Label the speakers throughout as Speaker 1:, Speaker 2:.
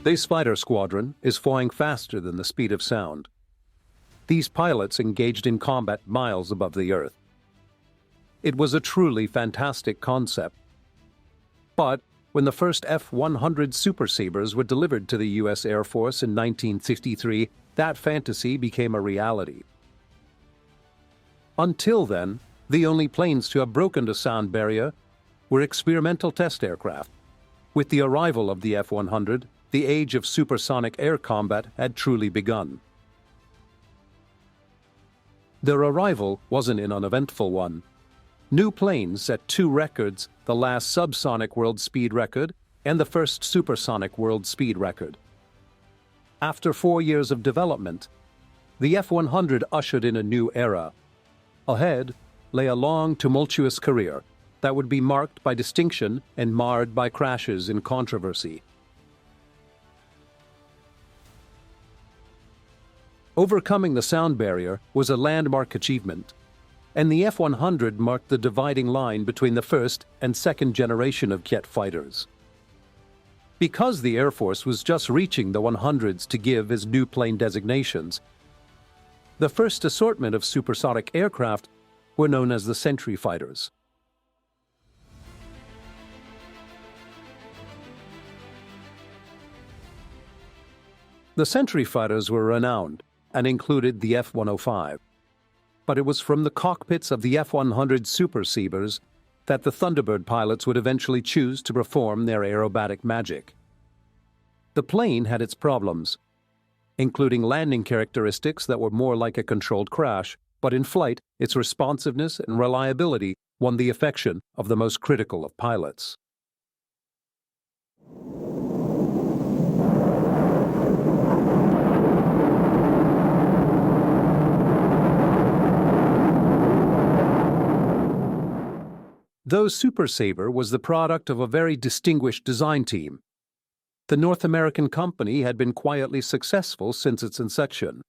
Speaker 1: This fighter squadron is flying faster than the speed of sound. These pilots engaged in combat miles above the Earth. It was a truly fantastic concept. But when the first F-100 Super Sabres were delivered to the U.S. Air Force in 1953, that fantasy became a reality. Until then, the only planes to have broken the sound barrier were experimental test aircraft. With the arrival of the F-100, the age of supersonic air combat had truly begun. Their arrival wasn't an uneventful one. New planes set two records, the last subsonic world speed record and the first supersonic world speed record. After 4 years of development, the F-100 ushered in a new era. Ahead lay a long, tumultuous career that would be marked by distinction and marred by crashes and controversy. Overcoming the sound barrier was a landmark achievement, and the F-100 marked the dividing line between the first and second generation of jet fighters. Because the Air Force was just reaching the 100s to give as new plane designations, the first assortment of supersonic aircraft were known as the Sentry fighters. The Sentry fighters were renowned and included the F-105. But it was from the cockpits of the F-100 Super Sabres that the Thunderbird pilots would eventually choose to perform their aerobatic magic. The plane had its problems, including landing characteristics that were more like a controlled crash, but in flight, its responsiveness and reliability won the affection of the most critical of pilots. Though Super Sabre was the product of a very distinguished design team, the North American company had been quietly successful since its inception.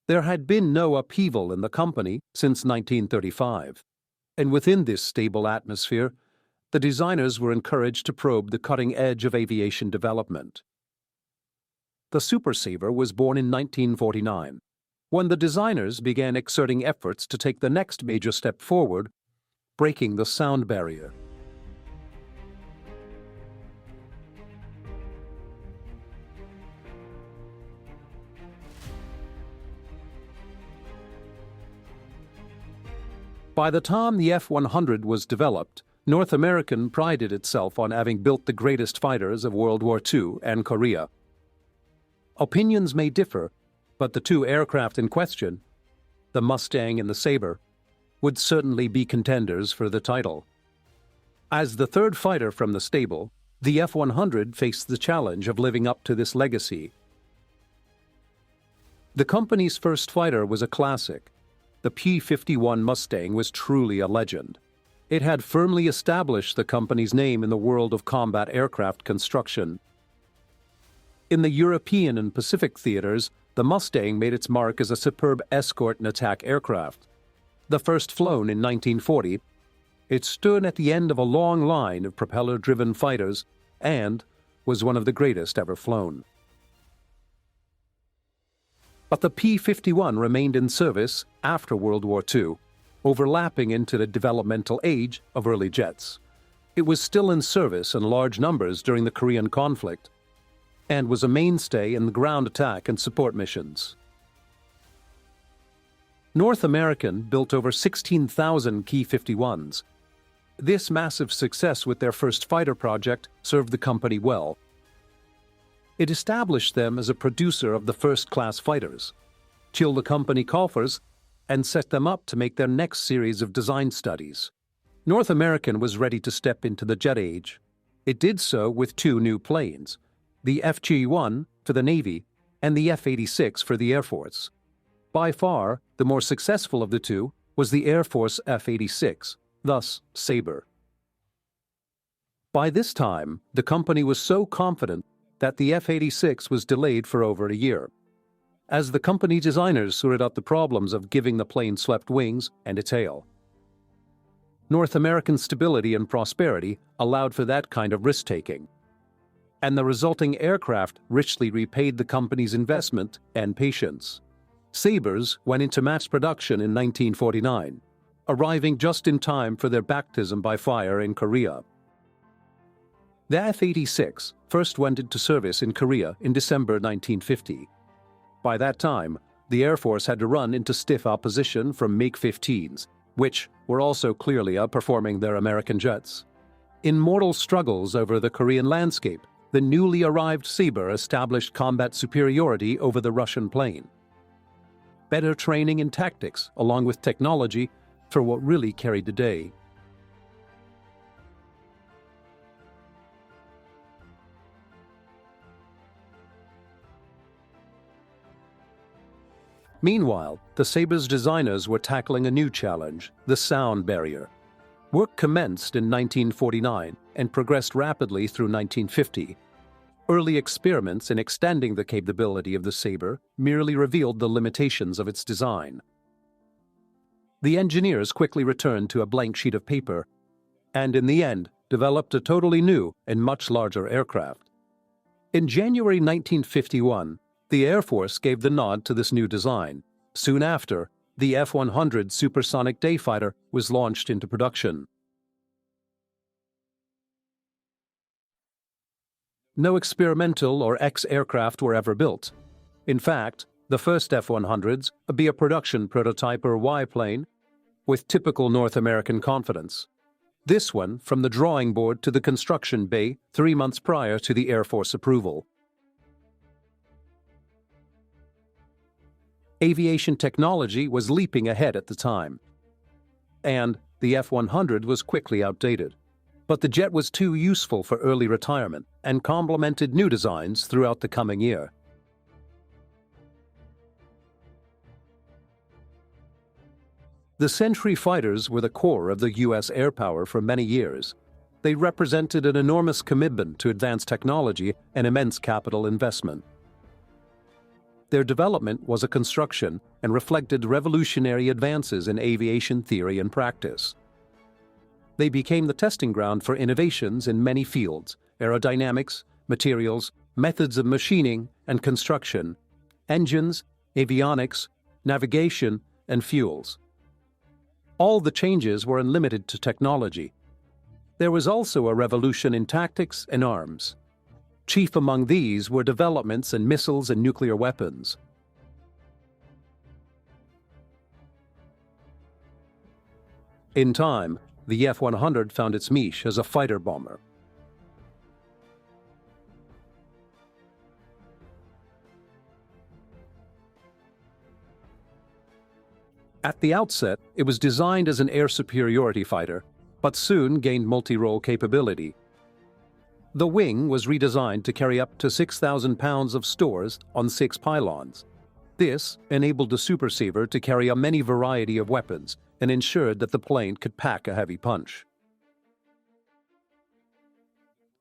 Speaker 1: There had been no upheaval in the company since 1935, and within this stable atmosphere, the designers were encouraged to probe the cutting edge of aviation development. The Super Sabre was born in 1949, when the designers began exerting efforts to take the next major step forward, breaking the sound barrier. By the time the F-100 was developed, North America prided itself on having built the greatest fighters of World War II and Korea. Opinions may differ, but the two aircraft in question, the Mustang and the Sabre, would certainly be contenders for the title. As the third fighter from the stable, the F-100 faced the challenge of living up to this legacy. The company's first fighter was a classic. The P-51 Mustang was truly a legend. It had firmly established the company's name in the world of combat aircraft construction. In the European and Pacific theaters, the Mustang made its mark as a superb escort and attack aircraft. The first flown in 1940, it stood at the end of a long line of propeller-driven fighters and was one of the greatest ever flown. But the P-51 remained in service after World War II, overlapping into the developmental age of early jets. It was still in service in large numbers during the Korean conflict and was a mainstay in the ground attack and support missions. North American built over 16,000 P-51s. This massive success with their first fighter project served the company well. It established them as a producer of the first-class fighters, chilled the company coffers, and set them up to make their next series of design studies. North American was ready to step into the jet age. It did so with two new planes, the FG-1 for the Navy and the F-86 for the Air Force. By far, the more successful of the two was the Air Force F-86, thus Sabre. By this time, the company was so confident that the F-86 was delayed for over a year, as the company designers sorted out the problems of giving the plane swept wings and a tail. North American stability and prosperity allowed for that kind of risk-taking. and the resulting aircraft richly repaid the company's investment and patience. Sabres went into mass production in 1949, arriving just in time for their baptism by fire in Korea. The F-86 first went into service in Korea in December 1950. By that time, the Air Force had to run into stiff opposition from MiG-15s, which were also clearly outperforming their American jets. In mortal struggles over the Korean landscape, the newly arrived Sabre established combat superiority over the Russian plane. Better training and tactics, along with technology, for what really carried the day. Meanwhile, the Sabre's designers were tackling a new challenge, the sound barrier. Work commenced in 1949 and progressed rapidly through 1950. Early experiments in extending the capability of the Sabre merely revealed the limitations of its design. The engineers quickly returned to a blank sheet of paper, and in the end, developed a totally new and much larger aircraft. In January 1951, the Air Force gave the nod to this new design. Soon after, the F-100 supersonic dayfighter was launched into production. No experimental or X-aircraft were ever built. In fact, the first F-100s would be a production prototype or Y-plane with typical North American confidence. This one from the drawing board to the construction bay 3 months prior to the Air Force approval. Aviation technology was leaping ahead at the time, and the F-100 was quickly outdated. But the jet was too useful for early retirement and complemented new designs throughout the coming year. The Sentry fighters were the core of the U.S. air power for many years. They represented an enormous commitment to advanced technology and immense capital investment. Their development was a construction and reflected revolutionary advances in aviation theory and practice. They became the testing ground for innovations in many fields: aerodynamics, materials, methods of machining and construction, engines, avionics, navigation, and fuels. All the changes were unlimited to technology. There was also a revolution in tactics and arms. Chief among these were developments in missiles and nuclear weapons. In time, the F-100 found its niche as a fighter bomber. At the outset, it was designed as an air superiority fighter, but soon gained multi-role capability. The wing was redesigned to carry up to 6,000 pounds of stores on 6 pylons. This enabled the Super Sabre to carry a many variety of weapons and ensured that the plane could pack a heavy punch.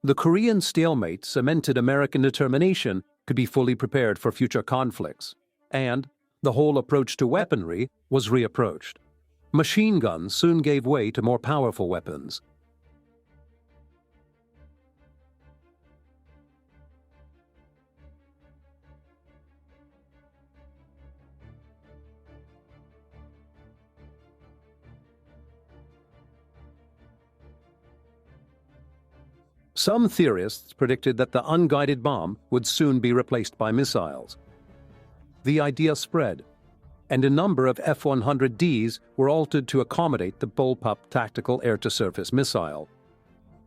Speaker 1: The Korean stalemate cemented American determination to be fully prepared for future conflicts, and the whole approach to weaponry was reapproached. Machine guns soon gave way to more powerful weapons. Some theorists predicted that the unguided bomb would soon be replaced by missiles. The idea spread, and a number of F-100Ds were altered to accommodate the bullpup tactical air-to-surface missile.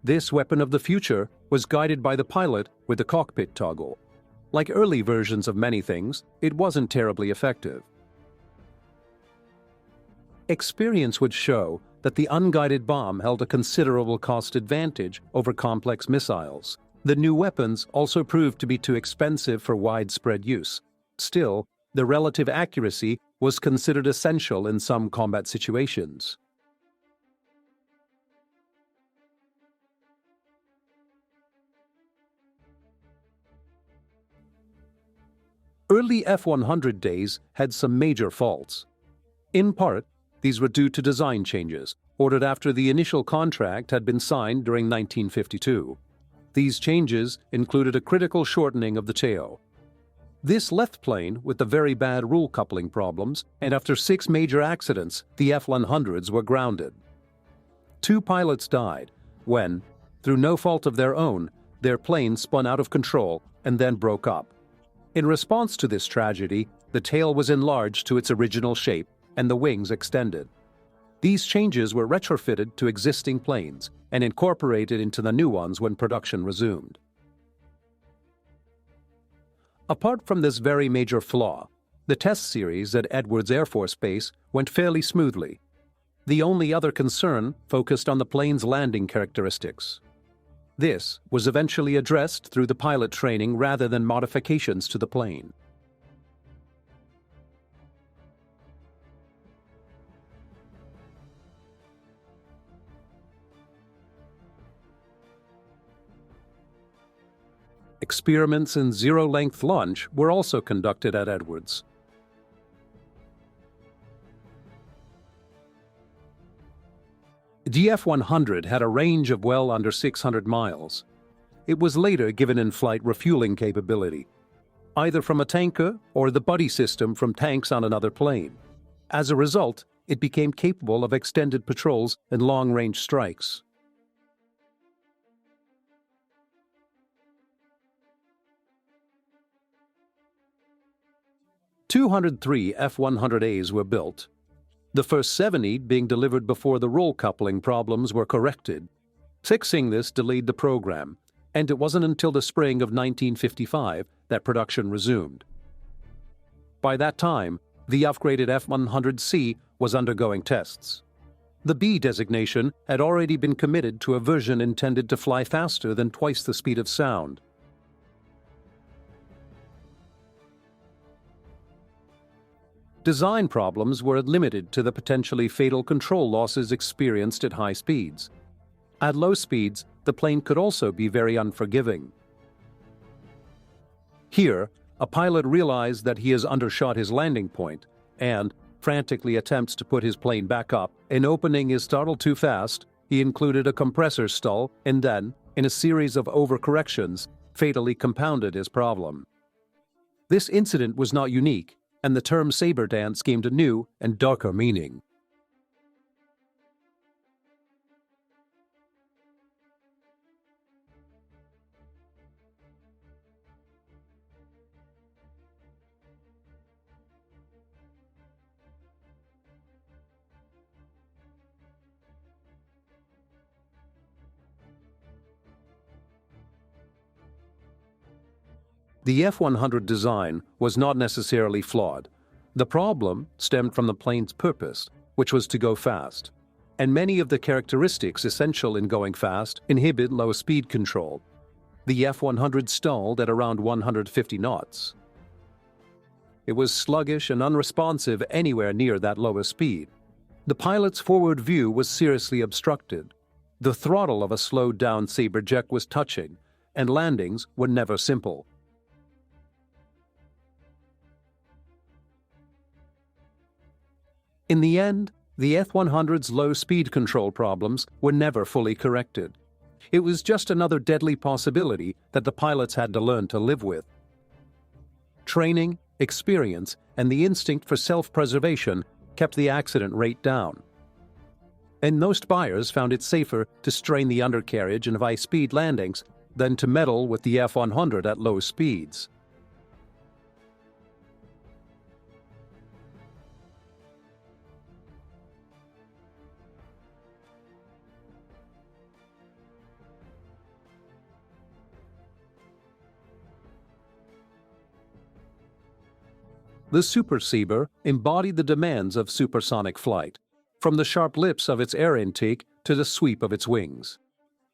Speaker 1: This weapon of the future was guided by the pilot with the cockpit toggle. Like early versions of many things, it wasn't terribly effective. Experience would show that the unguided bomb held a considerable cost advantage over complex missiles. The new weapons also proved to be too expensive for widespread use. Still, the relative accuracy was considered essential in some combat situations. Early F-100 days had some major faults. In part, these were due to design changes, ordered after the initial contract had been signed during 1952. These changes included a critical shortening of the tail. This left plane with the very bad rule coupling problems, and after 6 major accidents, the F-100s were grounded. 2 pilots died when, through no fault of their own, their plane spun out of control and then broke up. In response to this tragedy, the tail was enlarged to its original shape and the wings extended. These changes were retrofitted to existing planes and incorporated into the new ones when production resumed. Apart from this very major flaw, the test series at Edwards Air Force Base went fairly smoothly. The only other concern focused on the plane's landing characteristics. This was eventually addressed through the pilot training rather than modifications to the plane. Experiments in zero-length launch were also conducted at Edwards. The F-100 had a range of well under 600 miles. It was later given in-flight refueling capability, either from a tanker or the buddy system from tanks on another plane. As a result, it became capable of extended patrols and long-range strikes. "203 F-100As were built, the first 70 being delivered before the roll coupling problems were corrected. Fixing this delayed the program, and it wasn't until the spring of 1955 that production resumed. By that time, the upgraded F-100C was undergoing tests. The B designation had already been committed to a version intended to fly faster than twice the speed of sound. Design problems were limited to the potentially fatal control losses experienced at high speeds. At low speeds, the plane could also be very unforgiving. Here, a pilot realized that he has undershot his landing point and frantically attempts to put his plane back up. In opening his throttle too fast, he included a compressor stall and then, in a series of overcorrections, fatally compounded his problem. This incident was not unique, and the term saber dance gained a new and darker meaning. The F-100 design was not necessarily flawed. The problem stemmed from the plane's purpose, which was to go fast, and many of the characteristics essential in going fast inhibit low speed control. The F-100 stalled at around 150 knots. It was sluggish and unresponsive anywhere near that lower speed. The pilot's forward view was seriously obstructed. The throttle of a slowed-down Sabre jet was touching, and landings were never simple. In the end, the F-100's low speed control problems were never fully corrected. It was just another deadly possibility that the pilots had to learn to live with. Training, experience, and the instinct for self-preservation kept the accident rate down. And most buyers found it safer to strain the undercarriage in high-speed landings than to meddle with the F-100 at low speeds. The Super Sabre embodied the demands of supersonic flight, from the sharp lips of its air intake to the sweep of its wings.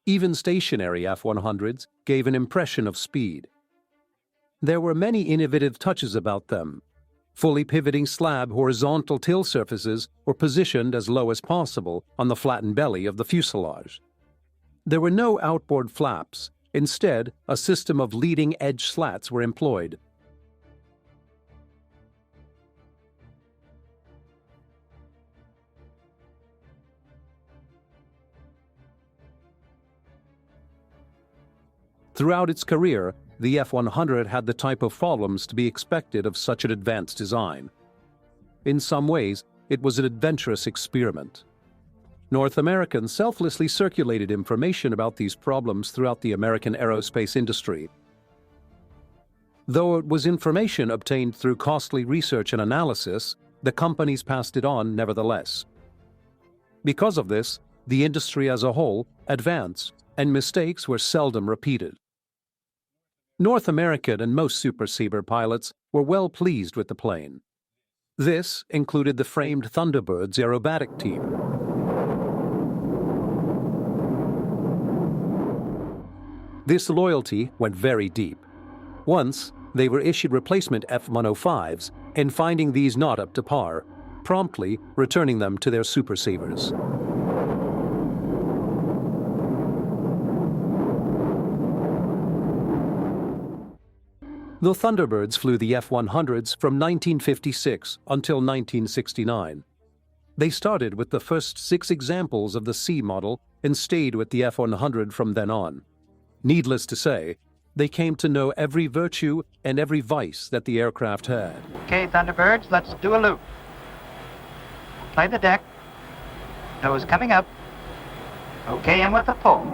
Speaker 1: Even stationary F-100s gave an impression of speed. There were many innovative touches about them. Fully pivoting slab horizontal tail surfaces were positioned as low as possible on the flattened belly of the fuselage. There were no outboard flaps. Instead, a system of leading-edge slats were employed. Throughout its career, the F-100 had the type of problems to be expected of such an advanced design. In some ways, it was an adventurous experiment. North Americans selflessly circulated information about these problems throughout the American aerospace industry. Though it was information obtained through costly research and analysis, the companies passed it on nevertheless. Because of this, the industry as a whole advanced, and mistakes were seldom repeated. North American and most Super Sabre pilots were well pleased with the plane. This included the framed Thunderbird's aerobatic team. This loyalty went very deep. Once, they were issued replacement F-105s, and finding these not up to par, promptly returning them to their Super Sabres. The Thunderbirds flew the F-100s from 1956 until 1969. They started with the first 6 examples of the C model and stayed with the F-100 from then on. Needless to say, they came to know every virtue and every vice that the aircraft had.
Speaker 2: Okay, Thunderbirds, let's do a loop. Play the deck. Nose coming up. Okay, and with a pull.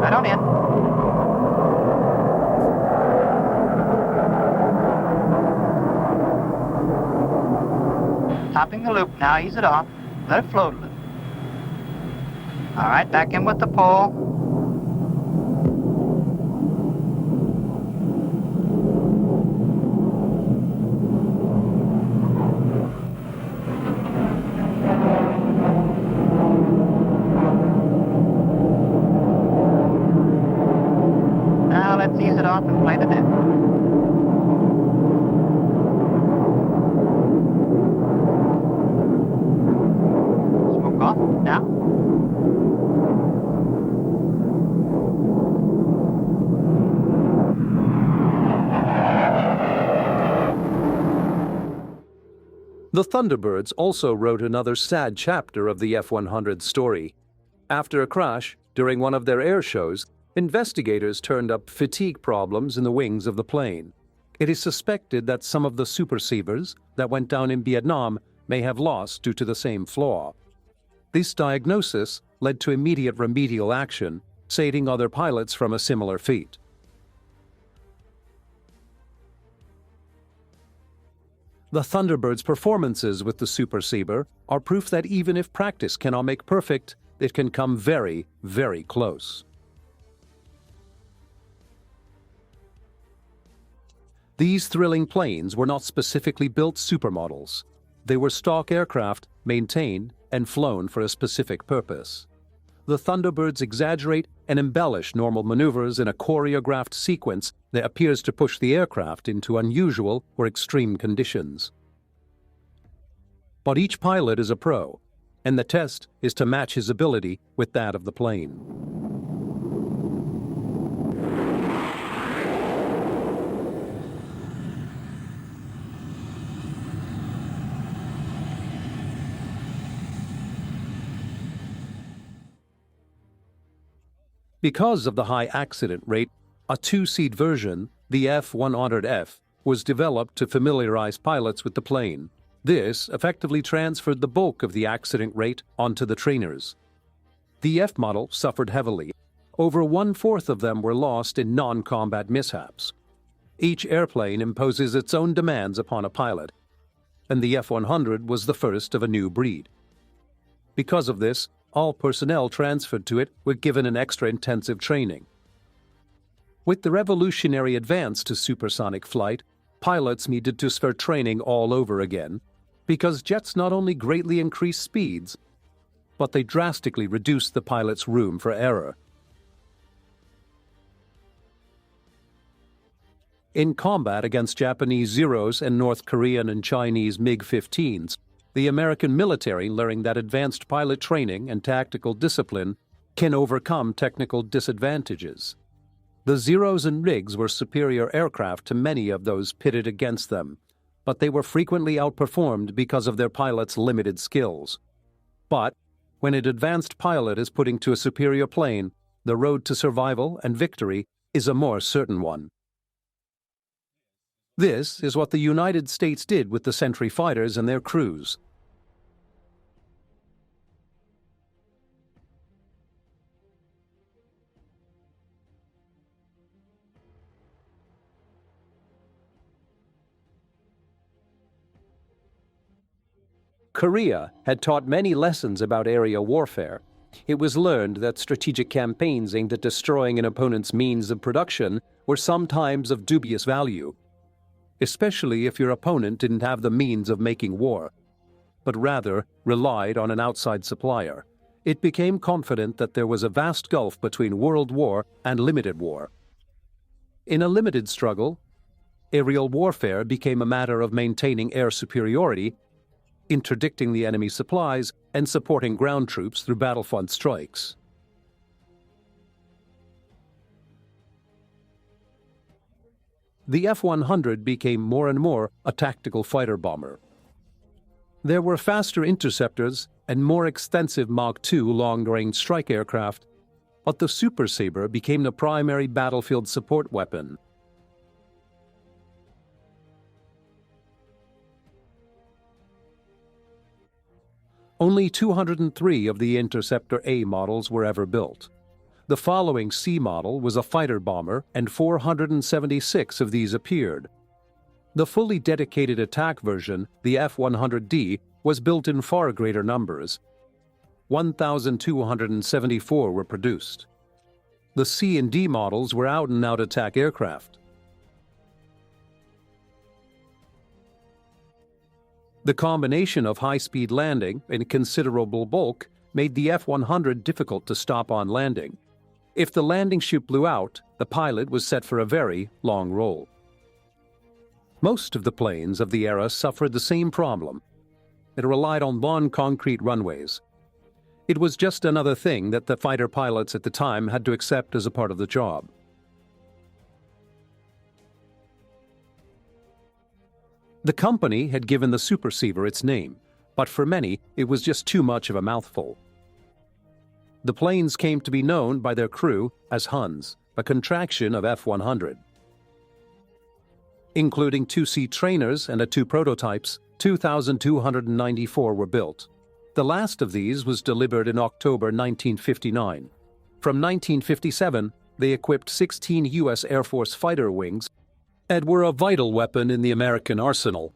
Speaker 2: Right on in. Topping the loop now, ease it off. Let it float a little. All right, back in with the pull. Now let's ease it off and play the deck. Smoke off now.
Speaker 1: The Thunderbirds also wrote another sad chapter of the F-100's story. After a crash, during one of their air shows, investigators turned up fatigue problems in the wings of the plane. It is suspected that some of the Super Sabres that went down in Vietnam may have lost due to the same flaw. This diagnosis led to immediate remedial action, saving other pilots from a similar fate. The Thunderbird's performances with the Super Sabre are proof that even if practice cannot make perfect, it can come very, very close. These thrilling planes were not specifically built supermodels. They were stock aircraft maintained and flown for a specific purpose. The Thunderbirds exaggerate and embellish normal maneuvers in a choreographed sequence that appears to push the aircraft into unusual or extreme conditions. But each pilot is a pro, and the test is to match his ability with that of the plane. Because of the high accident rate, a 2-seat version, the F-100F, was developed to familiarize pilots with the plane. This effectively transferred the bulk of the accident rate onto the trainers. The F model suffered heavily. Over 1/4 of them were lost in non-combat mishaps. Each airplane imposes its own demands upon a pilot, and the F-100 was the first of a new breed. Because of this, all personnel transferred to it were given an extra intensive training. With the revolutionary advance to supersonic flight, pilots needed to start training all over again, because jets not only greatly increase speeds, but they drastically reduce the pilot's room for error. In combat against Japanese Zeros and North Korean and Chinese MiG-15s, the American military learned that advanced pilot training and tactical discipline can overcome technical disadvantages. The Zeros and MiGs were superior aircraft to many of those pitted against them, but they were frequently outperformed because of their pilots' limited skills. But, When an advanced pilot is put into a superior plane, the road to survival and victory is a more certain one. This is what the United States did with the Sentry fighters and their crews. Korea had taught many lessons about area warfare. It was learned that strategic campaigns aimed at destroying an opponent's means of production were sometimes of dubious value, especially if your opponent didn't have the means of making war, but rather relied on an outside supplier. It became confident that there was a vast gulf between world war and limited war. In a limited struggle, aerial warfare became a matter of maintaining air superiority, interdicting the enemy's supplies, and supporting ground troops through battlefront strikes. The F-100 became more and more a tactical fighter bomber. There were faster interceptors and more extensive Mach II long-range strike aircraft, but the Super Sabre became the primary battlefield support weapon. Only 203 of the Interceptor A models were ever built. The following C model was a fighter bomber, and 476 of these appeared. The fully dedicated attack version, the F-100D, was built in far greater numbers. 1,274 were produced. The C and D models were out-and-out attack aircraft. The combination of high-speed landing and considerable bulk made the F-100 difficult to stop on landing. If the landing chute blew out, the pilot was set for a very long roll. Most of the planes of the era suffered the same problem. It relied on long concrete runways. It was just another thing that the fighter pilots at the time had to accept as a part of the job. The company had given the Super Sabre its name, but for many it was just too much of a mouthful. The planes came to be known by their crew as Huns, a contraction of F-100. Including 2 C trainers and 2 prototypes, 2,294 were built. The last of these was delivered in October 1959. From 1957, they equipped 16 U.S. Air Force fighter wings and were a vital weapon in the American arsenal.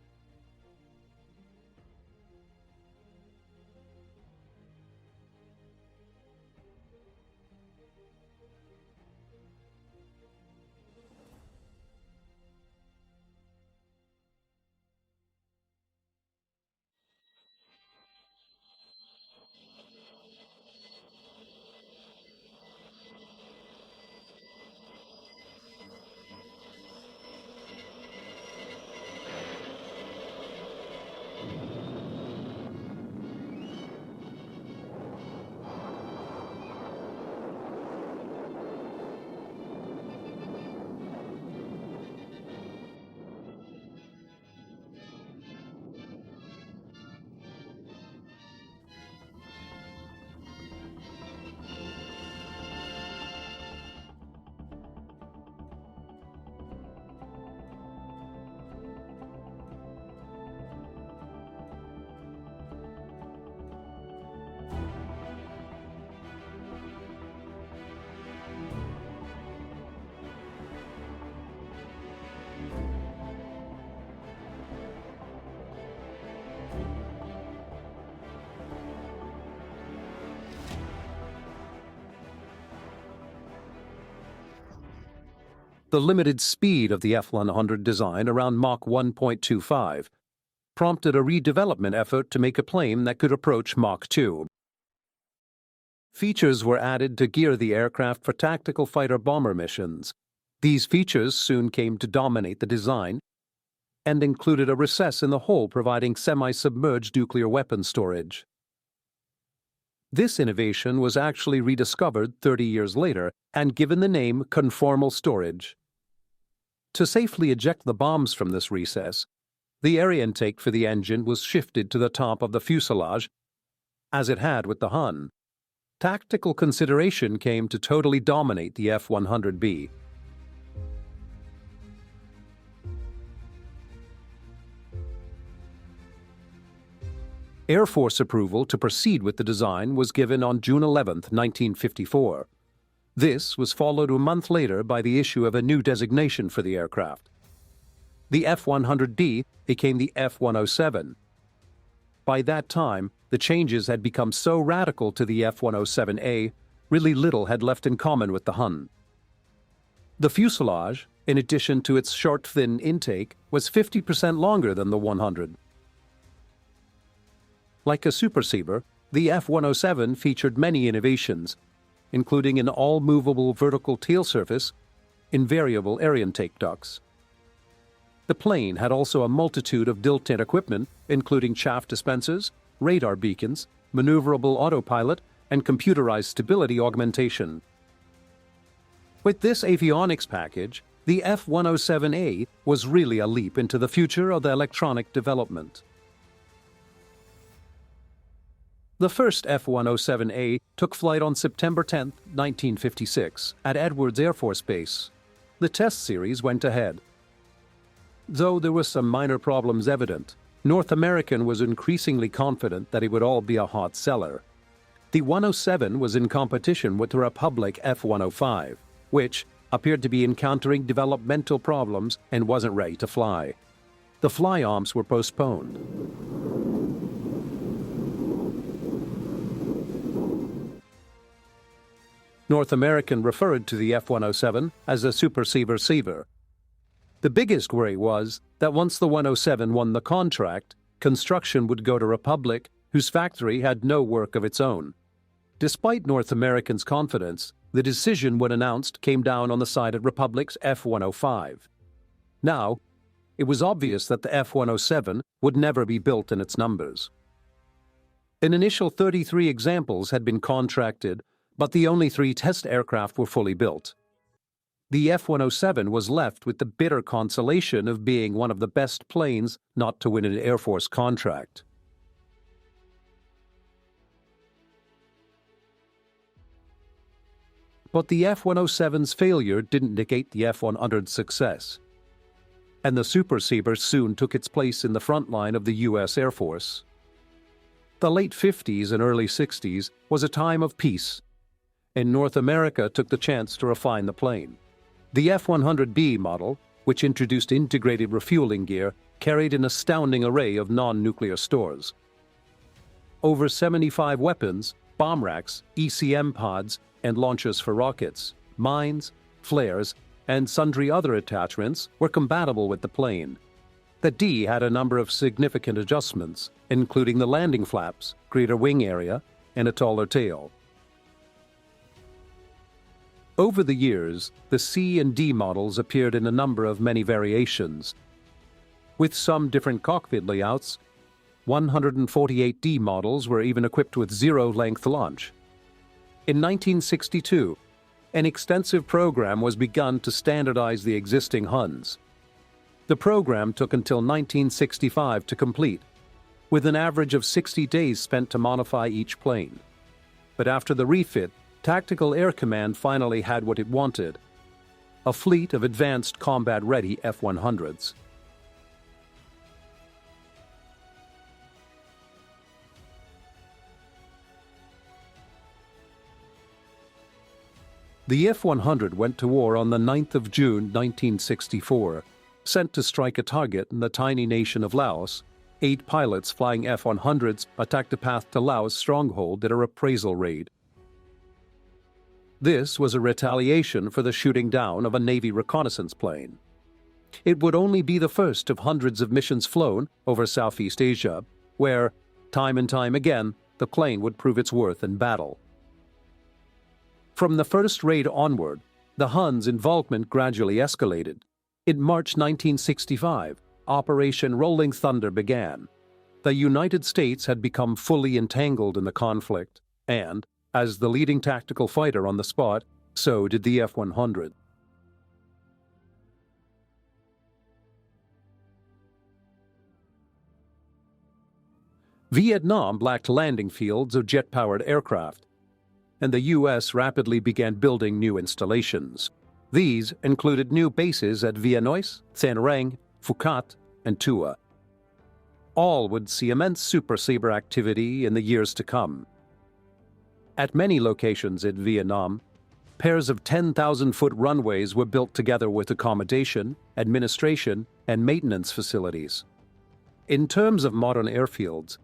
Speaker 1: The limited speed of the F-100 design, around Mach 1.25, prompted a redevelopment effort to make a plane that could approach Mach 2. Features were added to gear the aircraft for tactical fighter-bomber missions. These features soon came to dominate the design and included a recess in the hull providing semi-submerged nuclear weapon storage. This innovation was actually rediscovered 30 years later and given the name conformal storage. To safely eject the bombs from this recess, the air intake for the engine was shifted to the top of the fuselage as it had with the Hun. Tactical consideration came to totally dominate the F-100B. Air Force approval to proceed with the design was given on June 11, 1954. This was followed a month later by the issue of a new designation for the aircraft. The F-100D became the F-107. By that time, the changes had become so radical to the F-107A, really little had left in common with the Hun. The fuselage, in addition to its short, thin intake, was 50% longer than the 100. Like a Super Sabre, the F-107 featured many innovations, including an all-movable vertical tail surface, invariable air intake ducts. The plane had also a multitude of built-in equipment, including chaff dispensers, radar beacons, maneuverable autopilot, and computerized stability augmentation. With this avionics package, the F-107A was really a leap into the future of the electronic development. The first F-107A took flight on September 10, 1956, at Edwards Air Force Base. The test series went ahead. Though there were some minor problems evident, North American was increasingly confident that it would all be a hot seller. The 107 was in competition with the Republic F-105, which appeared to be encountering developmental problems and wasn't ready to fly. The fly-omps were postponed. North American referred to the F-107 as a Super Sabre. The biggest worry was that once the 107 won the contract, construction would go to Republic, whose factory had no work of its own. Despite North American's confidence, the decision when announced came down on the side of Republic's F-105. Now, it was obvious that the F-107 would never be built in its numbers. An initial 33 examples had been contracted, but the only 3 test aircraft were fully built. The F-107 was left with the bitter consolation of being one of the best planes not to win an Air Force contract. But the F-107's failure didn't negate the F-100's success, and the Super Sabre soon took its place in the front line of the U.S. Air Force. The late 50s and early 60s was a time of peace, and North America took the chance to refine the plane. The F-100B model, which introduced integrated refueling gear, carried an astounding array of non-nuclear stores. Over 75 weapons, bomb racks, ECM pods, and launchers for rockets, mines, flares, and sundry other attachments were compatible with the plane. The D had a number of significant adjustments, including the landing flaps, greater wing area, and a taller tail. Over the years, the C and D models appeared in a number of many variations. With some different cockpit layouts, 148 D models were even equipped with zero-length launch. In 1962, an extensive program was begun to standardize the existing Huns. The program took until 1965 to complete, with an average of 60 days spent to modify each plane. But after the refit, Tactical Air Command finally had what it wanted: a fleet of advanced combat-ready F-100s. The F-100 went to war on the 9th of June 1964. Sent to strike a target in the tiny nation of Laos, 8 pilots flying F-100s attacked a path to Laos stronghold at a reprisal raid. This was a retaliation for the shooting down of a Navy reconnaissance plane. It would only be the first of hundreds of missions flown over Southeast Asia, where, time and time again, the plane would prove its worth in battle. From the first raid onward, the Huns' involvement gradually escalated. In March 1965, Operation Rolling Thunder began. The United States had become fully entangled in the conflict, and, as the leading tactical fighter on the spot, so did the F-100. Vietnam lacked landing fields of jet-powered aircraft, and the U.S. rapidly began building new installations. These included new bases at Avionics, Sen Rang, Phu Quoc, and Tua. All would see immense Super Sabre activity in the years to come. At many locations in Vietnam, pairs of 10,000-foot runways were built together with accommodation, administration, and maintenance facilities. In terms of modern airfields,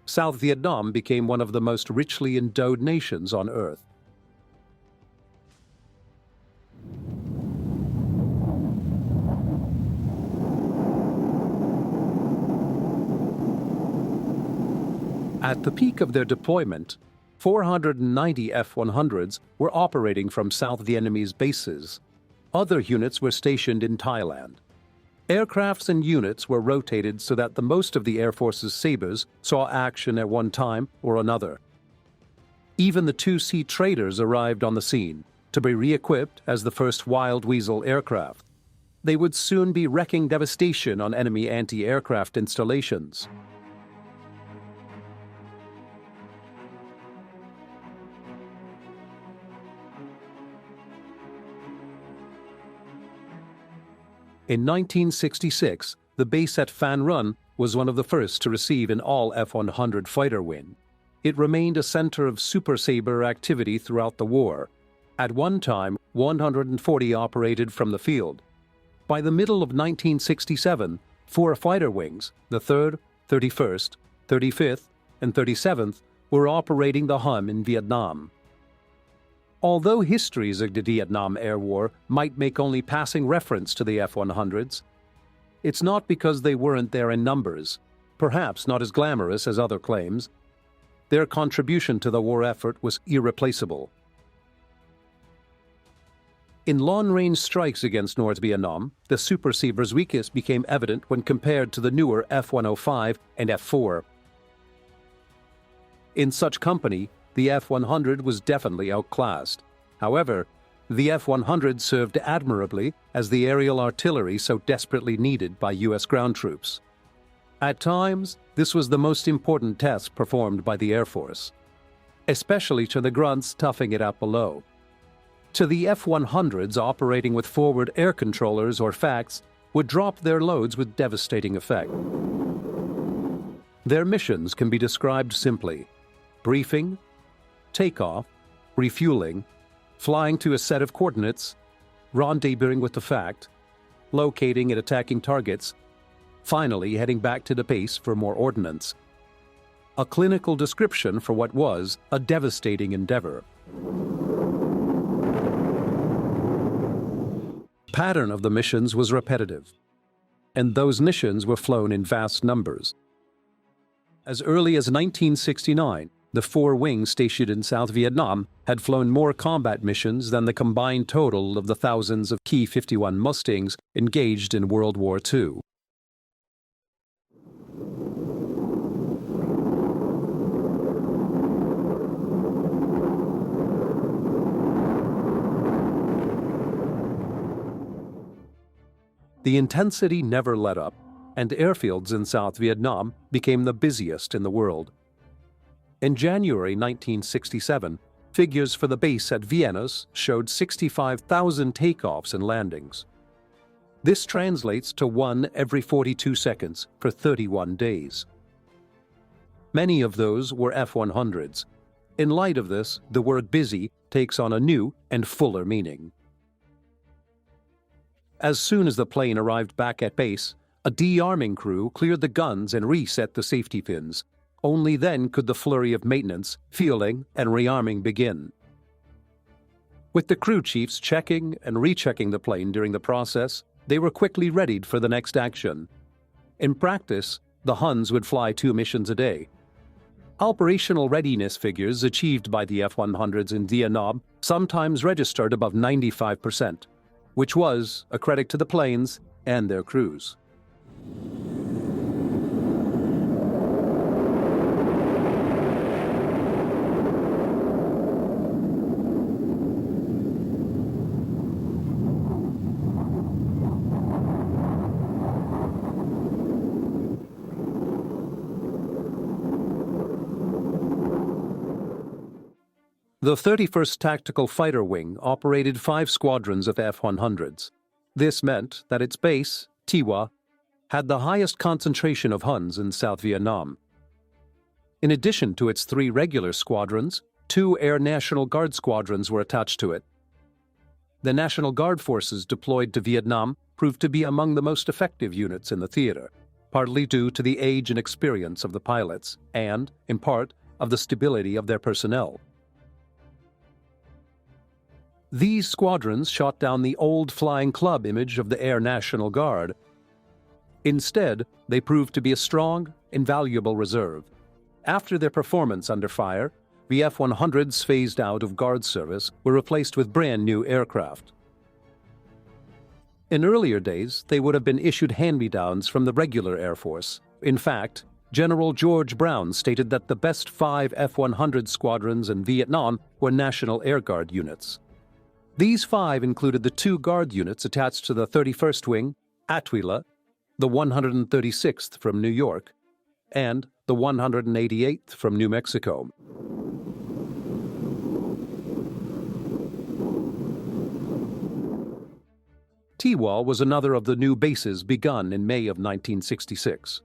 Speaker 1: South Vietnam became one of the most richly endowed nations on Earth. At the peak of their deployment, 490 F-100s were operating from South Vietnamese bases. Other units were stationed in Thailand. Aircrafts and units were rotated so that the most of the Air Force's Sabres saw action at one time or another. Even the 2C traders arrived on the scene, to be re-equipped as the first Wild Weasel aircraft. They would soon be wreaking devastation on enemy anti-aircraft installations. In 1966, the base at Phan Run was one of the first to receive an all F-100 fighter win. It remained a center of Super Sabre activity throughout the war. At one time, 140 operated from the field. By the middle of 1967, 4 fighter wings, the 3rd, 31st, 35th, and 37th, were operating the Hum in Vietnam. Although histories of the Vietnam Air War might make only passing reference to the F-100s, it's not because they weren't there in numbers, perhaps not as glamorous as other claims. Their contribution to the war effort was irreplaceable. In long-range strikes against North Vietnam, the Super Sabre's weakness became evident when compared to the newer F-105 and F-4. In such company, the F-100 was definitely outclassed. However, the F-100 served admirably as the aerial artillery so desperately needed by U.S. ground troops. At times, this was the most important test performed by the Air Force, especially to the grunts toughing it out below. To the F-100s operating with forward air controllers or FACs would drop their loads with devastating effect. Their missions can be described simply: briefing, takeoff, refueling, flying to a set of coordinates, rendezvousing with the FAC, locating and attacking targets, finally heading back to the base for more ordnance. A clinical description for what was a devastating endeavor. Pattern of the missions was repetitive, and those missions were flown in vast numbers. As early as 1969, the 4 wings stationed in South Vietnam had flown more combat missions than the combined total of the thousands of Key 51 Mustangs engaged in World War II. The intensity never let up, and airfields in South Vietnam became the busiest in the world. In January 1967, figures for the base at Vienna's showed 65,000 takeoffs and landings. This translates to 1 every 42 seconds for 31 days. Many of those were F-100s. In light of this, the word busy takes on a new and fuller meaning. As soon as the plane arrived back at base, a de-arming crew cleared the guns and reset the safety pins. Only then could the flurry of maintenance, fueling, and rearming begin. With the crew chiefs checking and rechecking the plane during the process, they were quickly readied for the next action. In practice, the Huns would fly 2 missions a day. Operational readiness figures achieved by the F-100s in Vietnam sometimes registered above 95%, which was a credit to the planes and their crews. The 31st Tactical Fighter Wing operated 5 squadrons of F-100s. This meant that its base, Tiwa, had the highest concentration of Huns in South Vietnam. In addition to its 3 regular squadrons, 2 Air National Guard squadrons were attached to it. The National Guard forces deployed to Vietnam proved to be among the most effective units in the theater, partly due to the age and experience of the pilots and, in part, of the stability of their personnel. These squadrons shot down the old flying club image of the Air National Guard. Instead, they proved to be a strong, invaluable reserve. After their performance under fire, the F-100s phased out of Guard service were replaced with brand new aircraft. In earlier days, they would have been issued hand-me-downs from the regular Air Force. In fact, General George Brown stated that the best 5 F-100 squadrons in Vietnam were National Air Guard units. These 5 included the 2 Guard units attached to the 31st Wing, Atwila, the 136th from New York, and the 188th from New Mexico. Tiwa was another of the new bases begun in May of 1966.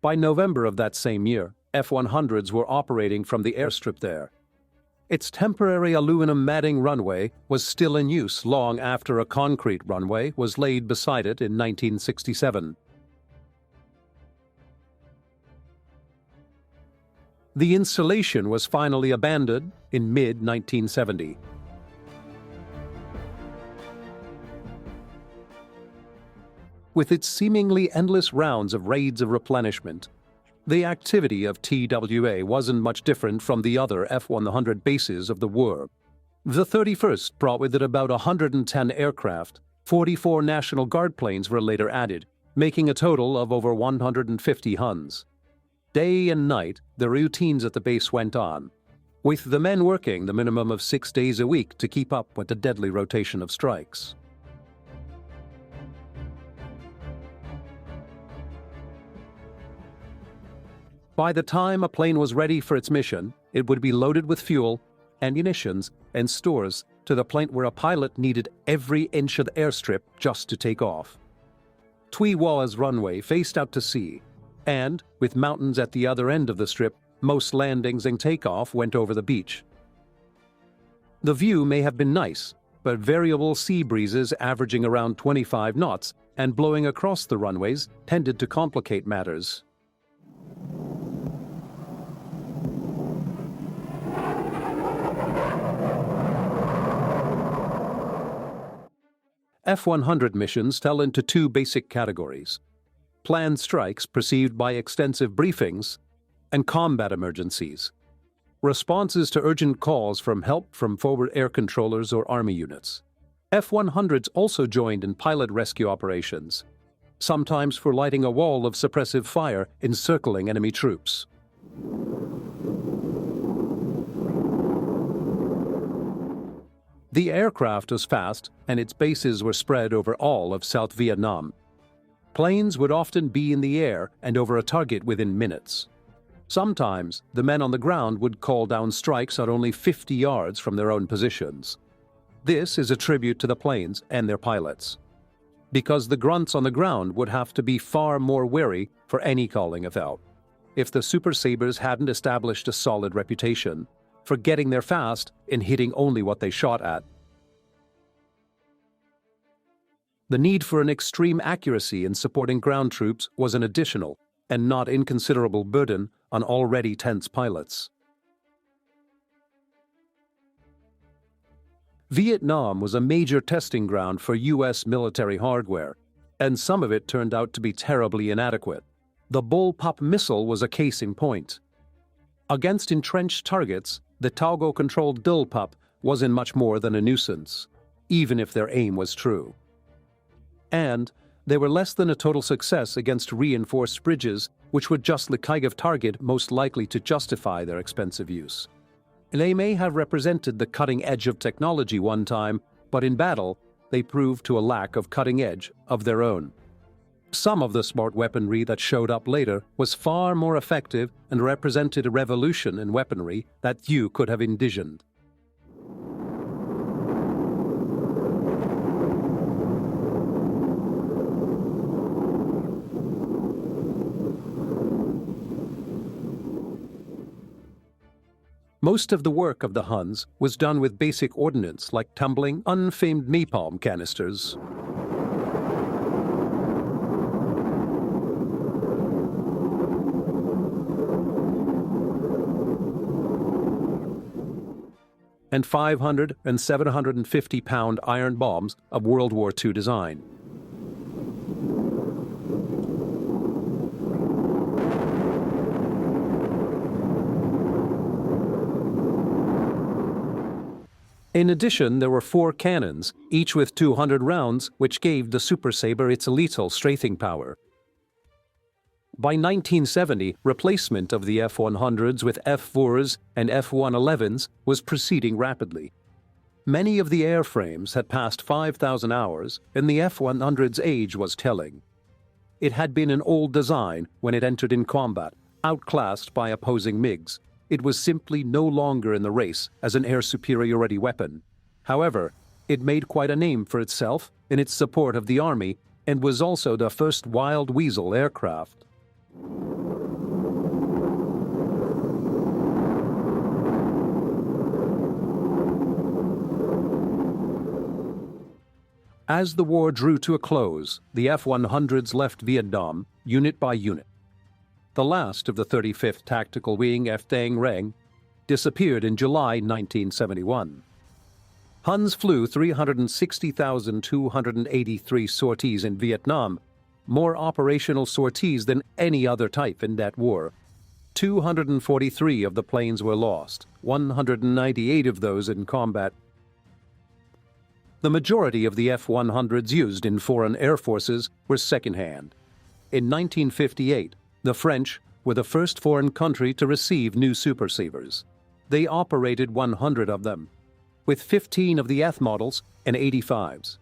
Speaker 1: By November of that same year, F-100s were operating from the airstrip there. Its temporary aluminum matting runway was still in use long after a concrete runway was laid beside it in 1967. The installation was finally abandoned in mid-1970. With its seemingly endless rounds of raids of replenishment, the activity of TWA wasn't much different from the other F-100 bases of the war. The 31st brought with it about 110 aircraft. 44 National Guard planes were later added, making a total of over 150 Huns. Day and night, the routines at the base went on, with the men working the minimum of 6 days a week to keep up with the deadly rotation of strikes. By the time a plane was ready for its mission, it would be loaded with fuel, ammunitions, and stores to the point where a pilot needed every inch of the airstrip just to take off. Tuy Wa's runway faced out to sea, and, with mountains at the other end of the strip, most landings and takeoff went over the beach. The view may have been nice, but variable sea breezes averaging around 25 knots and blowing across the runways tended to complicate matters. F-100 missions fell into 2 basic categories: planned strikes perceived by extensive briefings, and combat emergencies, responses to urgent calls from help from forward air controllers or Army units. F-100s also joined in pilot rescue operations, sometimes for lighting a wall of suppressive fire encircling enemy troops. The aircraft was fast, and its bases were spread over all of South Vietnam. Planes would often be in the air and over a target within minutes. Sometimes, the men on the ground would call down strikes at only 50 yards from their own positions. This is a tribute to the planes and their pilots, because the grunts on the ground would have to be far more wary for any calling of help, if the Super Sabres hadn't established a solid reputation for getting there fast and hitting only what they shot at. The need for an extreme accuracy in supporting ground troops was an additional and not inconsiderable burden on already tense pilots. Vietnam was a major testing ground for U.S. military hardware, and some of it turned out to be terribly inadequate. The Bullpup missile was a case in point. Against entrenched targets, the Togo-controlled Bullpup wasn't much more than a nuisance, even if their aim was true. And they were less than a total success against reinforced bridges, which were just the kind of target most likely to justify their expensive use. They may have represented the cutting edge of technology one time, but in battle, they proved to a lack of cutting edge of their own. Some of the smart weaponry that showed up later was far more effective and represented a revolution in weaponry that few could have envisioned. Most of the work of the Huns was done with basic ordnance like tumbling, unfamed napalm canisters. And 500 and 750-pound iron bombs of World War II design. In addition, there were 4 cannons, each with 200 rounds, which gave the Super Sabre its lethal strafing power. By 1970, replacement of the F-100s with F-4s and F-111s was proceeding rapidly. Many of the airframes had passed 5,000 hours, and the F-100's age was telling. It had been an old design when it entered in combat, outclassed by opposing MiGs. It was simply no longer in the race as an air superiority weapon. However, it made quite a name for itself in its support of the Army and was also the first Wild Weasel aircraft. As the war drew to a close, the F-100s left Vietnam, unit by unit. The last of the 35th Tactical Wing F Thang Reng disappeared in July 1971. Huns flew 360,283 sorties in Vietnam, more operational sorties than any other type in that war. 243 of the planes were lost, 198 of those in combat. The majority of the F-100s used in foreign air forces were second-hand. In 1958, the French were the first foreign country to receive new Super Sabres. They operated 100 of them, with 15 of the F models and 85s.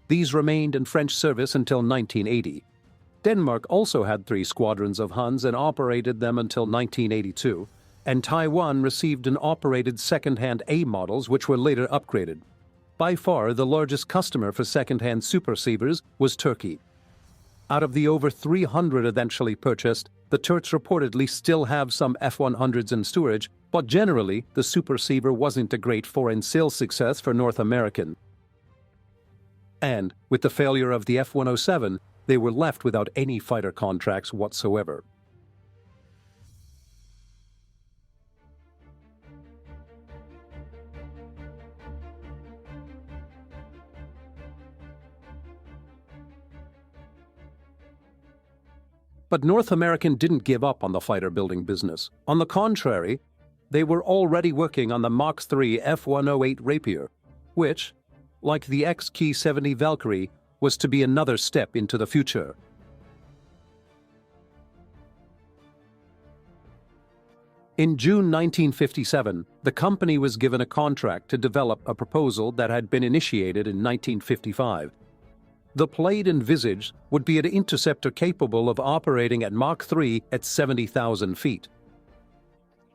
Speaker 1: These remained in French service until 1980. Denmark also had 3 squadrons of Huns and operated them until 1982, and Taiwan received and operated second-hand A models which were later upgraded. By far, the largest customer for second-hand Super Sabres was Turkey. Out of the over 300 eventually purchased, the Turks reportedly still have some F-100s in storage, but generally, the Super Sabre wasn't a great foreign sales success for North American. And, with the failure of the F-107, they were left without any fighter contracts whatsoever. But North American didn't give up on the fighter-building business. On the contrary, they were already working on the Mach 3 F-108 Rapier, which, like the XK-70 Valkyrie, was to be another step into the future. In June 1957, the company was given a contract to develop a proposal that had been initiated in 1955. The plane envisaged would be an interceptor capable of operating at Mach 3 at 70,000 feet.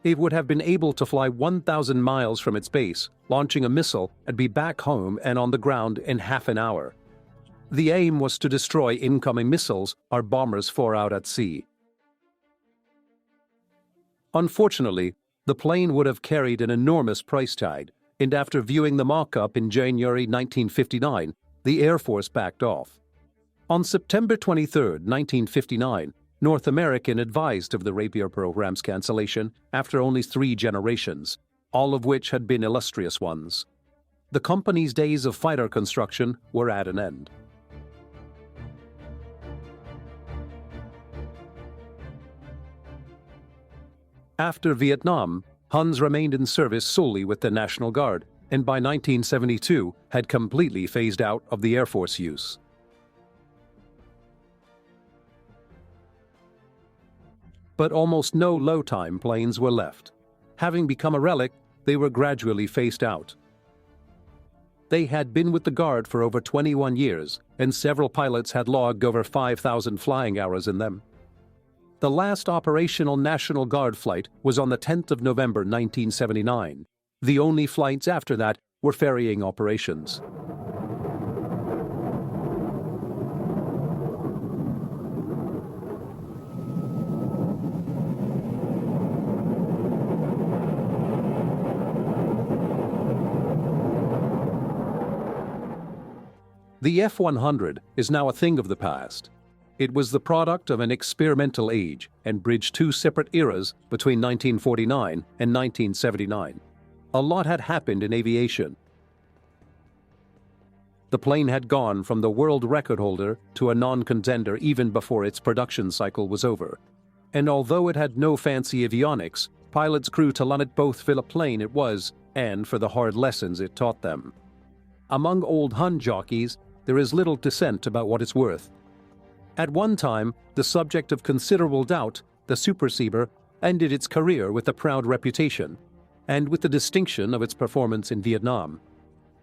Speaker 1: It would have been able to fly 1,000 miles from its base, launching a missile and be back home and on the ground in half an hour. The aim was to destroy incoming missiles or bombers far out at sea. Unfortunately, the plane would have carried an enormous price tag, and after viewing the mock-up in January 1959, the Air Force backed off. On September 23, 1959, North American advised of the Rapier program's cancellation after only 3 generations, all of which had been illustrious ones. The company's days of fighter construction were at an end. After Vietnam, Huns remained in service solely with the National Guard, and by 1972 had completely phased out of the Air Force use. But almost no low-time planes were left. Having become a relic, they were gradually phased out. They had been with the Guard for over 21 years, and several pilots had logged over 5,000 flying hours in them. The last operational National Guard flight was on the 10th of November 1979. The only flights after that were ferrying operations. The F-100 is now a thing of the past. It was the product of an experimental age and bridged two separate eras between 1949 and 1979. A lot had happened in aviation. The plane had gone from the world record holder to a non-contender even before its production cycle was over. And although it had no fancy avionics, pilots grew to learn it both for the plane it was and for the hard lessons it taught them. Among old Hun jockeys, there is little dissent about what it's worth. At one time, the subject of considerable doubt, the Super Sabre ended its career with a proud reputation, and with the distinction of its performance in Vietnam.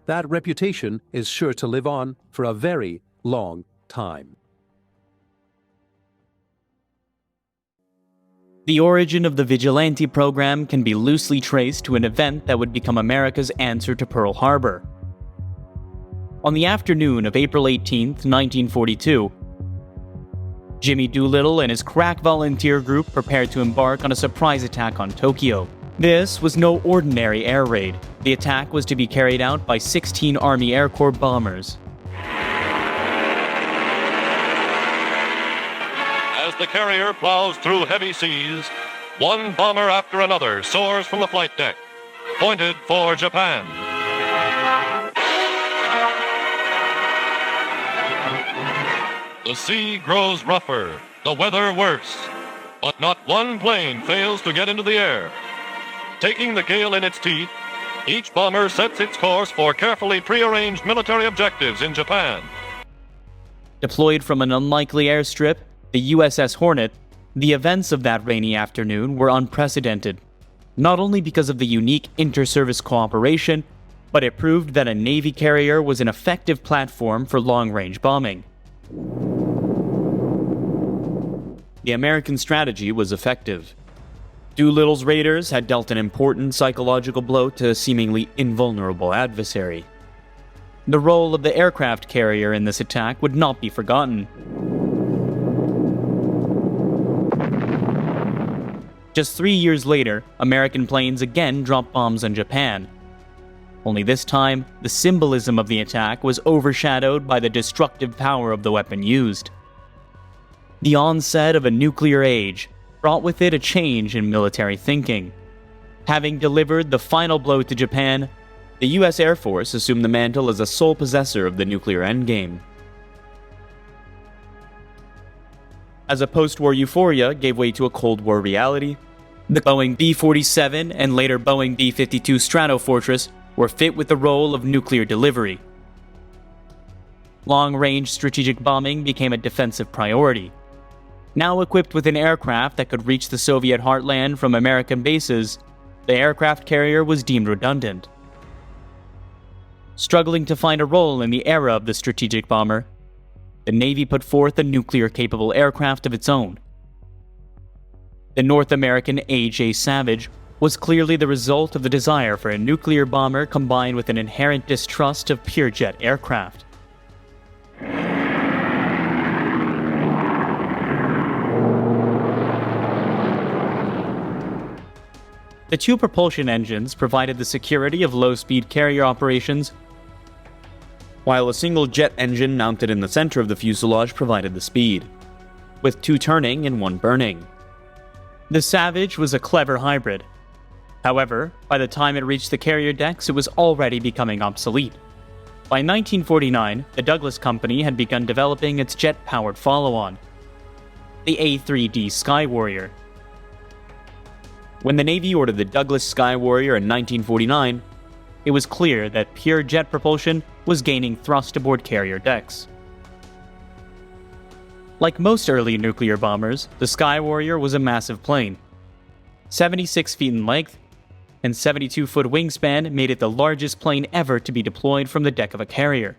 Speaker 1: That reputation is sure to live on for a very long time.
Speaker 3: The origin of the Vigilante program can be loosely traced to an event that would become America's answer to Pearl Harbor. On the afternoon of April 18, 1942, Jimmy Doolittle and his crack volunteer group prepared to embark on a surprise attack on Tokyo. This was no ordinary air raid. The attack was to be carried out by 16 Army Air Corps bombers.
Speaker 4: As the carrier plows through heavy seas, one bomber after another soars from the flight deck, pointed for Japan. The sea grows rougher, the weather worse, but not one plane fails to get into the air. Taking the gale in its teeth, each bomber sets its course for carefully prearranged military objectives in Japan.
Speaker 3: Deployed from an unlikely airstrip, the USS Hornet, the events of that rainy afternoon were unprecedented, not only because of the unique inter-service cooperation, but it proved that a Navy carrier was an effective platform for long-range bombing. The American strategy was effective. Doolittle's raiders had dealt an important psychological blow to a seemingly invulnerable adversary. The role of the aircraft carrier in this attack would not be forgotten. Just 3 years later, American planes again dropped bombs on Japan. Only this time, the symbolism of the attack was overshadowed by the destructive power of the weapon used. The onset of a nuclear age brought with it a change in military thinking. Having delivered the final blow to Japan, the U.S. Air Force assumed the mantle as a sole possessor of the nuclear endgame. As a post-war euphoria gave way to a Cold War reality, the Boeing B-47 and later Boeing B-52 Stratofortress were fit with the role of nuclear delivery. Long-range strategic bombing became a defensive priority. Now equipped with an aircraft that could reach the Soviet heartland from American bases, the aircraft carrier was deemed redundant. Struggling to find a role in the era of the strategic bomber, the Navy put forth a nuclear-capable aircraft of its own. The North American A.J. Savage was clearly the result of the desire for a nuclear bomber combined with an inherent distrust of pure jet aircraft. The two propulsion engines provided the security of low-speed carrier operations, while a single jet engine mounted in the center of the fuselage provided the speed, with two turning and one burning. The Savage was a clever hybrid. However, by the time it reached the carrier decks, it was already becoming obsolete. By 1949, the Douglas Company had begun developing its jet-powered follow-on, the A-3D Sky Warrior. When the Navy ordered the Douglas Sky Warrior in 1949, it was clear that pure jet propulsion was gaining thrust aboard carrier decks. Like most early nuclear bombers, the Sky Warrior was a massive plane. 76 feet in length and 72-foot wingspan made it the largest plane ever to be deployed from the deck of a carrier.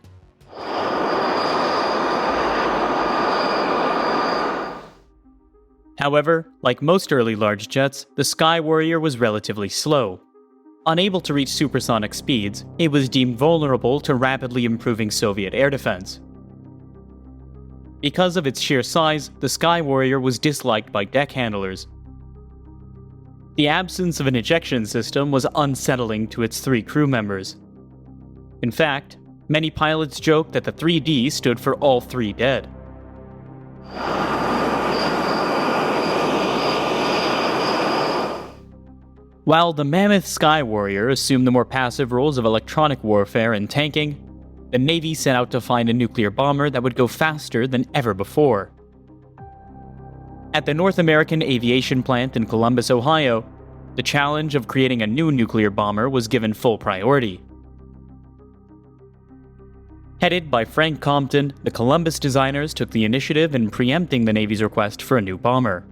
Speaker 3: However, like most early large jets, the Sky Warrior was relatively slow. Unable to reach supersonic speeds, it was deemed vulnerable to rapidly improving Soviet air defense. Because of its sheer size, the Sky Warrior was disliked by deck handlers. The absence of an ejection system was unsettling to its 3 crew members. In fact, Many pilots joke that the 3D stood for all three dead. While the Mammoth Sky Warrior assumed the more passive roles of electronic warfare and tanking, the Navy set out to find a nuclear bomber that would go faster than ever before. At the North American Aviation Plant in Columbus, Ohio, the challenge of creating a new nuclear bomber was given full priority. Headed by Frank Compton, the Columbus designers took the initiative in preempting the Navy's request for a new bomber.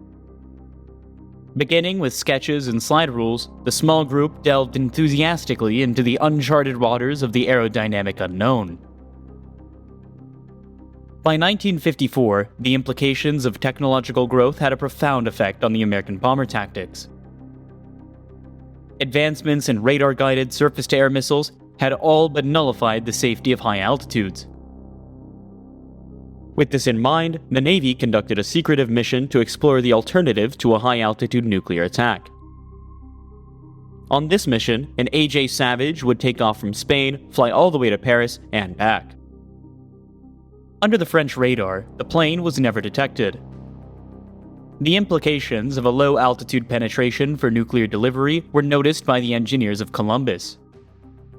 Speaker 3: Beginning with sketches and slide rules, the small group delved enthusiastically into the uncharted waters of the aerodynamic unknown. By 1954, the implications of technological growth had a profound effect on the American bomber tactics. Advancements in radar-guided surface-to-air missiles had all but nullified the safety of high altitudes. With this in mind, the Navy conducted a secretive mission to explore the alternative to a high-altitude nuclear attack. On this mission, an AJ Savage would take off from Spain, fly all the way to Paris, and back. Under the French radar, the plane was never detected. The implications of a low-altitude penetration for nuclear delivery were noticed by the engineers of Columbus.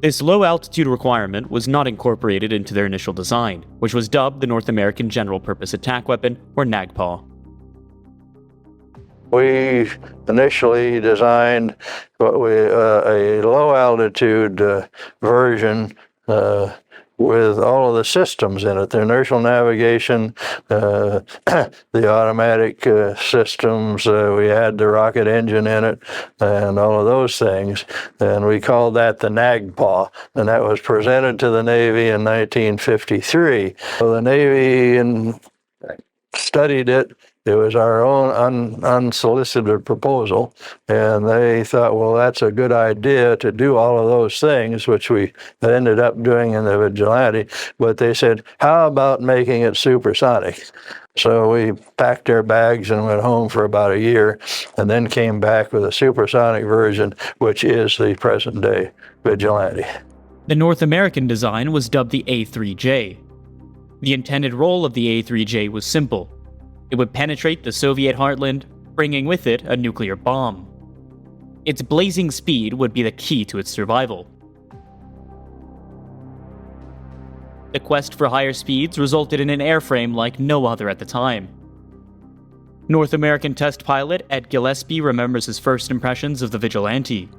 Speaker 3: This low-altitude requirement was not incorporated into their initial design, which was dubbed the North American General Purpose Attack Weapon, or NAGPA.
Speaker 5: We initially designed a low-altitude version with all of the systems in it, the inertial navigation, the automatic systems, we had the rocket engine in it, and all of those things. And we called that the NAGPA, and that was presented to the Navy in 1953. So the Navy studied it. It was our own unsolicited proposal, and they thought, well, that's a good idea to do all of those things, which we ended up doing in the Vigilante, but they said, how about making it supersonic? So we packed our bags and went home for about a year, and then came back with a supersonic version, which is the present-day Vigilante.
Speaker 3: The North American design was dubbed the A3J. The intended role of the A3J was simple. It would penetrate the Soviet heartland, bringing with it a nuclear bomb. Its blazing speed would be the key to its survival. The quest for higher speeds resulted in an airframe like no other at the time. North American test pilot Ed Gillespie remembers his first impressions of the Vigilante.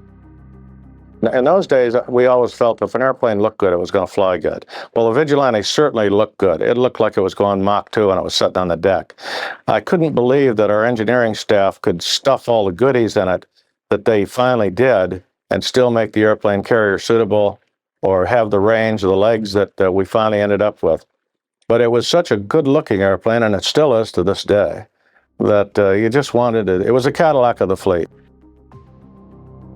Speaker 6: In those days, we always felt if an airplane looked good, it was going to fly good. Well, the Vigilante certainly looked good. It looked like it was going Mach 2 and it was sitting on the deck. I couldn't believe that our engineering staff could stuff all the goodies in it that they finally did and still make the airplane carrier suitable or have the range of the legs that we finally ended up with. But it was such a good-looking airplane, and it still is to this day, that you just wanted it. It was a Cadillac of the fleet.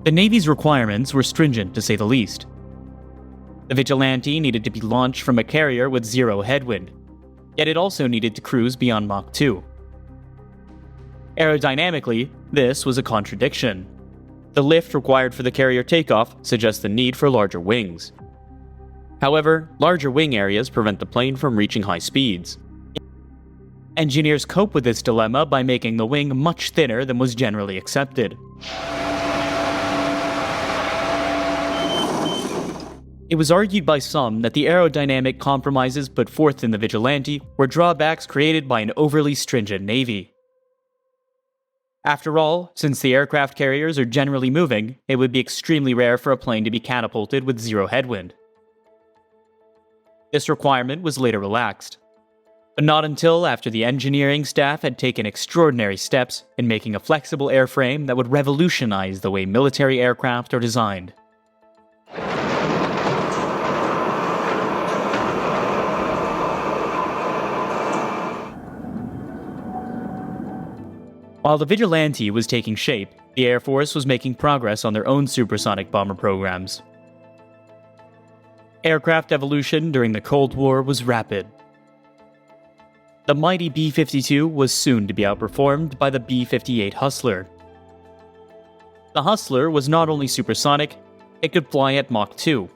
Speaker 3: The Navy's requirements were stringent, to say the least. The Vigilante needed to be launched from a carrier with zero headwind, yet it also needed to cruise beyond Mach 2. Aerodynamically, this was a contradiction. The lift required for the carrier takeoff suggests the need for larger wings. However, larger wing areas prevent the plane from reaching high speeds. Engineers cope with this dilemma by making the wing much thinner than was generally accepted. It was argued by some that the aerodynamic compromises put forth in the Vigilante were drawbacks created by an overly stringent Navy. After all, since the aircraft carriers are generally moving, it would be extremely rare for a plane to be catapulted with zero headwind. This requirement was later relaxed, but not until after the engineering staff had taken extraordinary steps in making a flexible airframe that would revolutionize the way military aircraft are designed. While the Vigilante was taking shape, the Air Force was making progress on their own supersonic bomber programs. Aircraft evolution during the Cold War was rapid. The mighty B-52 was soon to be outperformed by the B-58 Hustler. The Hustler was not only supersonic, it could fly at Mach 2.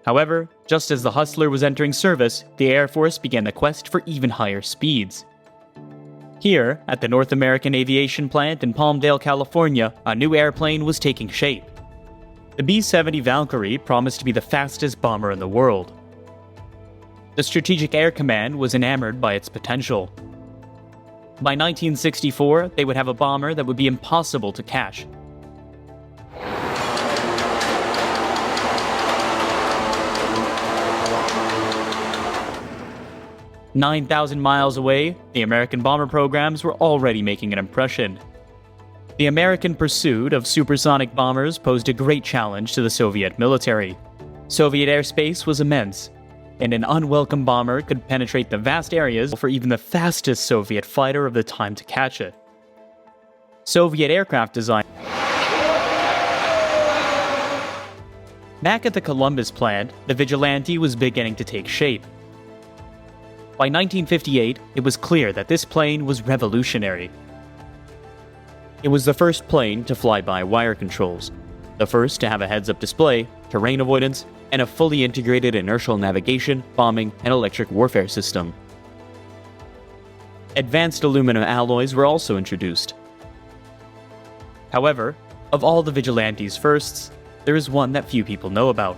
Speaker 3: However, just as the Hustler was entering service, the Air Force began the quest for even higher speeds. Here, at the North American Aviation Plant in Palmdale, California, a new airplane was taking shape. The B-70 Valkyrie promised to be the fastest bomber in the world. The Strategic Air Command was enamored by its potential. By 1964, they would have a bomber that would be impossible to catch. "9,000 miles away, the American bomber programs were already making an impression. The American pursuit of supersonic bombers posed a great challenge to the Soviet military. Soviet airspace was immense, and an unwelcome bomber could penetrate the vast areas for even the fastest Soviet fighter of the time to catch it. Soviet aircraft design. Back at the Columbus plant, the Vigilante was beginning to take shape. By 1958, it was clear that this plane was revolutionary. It was the first plane to fly by wire controls, the first to have a heads-up display, terrain avoidance, and a fully integrated inertial navigation, bombing, and electric warfare system. Advanced aluminum alloys were also introduced. However, of all the Vigilante's firsts, there is one that few people know about.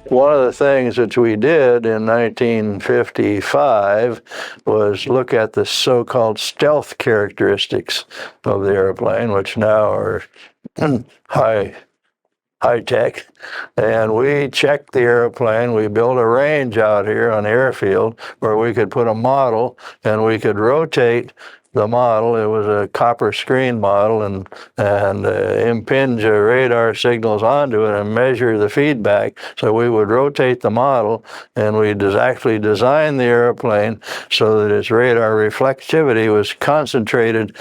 Speaker 5: One of the things that we did in 1955 was look at the so-called stealth characteristics of the airplane, which now are high tech. And we checked the airplane. We built a range out here on the airfield where we could put a model and we could rotate the model. It was a copper screen model, and impinge radar signals onto it and measure the feedback. So we would rotate the model, and we'd actually design the airplane so that its radar reflectivity was concentrated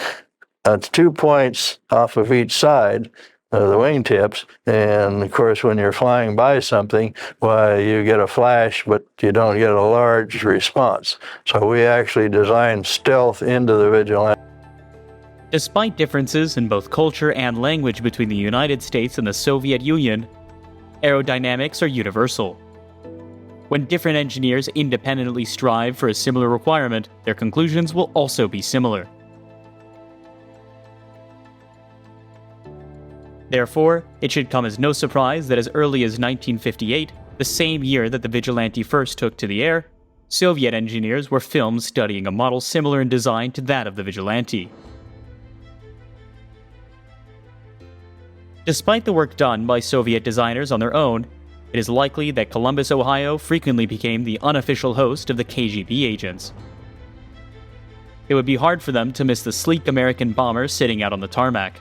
Speaker 5: at 2 points off of each side of the wingtips. And of course, when you're flying by something, why, you get a flash, but you don't get a large response. So we actually designed stealth into the Vigilante.
Speaker 3: Despite differences in both culture and language between the United States and the Soviet Union, aerodynamics are universal. When different engineers independently strive for a similar requirement, their conclusions will also be similar. Therefore, it should come as no surprise that as early as 1958, the same year that the Vigilante first took to the air, Soviet engineers were filmed studying a model similar in design to that of the Vigilante. Despite the work done by Soviet designers on their own, it is likely that Columbus, Ohio frequently became the unofficial host of the KGB agents. It would be hard for them to miss the sleek American bomber sitting out on the tarmac.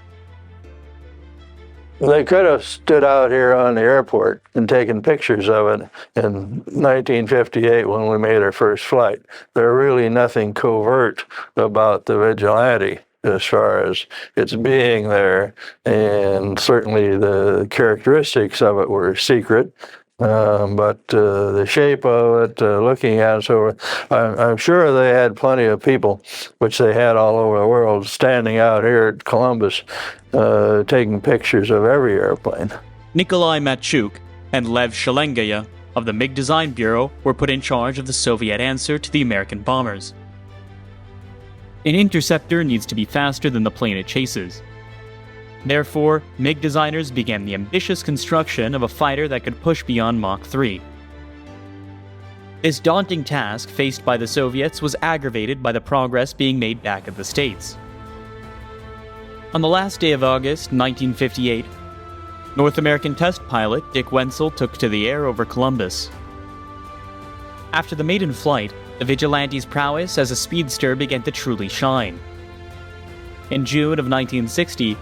Speaker 5: They could have stood out here on the airport and taken pictures of it in 1958 when we made our first flight. There's really nothing covert about the Vigilante as far as its being there, and certainly the characteristics of it were secret. But the shape of it, looking at it, so I'm sure they had plenty of people, which they had all over the world, standing out here at Columbus, taking pictures of every airplane.
Speaker 3: Nikolai Matchuk and Lev Shalengaya of the MiG Design Bureau were put in charge of the Soviet answer to the American bombers. An interceptor needs to be faster than the plane it chases. Therefore, MiG designers began the ambitious construction of a fighter that could push beyond Mach 3. This daunting task faced by the Soviets was aggravated by the progress being made back at the States. On the last day of August 1958, North American test pilot Dick Wenzel took to the air over Columbus. After the maiden flight, the Vigilante's prowess as a speedster began to truly shine. In June of 1960,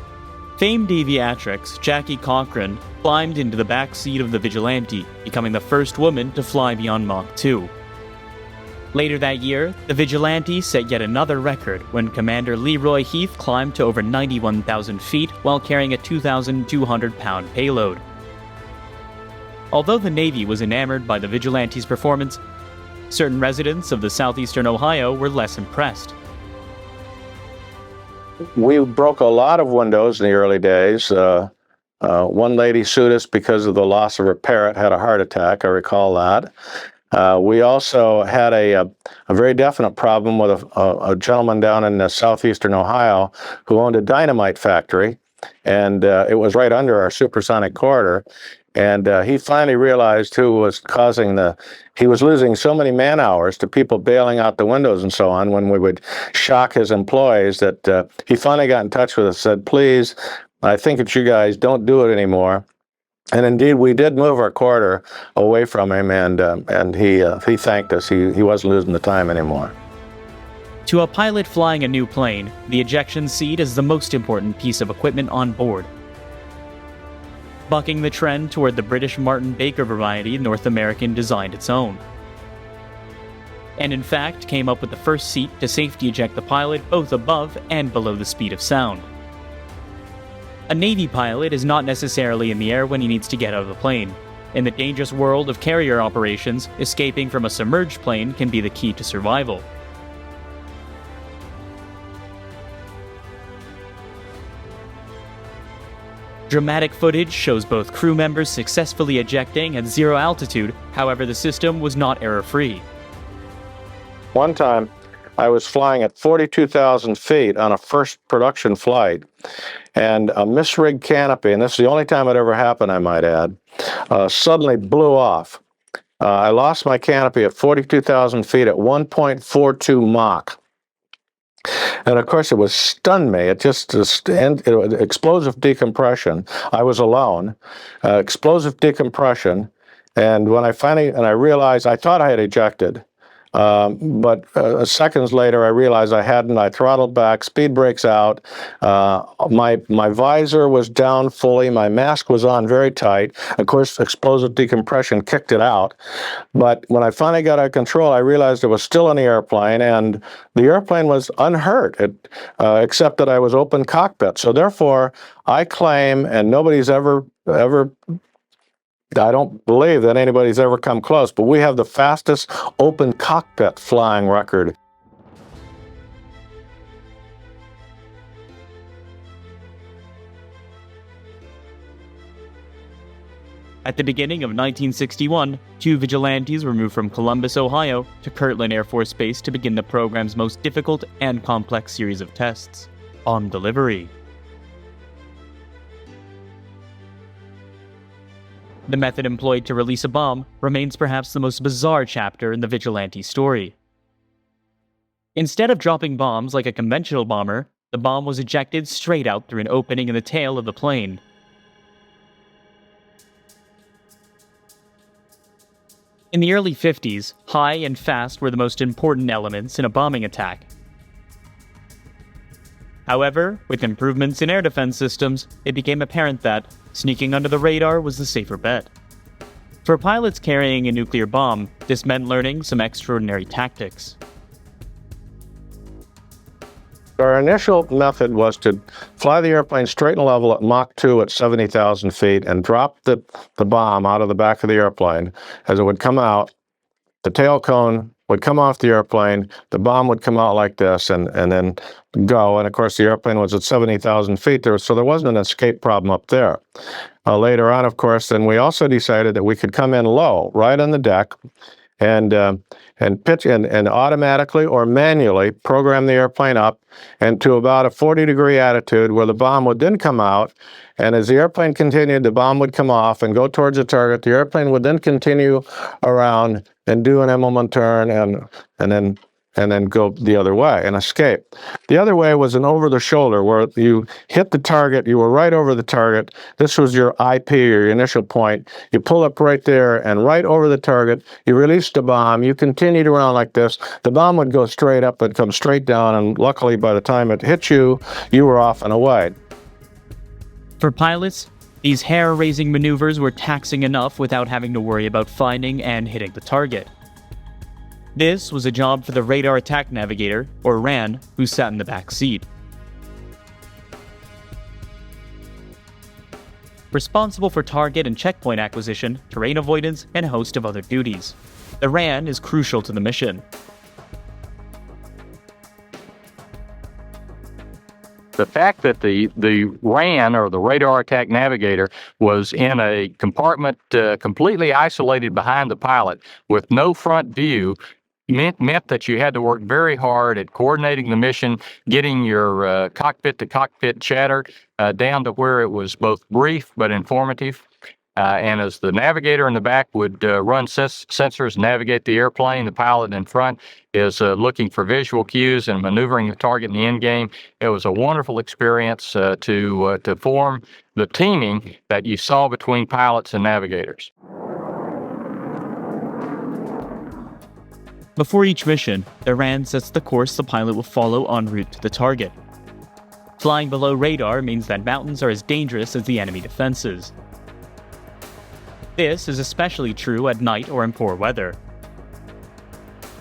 Speaker 3: famed aviatrix Jackie Cochran climbed into the back seat of the Vigilante, becoming the first woman to fly beyond Mach 2. Later that year, the Vigilante set yet another record when Commander Leroy Heath climbed to over 91,000 feet while carrying a 2,200-pound payload. Although the Navy was enamored by the Vigilante's performance, certain residents of the southeastern Ohio were less impressed.
Speaker 6: We broke a lot of windows in the early days. One lady sued us because of the loss of her parrot, had a heart attack, I recall that. We also had a very definite problem with a gentleman down in southeastern Ohio who owned a dynamite factory, and it was right under our supersonic corridor. And he finally realized who was causing he was losing so many man hours to people bailing out the windows and so on when we would shock his employees that he finally got in touch with us, said, please, I think it's you guys, don't do it anymore. And indeed, we did move our corridor away from him, and he thanked us. He wasn't losing the time anymore.
Speaker 3: To a pilot flying a new plane, the ejection seat is the most important piece of equipment on board. Bucking the trend toward the British Martin Baker variety, North American designed its own. And in fact, came up with the first seat to safety eject the pilot both above and below the speed of sound. A Navy pilot is not necessarily in the air when he needs to get out of the plane. In the dangerous world of carrier operations, escaping from a submerged plane can be the key to survival. Dramatic footage shows both crew members successfully ejecting at zero altitude, however the system was not error-free.
Speaker 6: One time, I was flying at 42,000 feet on a first production flight, and a misrigged canopy, and this is the only time it ever happened, I might add, suddenly blew off. I lost my canopy at 42,000 feet at 1.42 Mach. And of course, it was stunned me. It just explosive decompression. I was alone. Explosive decompression. And when I realized, I thought I had ejected. But seconds later, I realized I hadn't. I throttled back, speed brakes out. My visor was down fully. My mask was on very tight. Of course, explosive decompression kicked it out. But when I finally got out of control, I realized it was still in the airplane, and the airplane was unhurt, except that I was open cockpit. So therefore, I claim, and nobody's ever I don't believe that anybody's ever come close, but we have the fastest open cockpit flying record.
Speaker 3: At the beginning of 1961, 2 Vigilantes were moved from Columbus, Ohio to Kirtland Air Force Base to begin the program's most difficult and complex series of tests, bomb delivery. The method employed to release a bomb remains perhaps the most bizarre chapter in the Vigilante story. Instead of dropping bombs like a conventional bomber, the bomb was ejected straight out through an opening in the tail of the plane. In the early 50s, high and fast were the most important elements in a bombing attack. However, with improvements in air defense systems, it became apparent that sneaking under the radar was the safer bet. For pilots carrying a nuclear bomb, this meant learning some extraordinary tactics.
Speaker 6: Our initial method was to fly the airplane straight and level at Mach 2 at 70,000 feet and drop the bomb out of the back of the airplane. As it would come out, the tail cone would come off the airplane, the bomb would come out like this and then go. And of course, the airplane was at 70,000 feet there, so there wasn't an escape problem up there. Later on, of course, then we also decided that we could come in low, right on the deck, and pitch and automatically or manually program the airplane up and to about a 40-degree attitude where the bomb would then come out. And as the airplane continued, the bomb would come off and go towards the target. The airplane would then continue around and do an Immelman turn and then go the other way and escape. The other way was an over-the-shoulder where you hit the target, you were right over the target. This was your IP, or your initial point. You pull up right there and right over the target, you released the bomb, you continued around like this. The bomb would go straight up and come straight down, and luckily by the time it hit you, you were off and away.
Speaker 3: For pilots, these hair-raising maneuvers were taxing enough without having to worry about finding and hitting the target. This was a job for the Radar Attack Navigator, or RAN, who sat in the back seat. Responsible for target and checkpoint acquisition, terrain avoidance, and a host of other duties. The RAN is crucial to the mission.
Speaker 7: The fact that the RAN, or the radar attack navigator, was in a compartment completely isolated behind the pilot with no front view meant that you had to work very hard at coordinating the mission, getting your cockpit-to-cockpit chatter down to where it was both brief but informative. And as the navigator in the back would run sensors, navigate the airplane, the pilot in front is looking for visual cues and maneuvering the target in the end game. It was a wonderful experience to form the teaming that you saw between pilots and navigators.
Speaker 3: Before each mission, the RAN sets the course the pilot will follow en route to the target. Flying below radar means that mountains are as dangerous as the enemy defenses. This is especially true at night or in poor weather.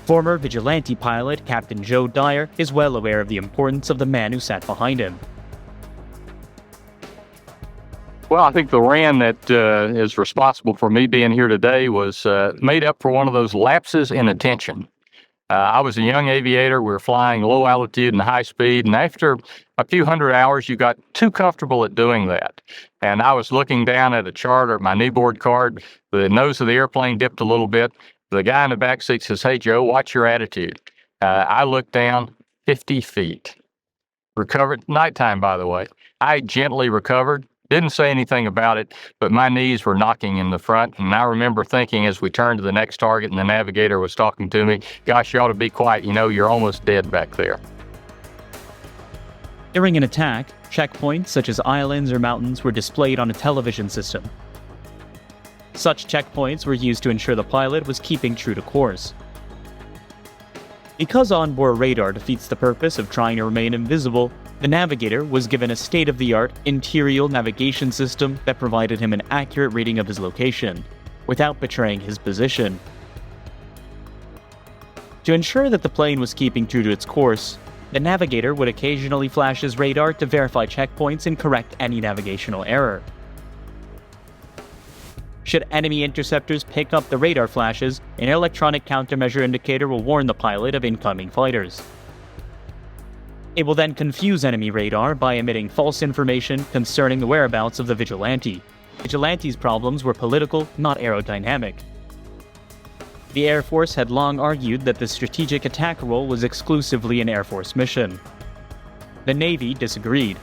Speaker 3: Former Vigilante pilot Captain Joe Dyer is well aware of the importance of the man who sat behind him.
Speaker 7: Well, I think the RAN that is responsible for me being here today was made up for one of those lapses in attention. I was a young aviator. We were flying low altitude and high speed, and after a few hundred hours, you got too comfortable at doing that. And I was looking down at a chart or my kneeboard card. The nose of the airplane dipped a little bit. The guy in the back seat says, "Hey, Joe, watch your attitude." I looked down 50 feet. Recovered, nighttime, by the way. I gently recovered. Didn't say anything about it, but my knees were knocking in the front, and I remember thinking as we turned to the next target and the navigator was talking to me, "Gosh, you ought to be quiet. You know, you're almost dead back there."
Speaker 3: During an attack, checkpoints such as islands or mountains were displayed on a television system. Such checkpoints were used to ensure the pilot was keeping true to course. Because onboard radar defeats the purpose of trying to remain invisible, the navigator was given a state-of-the-art interior navigation system that provided him an accurate reading of his location, without betraying his position. To ensure that the plane was keeping true to its course, the navigator would occasionally flash his radar to verify checkpoints and correct any navigational error. Should enemy interceptors pick up the radar flashes, an electronic countermeasure indicator will warn the pilot of incoming fighters. It will then confuse enemy radar by emitting false information concerning the whereabouts of the Vigilante. Vigilante's problems were political, not aerodynamic. The Air Force had long argued that the strategic attack role was exclusively an Air Force mission. The Navy disagreed.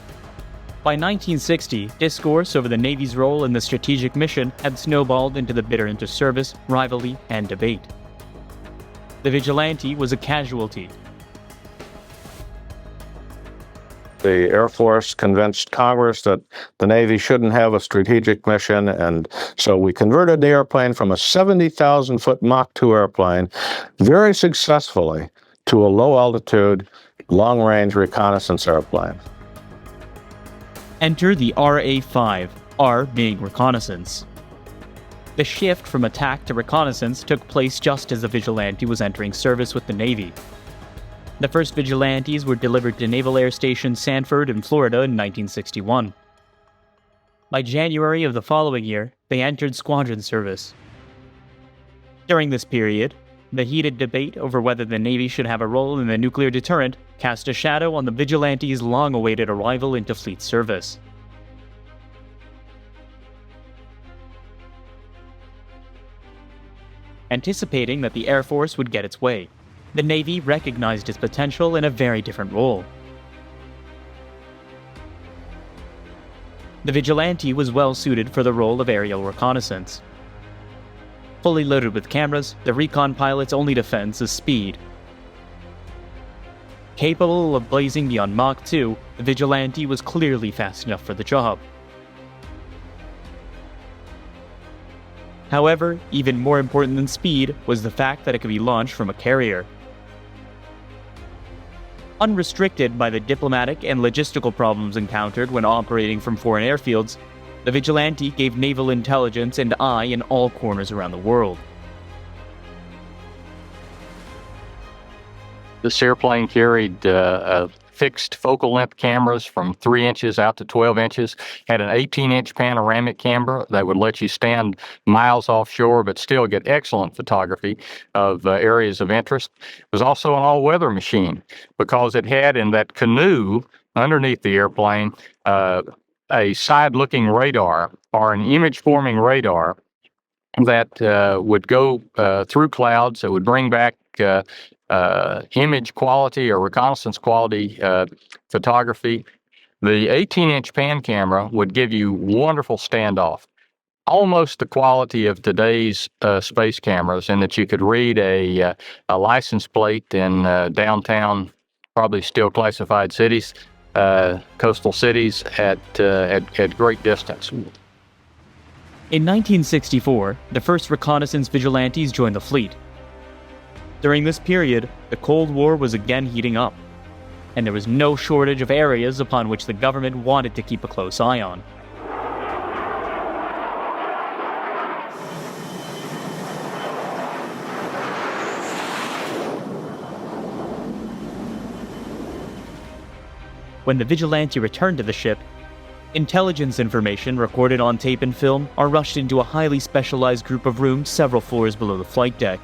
Speaker 3: By 1960, discourse over the Navy's role in the strategic mission had snowballed into the bitter inter-service, rivalry, and debate. The Vigilante was a casualty.
Speaker 6: The Air Force convinced Congress that the Navy shouldn't have a strategic mission, and so we converted the airplane from a 70,000-foot Mach 2 airplane very successfully to a low-altitude, long-range reconnaissance airplane.
Speaker 3: Enter the RA-5, R being reconnaissance. The shift from attack to reconnaissance took place just as the Vigilante was entering service with the Navy. The first Vigilantes were delivered to Naval Air Station Sanford in Florida in 1961. By January of the following year, they entered squadron service. During this period, the heated debate over whether the Navy should have a role in the nuclear deterrent cast a shadow on the Vigilante's long-awaited arrival into fleet service. Anticipating that the Air Force would get its way, the Navy recognized its potential in a very different role. The Vigilante was well suited for the role of aerial reconnaissance. Fully loaded with cameras, the recon pilot's only defense is speed. Capable of blazing beyond Mach 2, the Vigilante was clearly fast enough for the job. However, even more important than speed was the fact that it could be launched from a carrier. Unrestricted by the diplomatic and logistical problems encountered when operating from foreign airfields, the Vigilante gave naval intelligence an eye in all corners around the world.
Speaker 7: This airplane carried fixed focal length cameras from 3 inches out to 12 inches, had an 18-inch panoramic camera that would let you stand miles offshore but still get excellent photography of areas of interest. It was also an all-weather machine because it had in that canoe underneath the airplane a side-looking radar or an image-forming radar that would go through clouds that would bring back image quality or reconnaissance quality photography. The 18-inch pan camera would give you wonderful standoff, almost the quality of today's space cameras, in that you could read a license plate in downtown, probably still classified cities, coastal cities at great distance.
Speaker 3: In 1964, the first reconnaissance vigilantes joined the fleet. During this period, the Cold War was again heating up, and there was no shortage of areas upon which the government wanted to keep a close eye on. When the Vigilante returned to the ship, intelligence information recorded on tape and film are rushed into a highly specialized group of rooms several floors below the flight deck.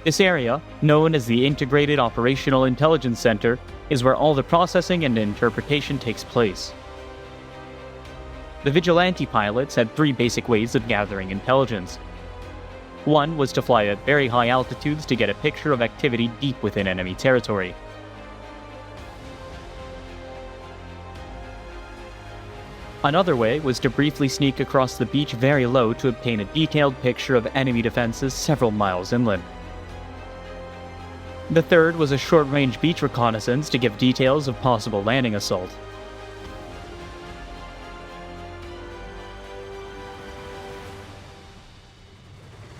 Speaker 3: This area, known as the Integrated Operational Intelligence Center, is where all the processing and interpretation takes place. The Vigilante pilots had three basic ways of gathering intelligence. One was to fly at very high altitudes to get a picture of activity deep within enemy territory. Another way was to briefly sneak across the beach very low to obtain a detailed picture of enemy defenses several miles inland. The third was a short-range beach reconnaissance to give details of possible landing assault.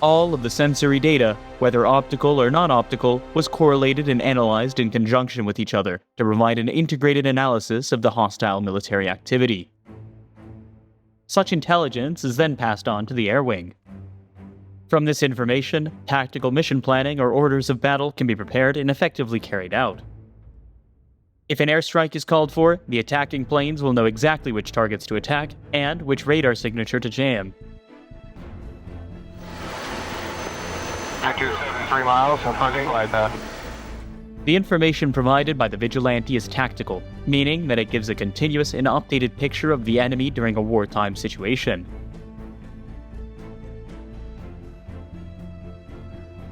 Speaker 3: All of the sensory data, whether optical or non-optical, was correlated and analyzed in conjunction with each other to provide an integrated analysis of the hostile military activity. Such intelligence is then passed on to the air wing. From this information, tactical mission planning or orders of battle can be prepared and effectively carried out. If an airstrike is called for, the attacking planes will know exactly which targets to attack and which radar signature to jam.
Speaker 8: Active 3 miles, approaching like that.
Speaker 3: The information provided by the Vigilante is tactical, meaning that it gives a continuous and updated picture of the enemy during a wartime situation.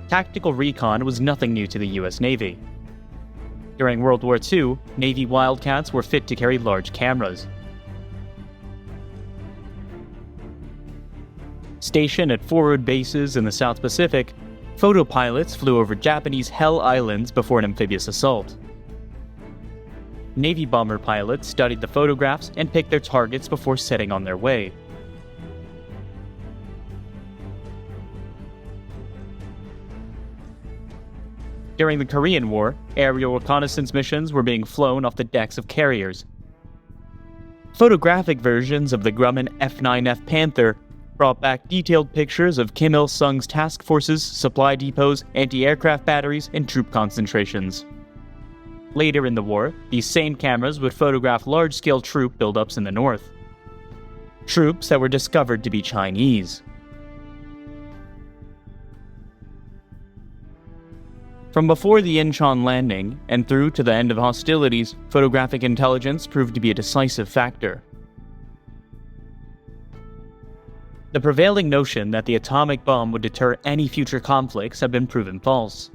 Speaker 3: Tactical recon was nothing new to the US Navy. During World War II, Navy Wildcats were fit to carry large cameras. Stationed at forward bases in the South Pacific, photo pilots flew over Japanese Hell Islands before an amphibious assault. Navy bomber pilots studied the photographs and picked their targets before setting on their way. During the Korean War, aerial reconnaissance missions were being flown off the decks of carriers. Photographic versions of the Grumman F-9F Panther brought back detailed pictures of Kim Il-sung's task forces, supply depots, anti-aircraft batteries, and troop concentrations. Later in the war, these same cameras would photograph large-scale troop buildups in the north. Troops that were discovered to be Chinese. From before the Incheon landing and through to the end of hostilities, photographic intelligence proved to be a decisive factor. The prevailing notion that the atomic bomb would deter any future conflicts had been proven false.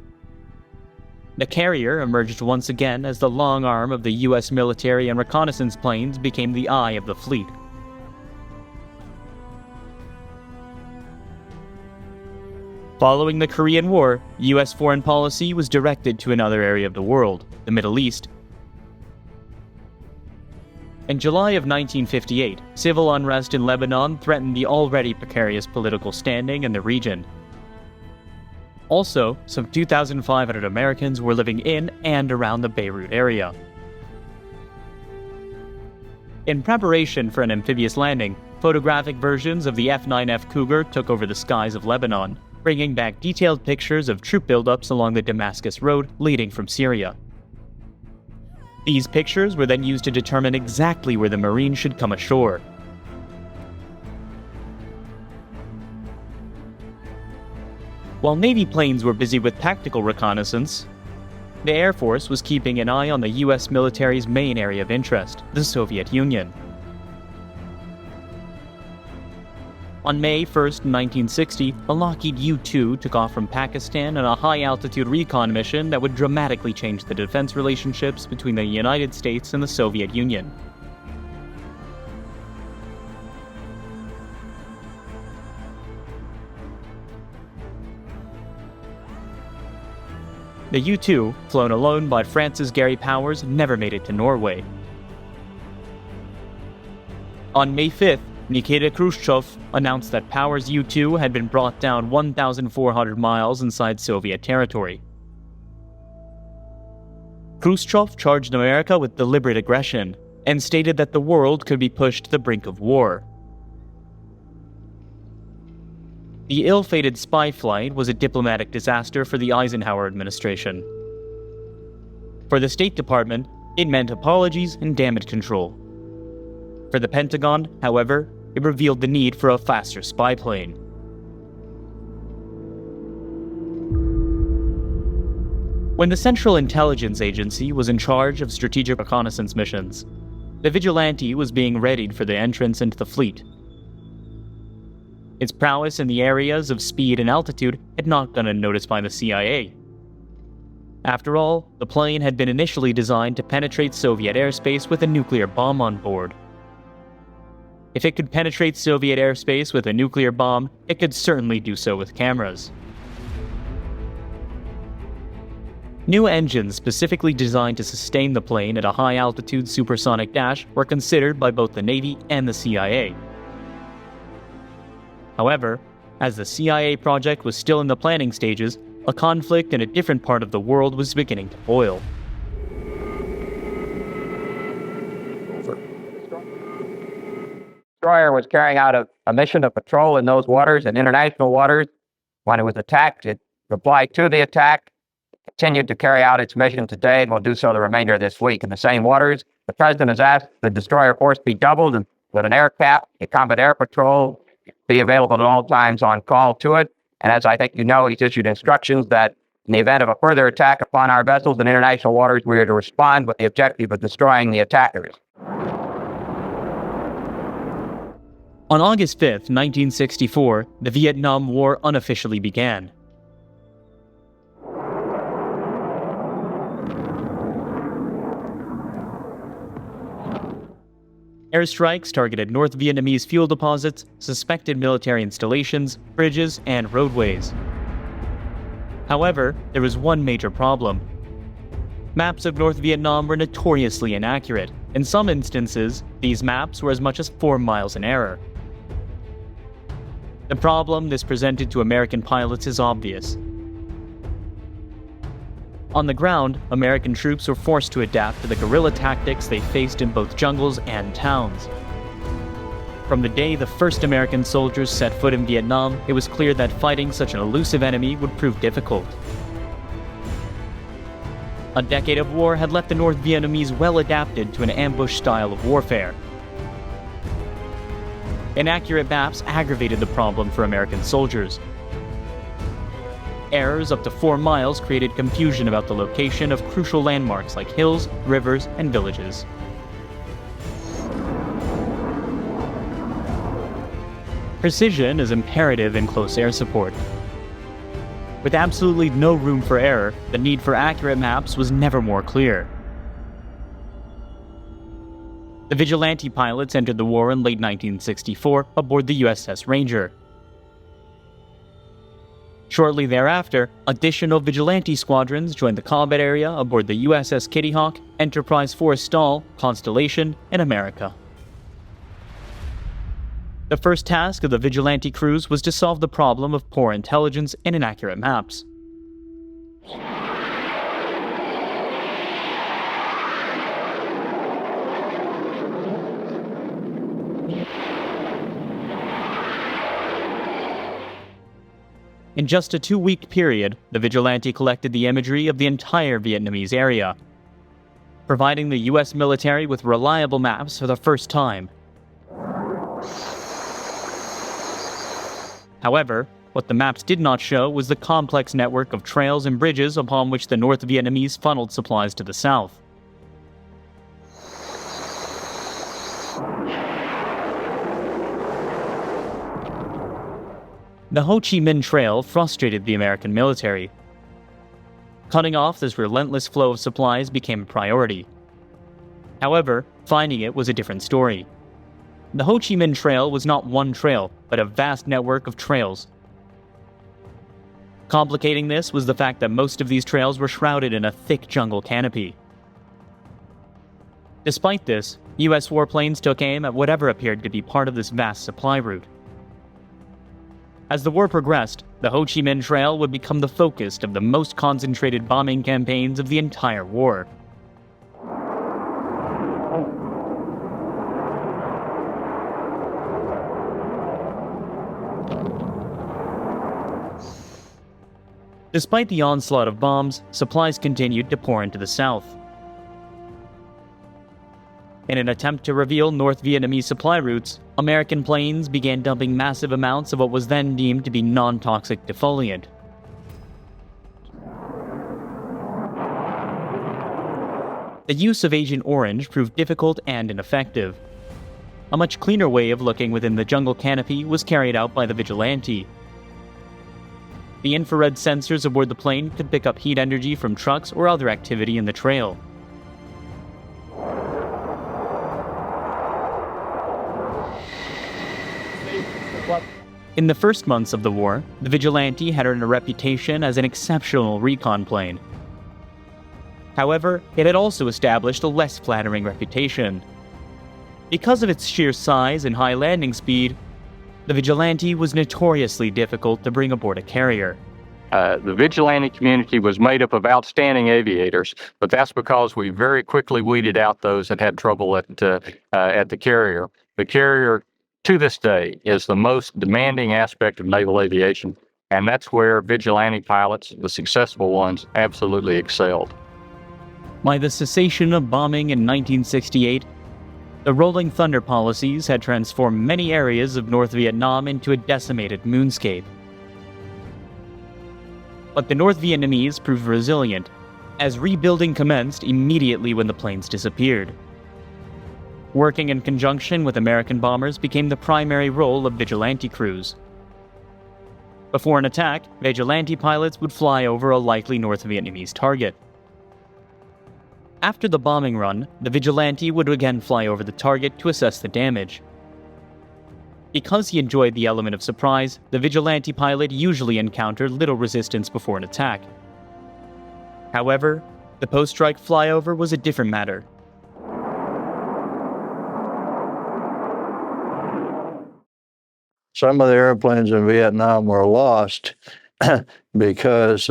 Speaker 3: The carrier emerged once again as the long arm of the US military, and reconnaissance planes became the eye of the fleet. Following the Korean War, US foreign policy was directed to another area of the world, the Middle East. In July of 1958, civil unrest in Lebanon threatened the already precarious political standing in the region. Also, some 2,500 Americans were living in and around the Beirut area. In preparation for an amphibious landing, photographic versions of the F-9F Cougar took over the skies of Lebanon, bringing back detailed pictures of troop buildups along the Damascus Road leading from Syria. These pictures were then used to determine exactly where the Marines should come ashore. While Navy planes were busy with tactical reconnaissance, The Air Force was keeping an eye on the US military's main area of interest, the Soviet Union. On May 1, 1960, a Lockheed U-2 took off from Pakistan on a high-altitude recon mission that would dramatically change the defense relationships between the United States and the Soviet Union. The U-2, flown alone by France's Gary Powers, never made it to Norway. On May 5th, Nikita Khrushchev announced that Powers' U-2 had been brought down 1,400 miles inside Soviet territory. Khrushchev charged America with deliberate aggression and stated that the world could be pushed to the brink of war. The ill-fated spy flight was a diplomatic disaster for the Eisenhower administration. For the State Department, it meant apologies and damage control. For the Pentagon, however, it revealed the need for a faster spy plane. When the Central Intelligence Agency was in charge of strategic reconnaissance missions, the Vigilante was being readied for the entrance into the fleet. Its prowess in the areas of speed and altitude had not gone unnoticed by the CIA. After all, the plane had been initially designed to penetrate Soviet airspace with a nuclear bomb on board. If it could penetrate Soviet airspace with a nuclear bomb, it could certainly do so with cameras. New engines specifically designed to sustain the plane at a high-altitude supersonic dash were considered by both the Navy and the CIA. However, as the CIA project was still in the planning stages, a conflict in a different part of the world was beginning to boil.
Speaker 2: Destroyer was carrying out a mission of patrol in those waters, in international waters. When it was attacked, it replied to the attack, continued to carry out its mission today, and will do so the remainder of this week in the same waters. The President has asked the destroyer force be doubled and with an air cap, a combat air patrol, be available at all times on call to it. And as I think you know, he's issued instructions that in the event of a further attack upon our vessels in international waters, we are to respond with the objective of destroying the attackers.
Speaker 3: On August 5, 1964, the Vietnam War unofficially began. Airstrikes targeted North Vietnamese fuel deposits, suspected military installations, bridges, and roadways. However, there was one major problem. Maps of North Vietnam were notoriously inaccurate. In some instances, these maps were as much as 4 miles in error. The problem this presented to American pilots is obvious. On the ground, American troops were forced to adapt to the guerrilla tactics they faced in both jungles and towns. From the day the first American soldiers set foot in Vietnam, it was clear that fighting such an elusive enemy would prove difficult. A decade of war had left the North Vietnamese well adapted to an ambush style of warfare. Inaccurate maps aggravated the problem for American soldiers. Errors up to 4 miles created confusion about the location of crucial landmarks like hills, rivers, and villages. Precision is imperative in close air support. With absolutely no room for error, the need for accurate maps was never more clear. The Vigilante pilots entered the war in late 1964 aboard the USS Ranger. Shortly thereafter, additional Vigilante squadrons joined the combat area aboard the USS Kitty Hawk, Enterprise Forrestal, Constellation, and America. The first task of the Vigilante crews was to solve the problem of poor intelligence and inaccurate maps. In just a 2-week period, the Vigilante collected the imagery of the entire Vietnamese area, providing the US military with reliable maps for the first time. However, What the maps did not show was the complex network of trails and bridges upon which the North Vietnamese funneled supplies to the south. The Ho Chi Minh Trail frustrated the American military. Cutting off this relentless flow of supplies became a priority. However, finding it was a different story. The Ho Chi Minh Trail was not one trail, but a vast network of trails. Complicating this was the fact that most of these trails were shrouded in a thick jungle canopy. Despite this, US warplanes took aim at whatever appeared to be part of this vast supply route. As the war progressed, the Ho Chi Minh Trail would become the focus of the most concentrated bombing campaigns of the entire war. Despite the onslaught of bombs, supplies continued to pour into the south. In an attempt to reveal North Vietnamese supply routes, American planes began dumping massive amounts of what was then deemed to be non-toxic defoliant. The use of Agent Orange proved difficult and ineffective. A much cleaner way of looking within the jungle canopy was carried out by the Vigilante. The infrared sensors aboard the plane could pick up heat energy from trucks or other activity in the trail. In the first months of the war, the Vigilante had earned a reputation as an exceptional recon plane. However, it had also established a less flattering reputation. Because of its sheer size and high landing speed, the Vigilante was notoriously difficult to bring aboard a carrier.
Speaker 7: The Vigilante community was made up of outstanding aviators, but that's because we very quickly weeded out those that had trouble at the carrier. The carrier, to this day, is the most demanding aspect of naval aviation, and that's where Vigilante pilots, the successful ones, absolutely excelled.
Speaker 3: By the cessation of bombing in 1968, the Rolling Thunder policies had transformed many areas of North Vietnam into a decimated moonscape. But the North Vietnamese proved resilient, as rebuilding commenced immediately when the planes disappeared. Working in conjunction with American bombers became the primary role of Vigilante crews. Before an attack, Vigilante pilots would fly over a likely North Vietnamese target. After the bombing run, the Vigilante would again fly over the target to assess the damage. Because he enjoyed the element of surprise, the Vigilante pilot usually encountered little resistance before an attack. However, the post-strike flyover was a different matter.
Speaker 5: Some of the airplanes in Vietnam were lost because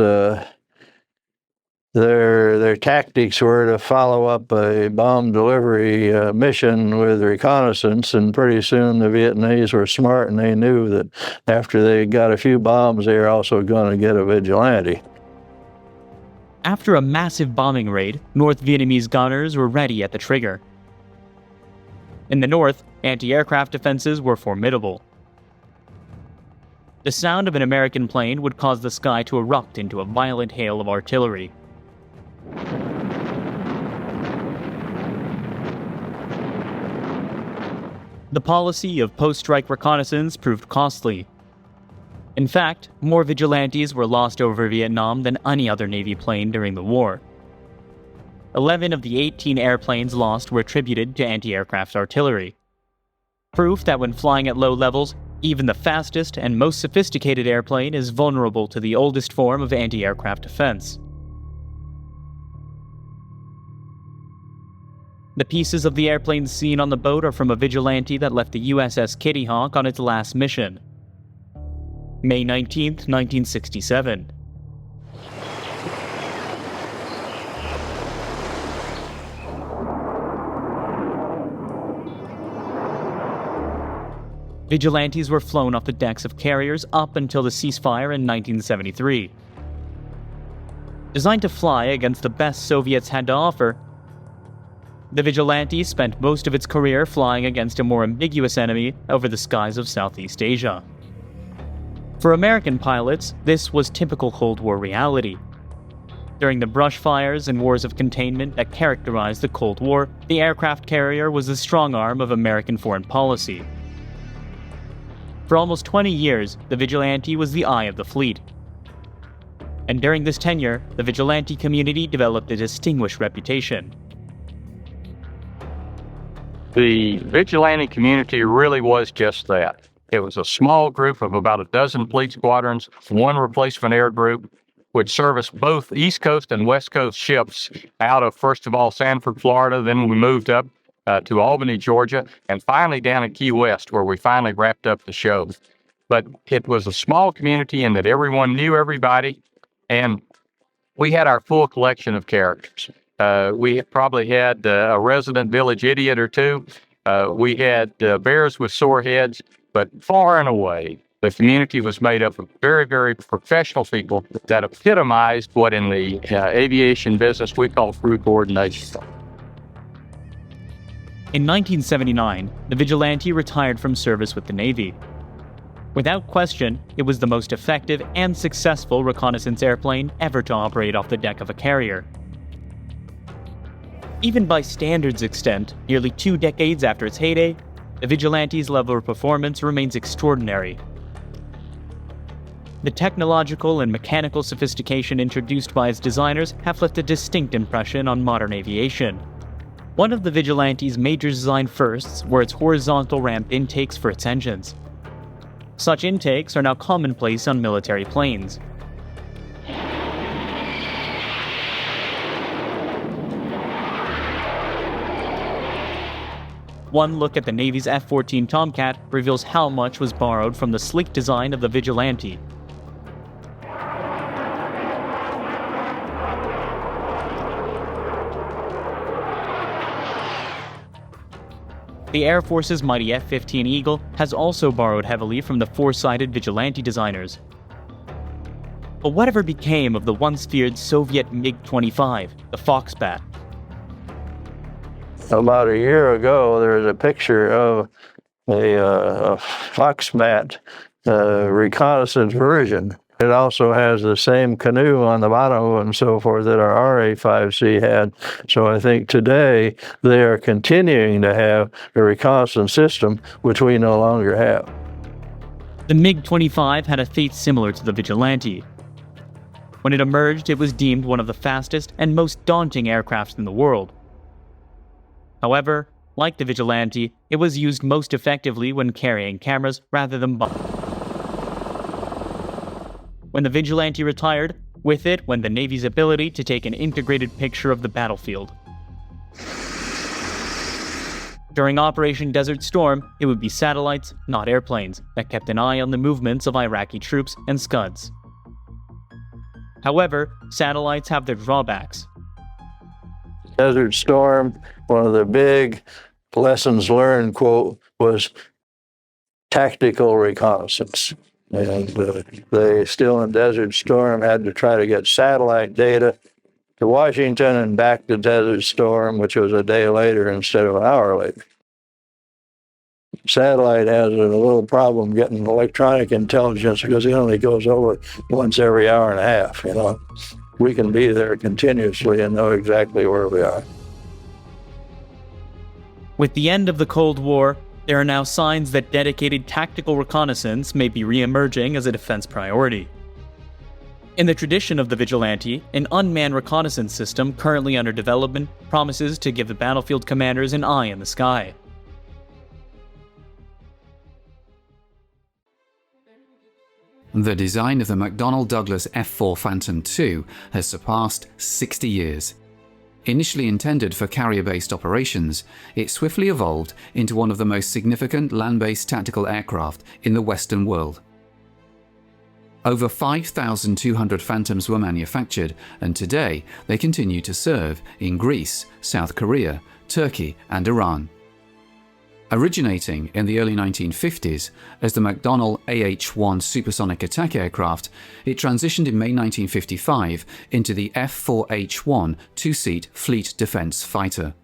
Speaker 5: their tactics were to follow up a bomb delivery mission with reconnaissance, and pretty soon the Vietnamese were smart and they knew that after they got a few bombs, they were also going to get a Vigilante.
Speaker 3: After a massive bombing raid, North Vietnamese gunners were ready at the trigger. In the north, anti-aircraft defenses were formidable. The sound of an American plane would cause the sky to erupt into a violent hail of artillery. The policy of post-strike reconnaissance proved costly. In fact, more Vigilantes were lost over Vietnam than any other Navy plane during the war. 11 of the 18 airplanes lost were attributed to anti-aircraft artillery. Proof that when flying at low levels, even the fastest and most sophisticated airplane is vulnerable to the oldest form of anti-aircraft defense. The pieces of the airplanes seen on the boat are from a Vigilante that left the USS Kitty Hawk on its last mission. May 19, 1967. Vigilantes were flown off the decks of carriers up until the ceasefire in 1973. Designed to fly against the best Soviets had to offer, the Vigilante spent most of its career flying against a more ambiguous enemy over the skies of Southeast Asia. For American pilots, this was typical Cold War reality. During the brush fires and wars of containment that characterized the Cold War, the aircraft carrier was the strong arm of American foreign policy. For almost 20 years, the Vigilante was the eye of the fleet. And during this tenure, the Vigilante community developed a distinguished reputation.
Speaker 7: The Vigilante community really was just that. It was a small group of about a dozen fleet squadrons, one replacement air group, would service both East Coast and West Coast ships out of, first of all, Sanford, Florida. Then we moved up to Albany, Georgia, and finally down in Key West, where we finally wrapped up the show. But it was a small community in that everyone knew everybody, and we had our full collection of characters. We probably had a resident village idiot or two. We had bears with sore heads, but far and away, the community was made up of very, very professional people that epitomized what in the aviation business we call crew coordination.
Speaker 3: In 1979, the Vigilante retired from service with the Navy. Without question, it was the most effective and successful reconnaissance airplane ever to operate off the deck of a carrier. Even by standards extent, nearly 2 decades after its heyday, the Vigilante's level of performance remains extraordinary. The technological and mechanical sophistication introduced by its designers have left a distinct impression on modern aviation. One of the Vigilante's major design firsts were its horizontal ramp intakes for its engines. Such intakes are now commonplace on military planes. One look at the Navy's F-14 Tomcat reveals how much was borrowed from the sleek design of the Vigilante. The Air Force's mighty F-15 Eagle has also borrowed heavily from the four-sided Vigilante designers. But whatever became of the once feared Soviet MiG-25, the Foxbat?
Speaker 5: About a year ago, there was a picture of a Foxbat reconnaissance version. It also has the same canoe on the bottom and so forth that our RA-5C had. So I think today they are continuing to have a reconnaissance system, which we no longer have.
Speaker 3: The MiG-25 had a fate similar to the Vigilante. When it emerged, it was deemed one of the fastest and most daunting aircraft in the world. However, like the Vigilante, it was used most effectively when carrying cameras rather than bombs. When the Vigilante retired, with it went the Navy's ability to take an integrated picture of the battlefield. During Operation Desert Storm, it would be satellites, not airplanes, that kept an eye on the movements of Iraqi troops and Scuds. However, satellites have their drawbacks.
Speaker 5: Desert Storm, one of the big lessons learned, quote, was tactical reconnaissance. And they still in Desert Storm had to try to get satellite data to Washington and back to Desert Storm, which was a day later instead of an hour later. Satellite has a little problem getting electronic intelligence because it only goes over once every hour and a half, you know. We can be there continuously and know exactly where we are.
Speaker 3: With the end of the Cold War, there are now signs that dedicated tactical reconnaissance may be re-emerging as a defense priority. In the tradition of the Vigilante, an unmanned reconnaissance system currently under development promises to give the battlefield commanders an eye in the sky.
Speaker 9: The design of the McDonnell Douglas F-4 Phantom II has surpassed 60 years. Initially intended for carrier-based operations, it swiftly evolved into one of the most significant land-based tactical aircraft in the Western world. Over 5,200 Phantoms were manufactured, and today they continue to serve in Greece, South Korea, Turkey, and Iran. Originating in the early 1950s as the McDonnell AH-1 supersonic attack aircraft, it transitioned in May 1955 into the F-4H-1 two-seat fleet defense fighter.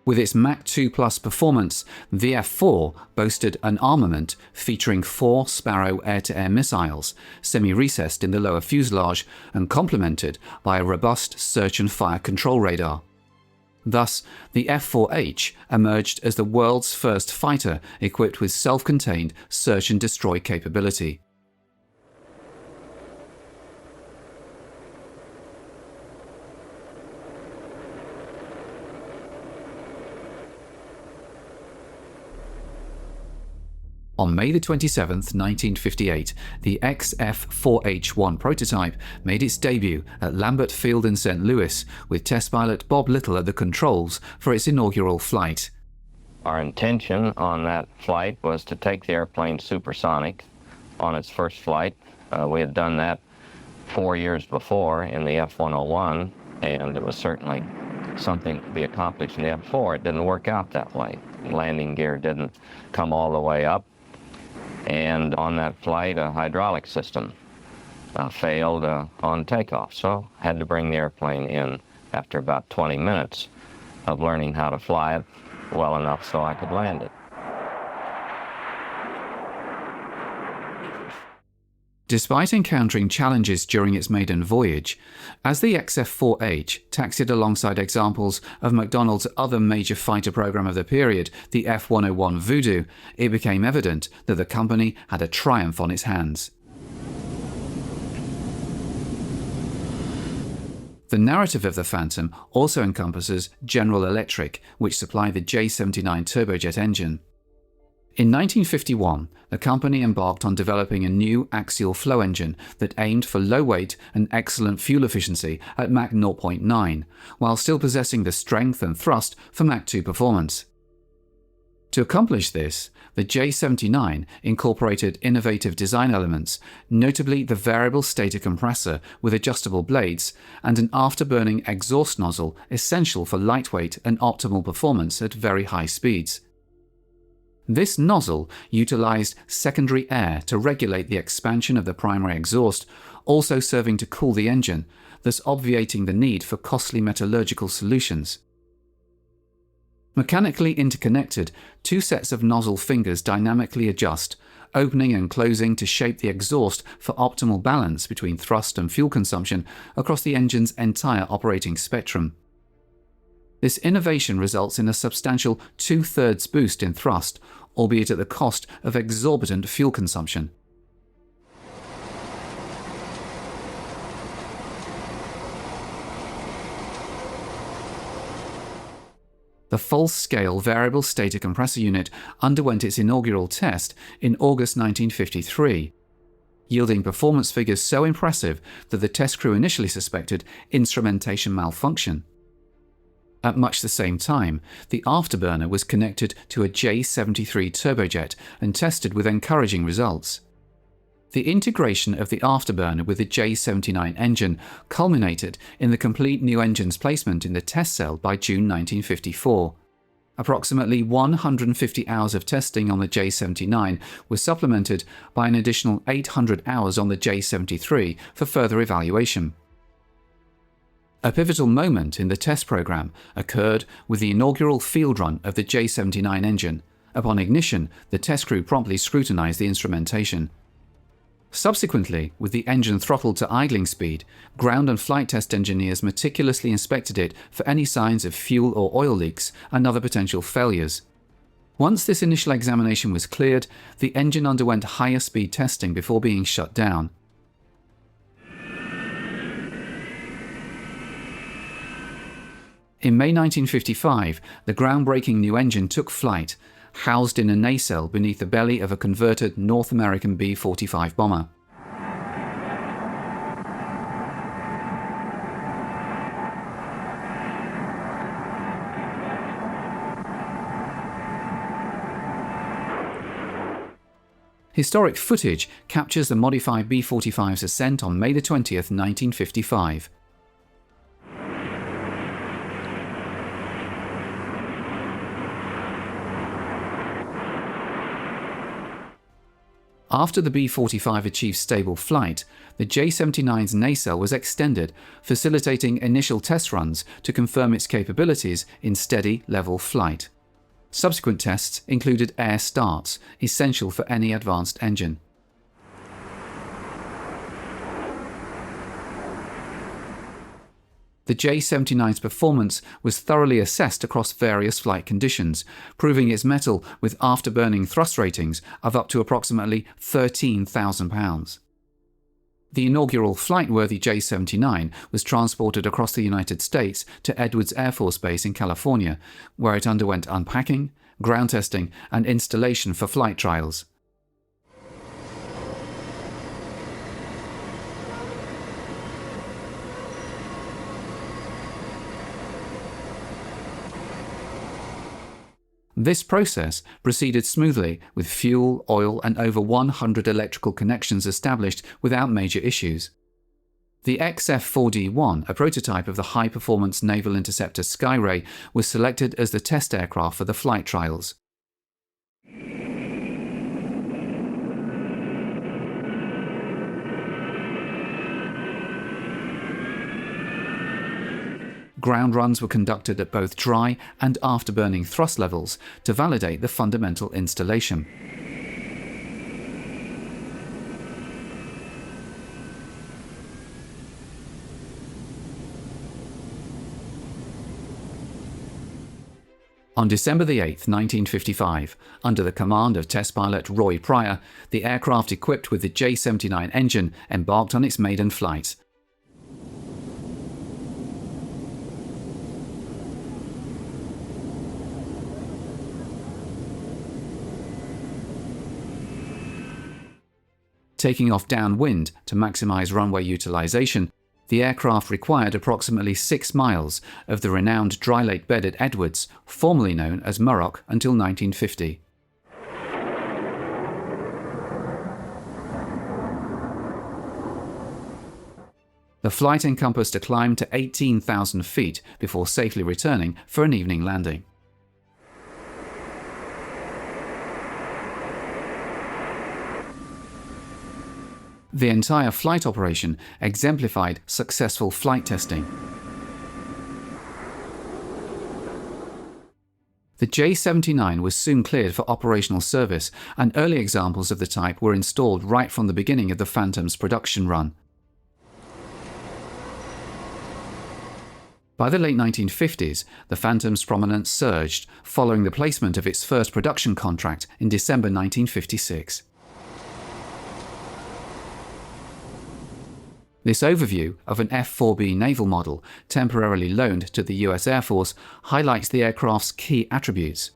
Speaker 9: With its Mach 2 Plus performance, the F-4 boasted an armament featuring 4 Sparrow air-to-air missiles, semi-recessed in the lower fuselage and complemented by a robust search and fire control radar. Thus, the F-4H emerged as the world's first fighter equipped with self-contained search and destroy capability. On May 27, 1958, the XF-4H-1 prototype made its debut at Lambert Field in St. Louis, with test pilot Bob Little at the controls for its inaugural flight.
Speaker 2: Our intention on that flight was to take the airplane supersonic on its first flight. We had done that 4 years before in the F-101, and it was certainly something to be accomplished in the F-4. It didn't work out that way. Landing gear didn't come all the way up. And on that flight, a hydraulic system failed on takeoff, so had to bring the airplane in after about 20 minutes of learning how to fly it well enough so I could land it.
Speaker 9: Despite encountering challenges during its maiden voyage, as the XF-4H taxied alongside examples of McDonnell's other major fighter program of the period, the F-101 Voodoo, it became evident that the company had a triumph on its hands. The narrative of the Phantom also encompasses General Electric, which supplied the J-79 turbojet engine. In 1951, the company embarked on developing a new axial flow engine that aimed for low weight and excellent fuel efficiency at Mach 0.9, while still possessing the strength and thrust for Mach 2 performance. To accomplish this, the J-79 incorporated innovative design elements, notably the variable stator compressor with adjustable blades and an afterburning exhaust nozzle essential for lightweight and optimal performance at very high speeds. This nozzle utilized secondary air to regulate the expansion of the primary exhaust, also serving to cool the engine, thus obviating the need for costly metallurgical solutions. Mechanically interconnected, 2 sets of nozzle fingers dynamically adjust, opening and closing to shape the exhaust for optimal balance between thrust and fuel consumption across the engine's entire operating spectrum. This innovation results in a substantial 2/3 boost in thrust, albeit at the cost of exorbitant fuel consumption. The full-scale variable stator compressor unit underwent its inaugural test in August 1953, yielding performance figures so impressive that the test crew initially suspected instrumentation malfunction. At much the same time, the afterburner was connected to a J-73 turbojet and tested with encouraging results. The integration of the afterburner with the J-79 engine culminated in the complete new engine's placement in the test cell by June 1954. Approximately 150 hours of testing on the J-79 was supplemented by an additional 800 hours on the J-73 for further evaluation. A pivotal moment in the test program occurred with the inaugural field run of the J-79 engine. Upon ignition, the test crew promptly scrutinized the instrumentation. Subsequently, with the engine throttled to idling speed, ground and flight test engineers meticulously inspected it for any signs of fuel or oil leaks and other potential failures. Once this initial examination was cleared, the engine underwent higher speed testing before being shut down. In May 1955, the groundbreaking new engine took flight, housed in a nacelle beneath the belly of a converted North American B-45 bomber. Historic footage captures the modified B-45's ascent on May 20th, 1955. After the B-45 achieved stable flight, the J-79's nacelle was extended, facilitating initial test runs to confirm its capabilities in steady, level flight. Subsequent tests included air starts, essential for any advanced engine. The J-79's performance was thoroughly assessed across various flight conditions, proving its mettle with afterburning thrust ratings of up to approximately 13,000 pounds. The inaugural flight-worthy J-79 was transported across the United States to Edwards Air Force Base in California, where it underwent unpacking, ground testing, and installation for flight trials. This process proceeded smoothly, with fuel, oil, and over 100 electrical connections established without major issues. The XF-4D-1, a prototype of the high-performance Naval Interceptor Skyray, was selected as the test aircraft for the flight trials. Ground runs were conducted at both dry and afterburning thrust levels to validate the fundamental installation. On December 8, 1955, under the command of test pilot Roy Pryor, the aircraft equipped with the J-79 engine embarked on its maiden flight. Taking off downwind to maximize runway utilization, the aircraft required approximately 6 miles of the renowned dry lake bed at Edwards, formerly known as Murrock, until 1950. The flight encompassed a climb to 18,000 feet before safely returning for an evening landing. The entire flight operation exemplified successful flight testing. The J-79 was soon cleared for operational service, and early examples of the type were installed right from the beginning of the Phantom's production run. By the late 1950s, the Phantom's prominence surged, following the placement of its first production contract in December 1956. This overview of an F-4B naval model, temporarily loaned to the US Air Force, highlights the aircraft's key attributes.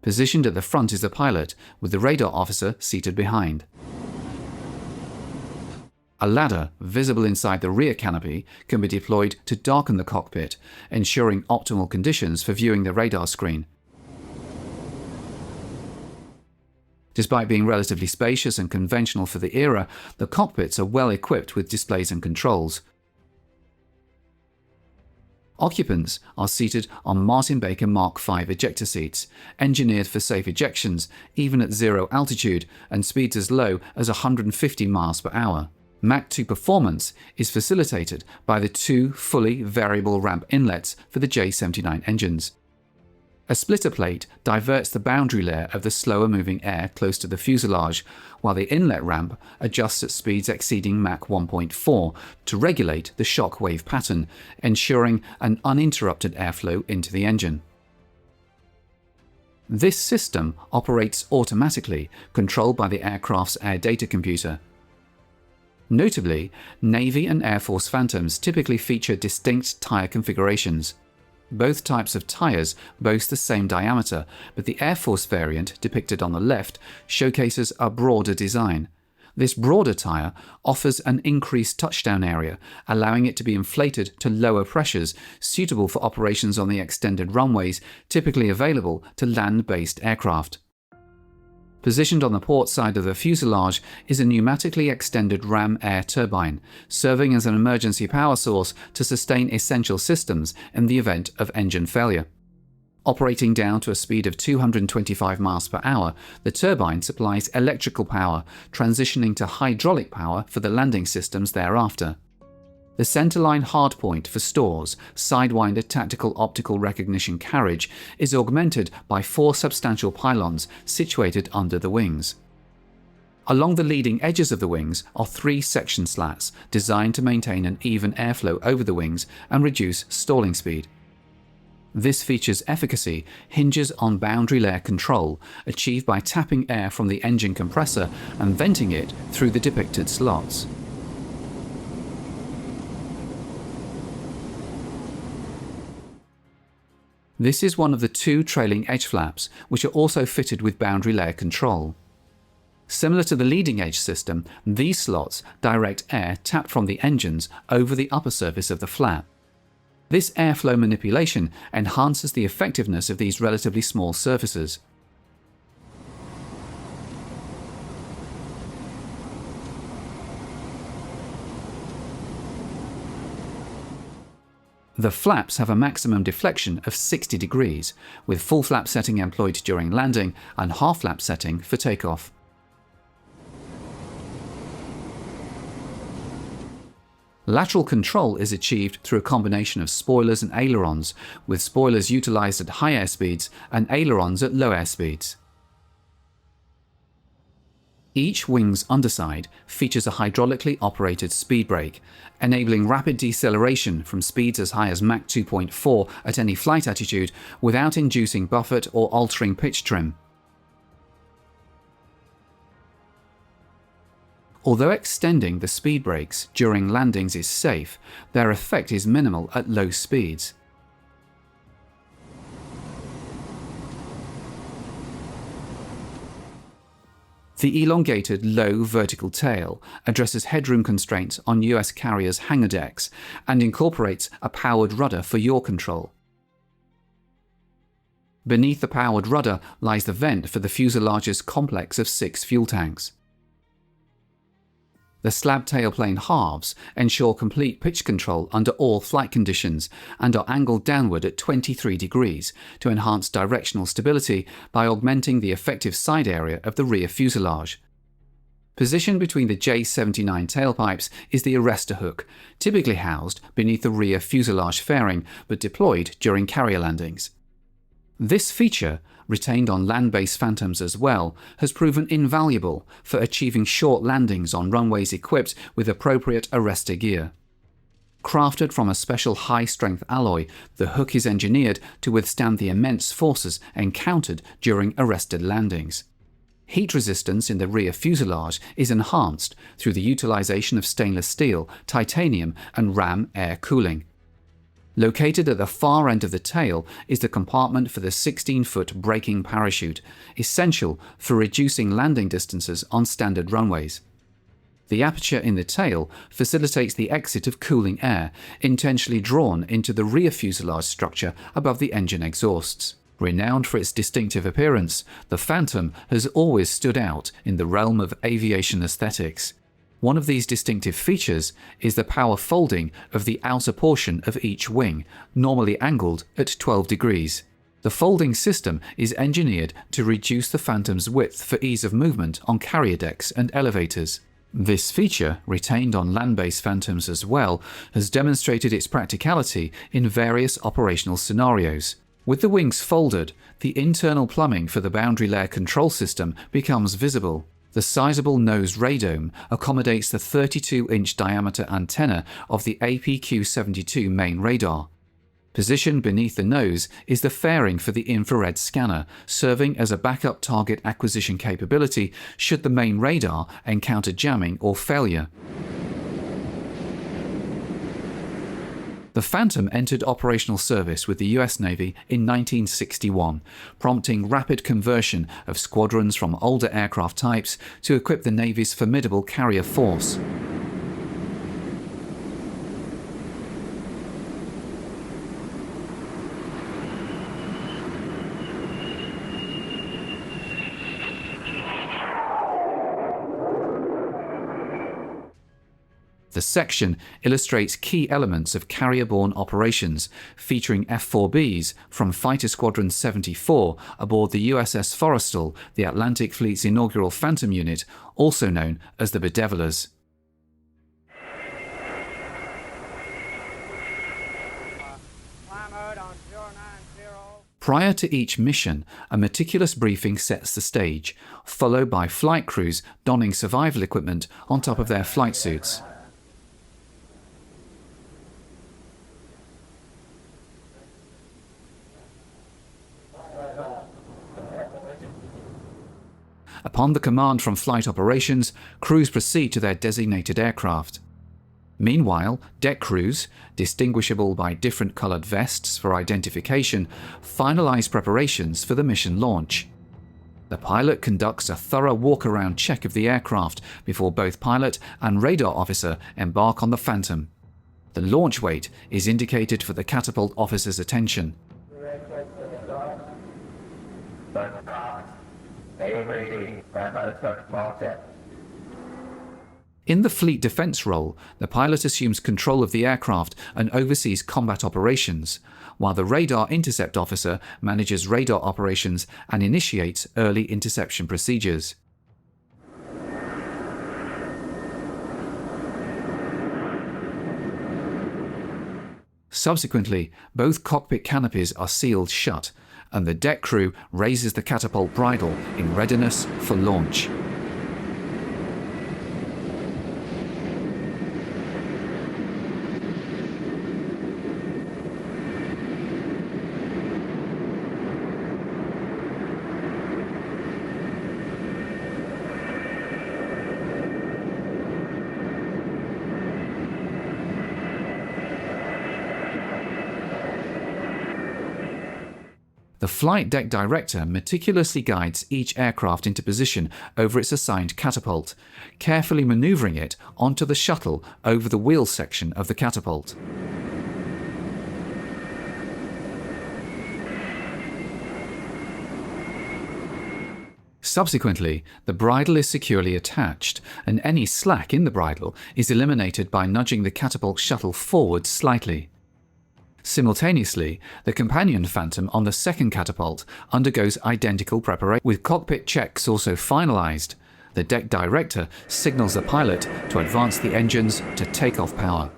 Speaker 9: Positioned at the front is the pilot, with the radar officer seated behind. A ladder, visible inside the rear canopy, can be deployed to darken the cockpit, ensuring optimal conditions for viewing the radar screen. Despite being relatively spacious and conventional for the era, the cockpits are well equipped with displays and controls. Occupants are seated on Martin Baker Mark V ejector seats, engineered for safe ejections even at zero altitude and speeds as low as 150 miles per hour. Mach 2 performance is facilitated by the 2 fully variable ramp inlets for the J-79 engines. A splitter plate diverts the boundary layer of the slower moving air close to the fuselage, while the inlet ramp adjusts at speeds exceeding Mach 1.4 to regulate the shock wave pattern, ensuring an uninterrupted airflow into the engine. This system operates automatically, controlled by the aircraft's air data computer. Notably, Navy and Air Force Phantoms typically feature distinct tyre configurations. Both types of tyres boast the same diameter, but the Air Force variant, depicted on the left, showcases a broader design. This broader tyre offers an increased touchdown area, allowing it to be inflated to lower pressures, suitable for operations on the extended runways typically available to land-based aircraft. Positioned on the port side of the fuselage is a pneumatically extended ram air turbine, serving as an emergency power source to sustain essential systems in the event of engine failure. Operating down to a speed of 225 miles per hour, the turbine supplies electrical power, transitioning to hydraulic power for the landing systems thereafter. The centerline hardpoint for stores, Sidewinder tactical optical recognition carriage, is augmented by 4 substantial pylons situated under the wings. Along the leading edges of the wings are 3 section slats designed to maintain an even airflow over the wings and reduce stalling speed. This feature's efficacy hinges on boundary layer control, achieved by tapping air from the engine compressor and venting it through the depicted slots. This is one of the 2 trailing edge flaps, which are also fitted with boundary layer control. Similar to the leading edge system, these slots direct air tapped from the engines over the upper surface of the flap. This airflow manipulation enhances the effectiveness of these relatively small surfaces. The flaps have a maximum deflection of 60 degrees, with full flap setting employed during landing and half flap setting for takeoff. Lateral control is achieved through a combination of spoilers and ailerons, with spoilers utilized at high airspeeds and ailerons at low airspeeds. Each wing's underside features a hydraulically operated speed brake, enabling rapid deceleration from speeds as high as Mach 2.4 at any flight altitude without inducing buffet or altering pitch trim. Although extending the speed brakes during landings is safe, their effect is minimal at low speeds. The elongated low vertical tail addresses headroom constraints on US carriers' hangar decks and incorporates a powered rudder for yaw control. Beneath the powered rudder lies the vent for the fuselage's complex of 6 fuel tanks. The slab tailplane halves ensure complete pitch control under all flight conditions and are angled downward at 23 degrees to enhance directional stability by augmenting the effective side area of the rear fuselage. Positioned between the J-79 tailpipes is the arrestor hook, typically housed beneath the rear fuselage fairing but deployed during carrier landings. This feature, retained on land-based Phantoms as well, has proven invaluable for achieving short landings on runways equipped with appropriate arrestor gear. Crafted from a special high-strength alloy, the hook is engineered to withstand the immense forces encountered during arrested landings. Heat resistance in the rear fuselage is enhanced through the utilization of stainless steel, titanium, and ram air cooling. Located at the far end of the tail is the compartment for the 16-foot braking parachute, essential for reducing landing distances on standard runways. The aperture in the tail facilitates the exit of cooling air, intentionally drawn into the rear fuselage structure above the engine exhausts. Renowned for its distinctive appearance, the Phantom has always stood out in the realm of aviation aesthetics. One of these distinctive features is the power folding of the outer portion of each wing, normally angled at 12 degrees. The folding system is engineered to reduce the Phantom's width for ease of movement on carrier decks and elevators. This feature, retained on land-based Phantoms as well, has demonstrated its practicality in various operational scenarios. With the wings folded, the internal plumbing for the boundary layer control system becomes visible. The sizable nose radome accommodates the 32-inch diameter antenna of the APQ-72 main radar. Positioned beneath the nose is the fairing for the infrared scanner, serving as a backup target acquisition capability should the main radar encounter jamming or failure. The Phantom entered operational service with the US Navy in 1961, prompting rapid conversion of squadrons from older aircraft types to equip the Navy's formidable carrier force. The section illustrates key elements of carrier-borne operations, featuring F-4Bs from Fighter Squadron 74 aboard the USS Forrestal, the Atlantic Fleet's inaugural Phantom unit, also known as the Bedevilers. Prior to each mission, a meticulous briefing sets the stage, followed by flight crews donning survival equipment on top of their flight suits. Upon the command from flight operations, crews proceed to their designated aircraft. Meanwhile, deck crews, distinguishable by different colored vests for identification, finalize preparations for the mission launch. The pilot conducts a thorough walk-around check of the aircraft before both pilot and radar officer embark on the Phantom. The launch weight is indicated for the catapult officer's attention. In the fleet defense role, the pilot assumes control of the aircraft and oversees combat operations, while the radar intercept officer manages radar operations and initiates early interception procedures. Subsequently, both cockpit canopies are sealed shut, and the deck crew raises the catapult bridle in readiness for launch. The flight deck director meticulously guides each aircraft into position over its assigned catapult, carefully maneuvering it onto the shuttle over the wheel section of the catapult. Subsequently, the bridle is securely attached, and any slack in the bridle is eliminated by nudging the catapult shuttle forward slightly. Simultaneously, the companion Phantom on the second catapult undergoes identical preparation. With cockpit checks also finalized, the deck director signals the pilot to advance the engines to takeoff power.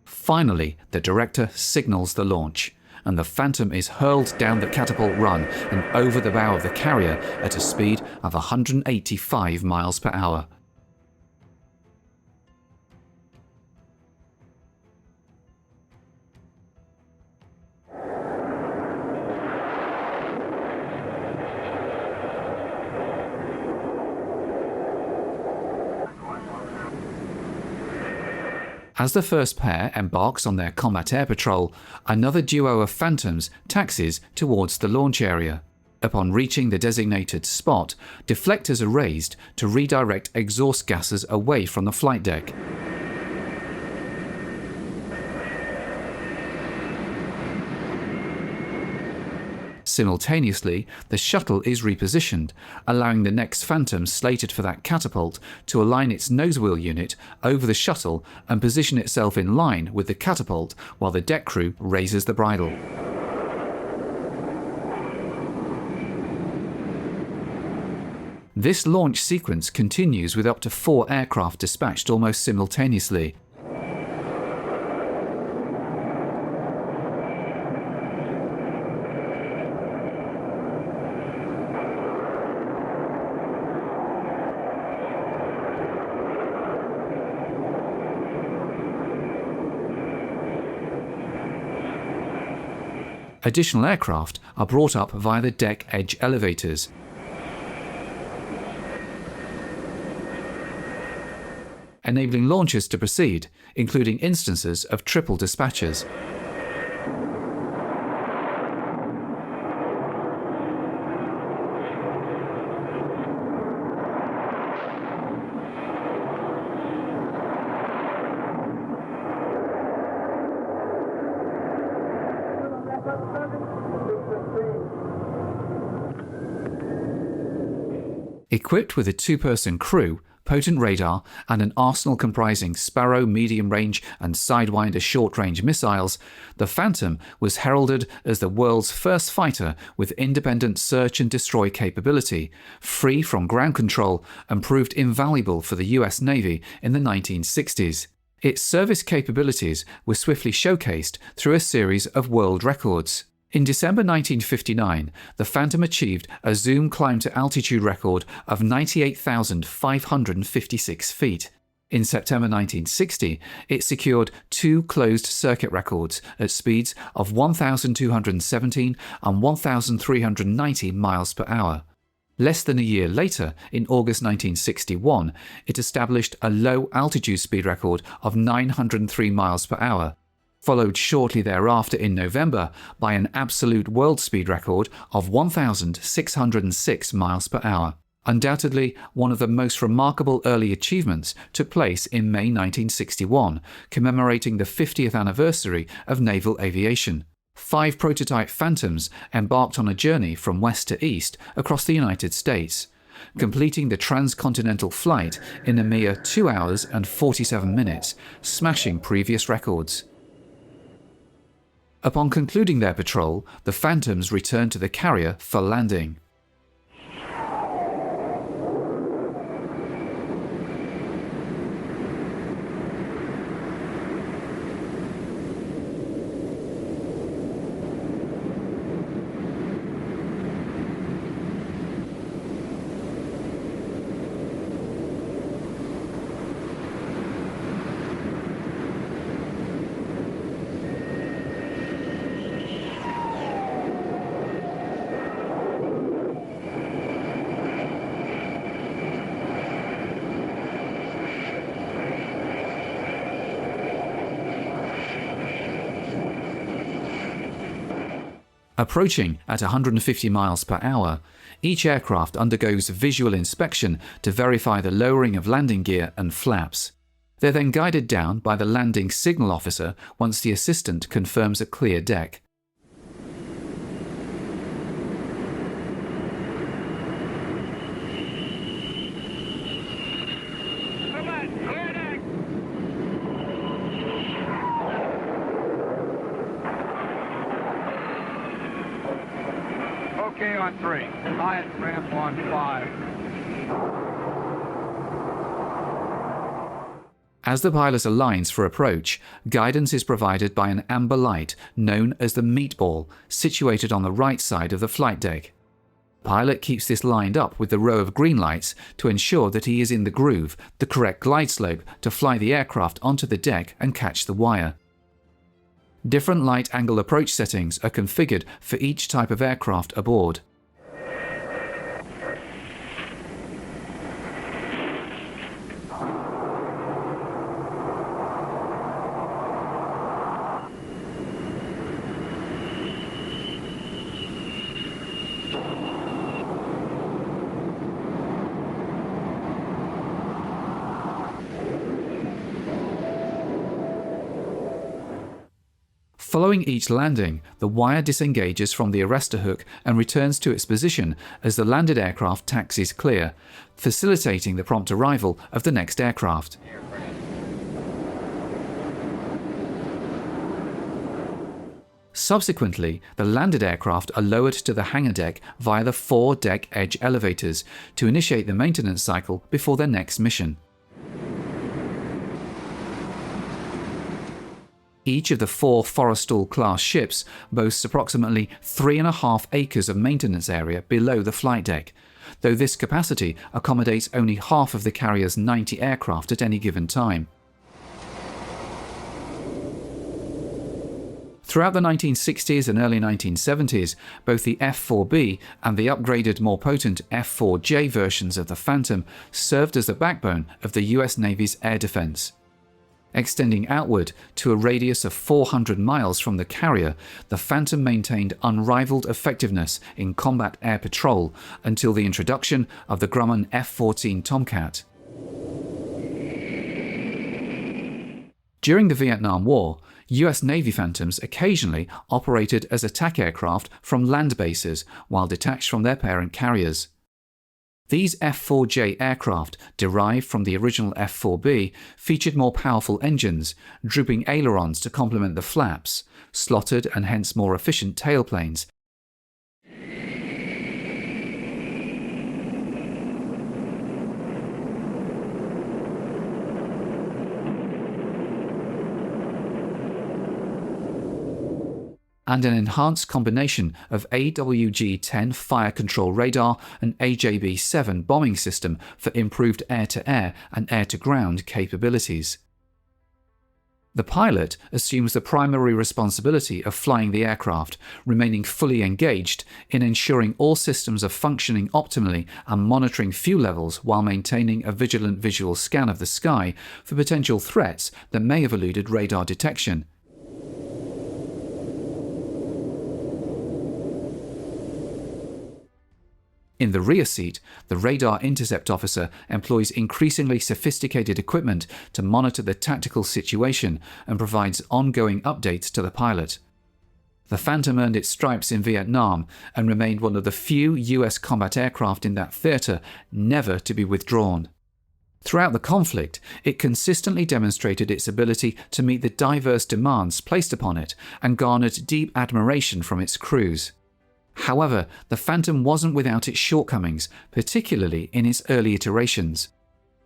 Speaker 9: Finally, the director signals the launch, and the Phantom is hurled down the catapult run and over the bow of the carrier at a speed of 185 miles per hour. As the first pair embarks on their combat air patrol, another duo of Phantoms taxis towards the launch area. Upon reaching the designated spot, deflectors are raised to redirect exhaust gases away from the flight deck. Simultaneously, the shuttle is repositioned, allowing the next Phantom slated for that catapult to align its nose wheel unit over the shuttle and position itself in line with the catapult while the deck crew raises the bridle. This launch sequence continues with up to 4 aircraft dispatched almost simultaneously. Additional aircraft are brought up via the deck edge elevators. Enabling launches to proceed, including instances of triple dispatchers. Equipped with a 2-person crew, potent radar, and an arsenal comprising Sparrow medium-range and Sidewinder short-range missiles, the Phantom was heralded as the world's first fighter with independent search and destroy capability, free from ground control, and proved invaluable for the US Navy in the 1960s. Its service capabilities were swiftly showcased through a series of world records. In December 1959, the Phantom achieved a zoom climb-to-altitude record of 98,556 feet. In September 1960, it secured 2 closed-circuit records at speeds of 1,217 and 1,390 miles per hour. Less than a year later, in August 1961, it established a low-altitude speed record of 903 miles per hour, followed shortly thereafter in November by an absolute world speed record of 1,606 miles per hour. Undoubtedly, one of the most remarkable early achievements took place in May 1961, commemorating the 50th anniversary of naval aviation. 5 prototype Phantoms embarked on a journey from west to east across the United States, completing the transcontinental flight in a mere 2 hours and 47 minutes, smashing previous records. Upon concluding their patrol, the Phantoms returned to the carrier for landing. Approaching at 150 miles per hour, each aircraft undergoes visual inspection to verify the lowering of landing gear and flaps. They're then guided down by the landing signal officer once the assistant confirms a clear deck.
Speaker 8: Okay on 3. Science ramp on 5.
Speaker 9: As the pilot aligns for approach, guidance is provided by an amber light known as the meatball, situated on the right side of the flight deck. The pilot keeps this lined up with the row of green lights to ensure that he is in the groove, the correct glide slope to fly the aircraft onto the deck and catch the wire. Different light angle approach settings are configured for each type of aircraft aboard. Following each landing, the wire disengages from the arrestor hook and returns to its position as the landed aircraft taxis clear, facilitating the prompt arrival of the next aircraft. Subsequently, the landed aircraft are lowered to the hangar deck via the 4 deck edge elevators to initiate the maintenance cycle before their next mission. Each of the 4 Forrestal-class ships boasts approximately 3.5 acres of maintenance area below the flight deck, though this capacity accommodates only half of the carrier's 90 aircraft at any given time. Throughout the 1960s and early 1970s, both the F-4B and the upgraded, more potent F-4J versions of the Phantom served as the backbone of the US Navy's air defense. Extending outward to a radius of 400 miles from the carrier, the Phantom maintained unrivaled effectiveness in combat air patrol until the introduction of the Grumman F-14 Tomcat. During the Vietnam War, US Navy Phantoms occasionally operated as attack aircraft from land bases while detached from their parent carriers. These F-4J aircraft, derived from the original F-4B, featured more powerful engines, drooping ailerons to complement the flaps, slotted and hence more efficient tailplanes, and an enhanced combination of AWG-10 fire control radar and AJB-7 bombing system for improved air-to-air and air-to-ground capabilities. The pilot assumes the primary responsibility of flying the aircraft, remaining fully engaged in ensuring all systems are functioning optimally and monitoring fuel levels while maintaining a vigilant visual scan of the sky for potential threats that may have eluded radar detection. In the rear seat, the radar intercept officer employs increasingly sophisticated equipment to monitor the tactical situation and provides ongoing updates to the pilot. The Phantom earned its stripes in Vietnam and remained one of the few US combat aircraft in that theater never to be withdrawn. Throughout the conflict, it consistently demonstrated its ability to meet the diverse demands placed upon it and garnered deep admiration from its crews. However, the Phantom wasn't without its shortcomings, particularly in its early iterations.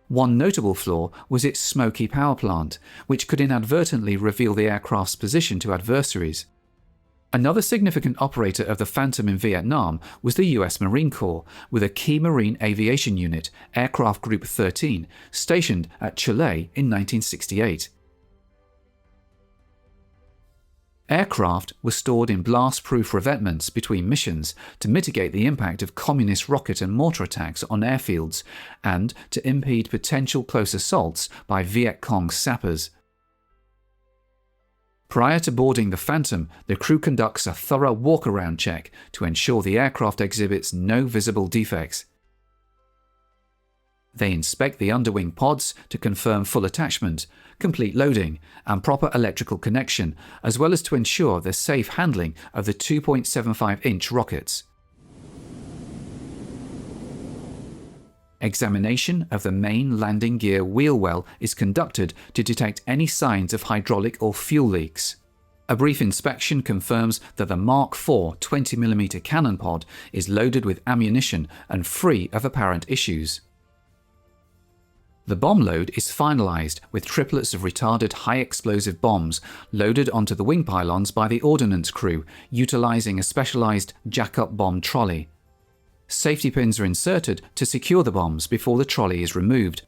Speaker 9: One notable flaw was its smoky power plant, which could inadvertently reveal the aircraft's position to adversaries. Another significant operator of the Phantom in Vietnam was the US Marine Corps, with a key marine aviation unit, Aircraft Group 13, stationed at Chile in 1968. Aircraft were stored in blast-proof revetments between missions to mitigate the impact of communist rocket and mortar attacks on airfields and to impede potential close assaults by Viet Cong sappers. Prior to boarding the Phantom, the crew conducts a thorough walk-around check to ensure the aircraft exhibits no visible defects. They inspect the underwing pods to confirm full attachment, complete loading, and proper electrical connection, as well as to ensure the safe handling of the 2.75-inch rockets. Examination of the main landing gear wheel well is conducted to detect any signs of hydraulic or fuel leaks. A brief inspection confirms that the Mark IV 20mm cannon pod is loaded with ammunition and free of apparent issues. The bomb load is finalized with triplets of retarded high-explosive bombs loaded onto the wing pylons by the ordnance crew, utilizing a specialized jack-up bomb trolley. Safety pins are inserted to secure the bombs before the trolley is removed.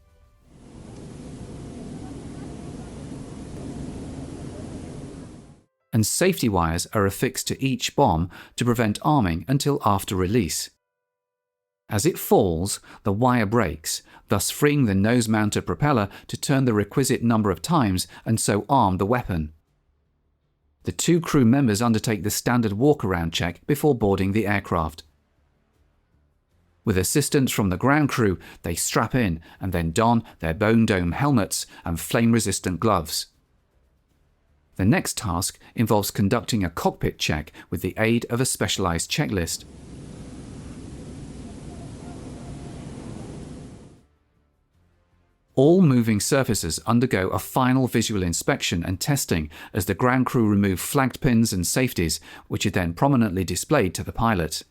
Speaker 9: And safety wires are affixed to each bomb to prevent arming until after release. As it falls, the wire breaks, thus freeing the nose-mounted propeller to turn the requisite number of times and so arm the weapon. The two crew members undertake the standard walk-around check before boarding the aircraft. With assistance from the ground crew, they strap in and then don their bone dome helmets and flame-resistant gloves. The next task involves conducting a cockpit check with the aid of a specialized checklist. All moving surfaces undergo a final visual inspection and testing as the ground crew remove flagged pins and safeties, which are then prominently displayed to the pilot.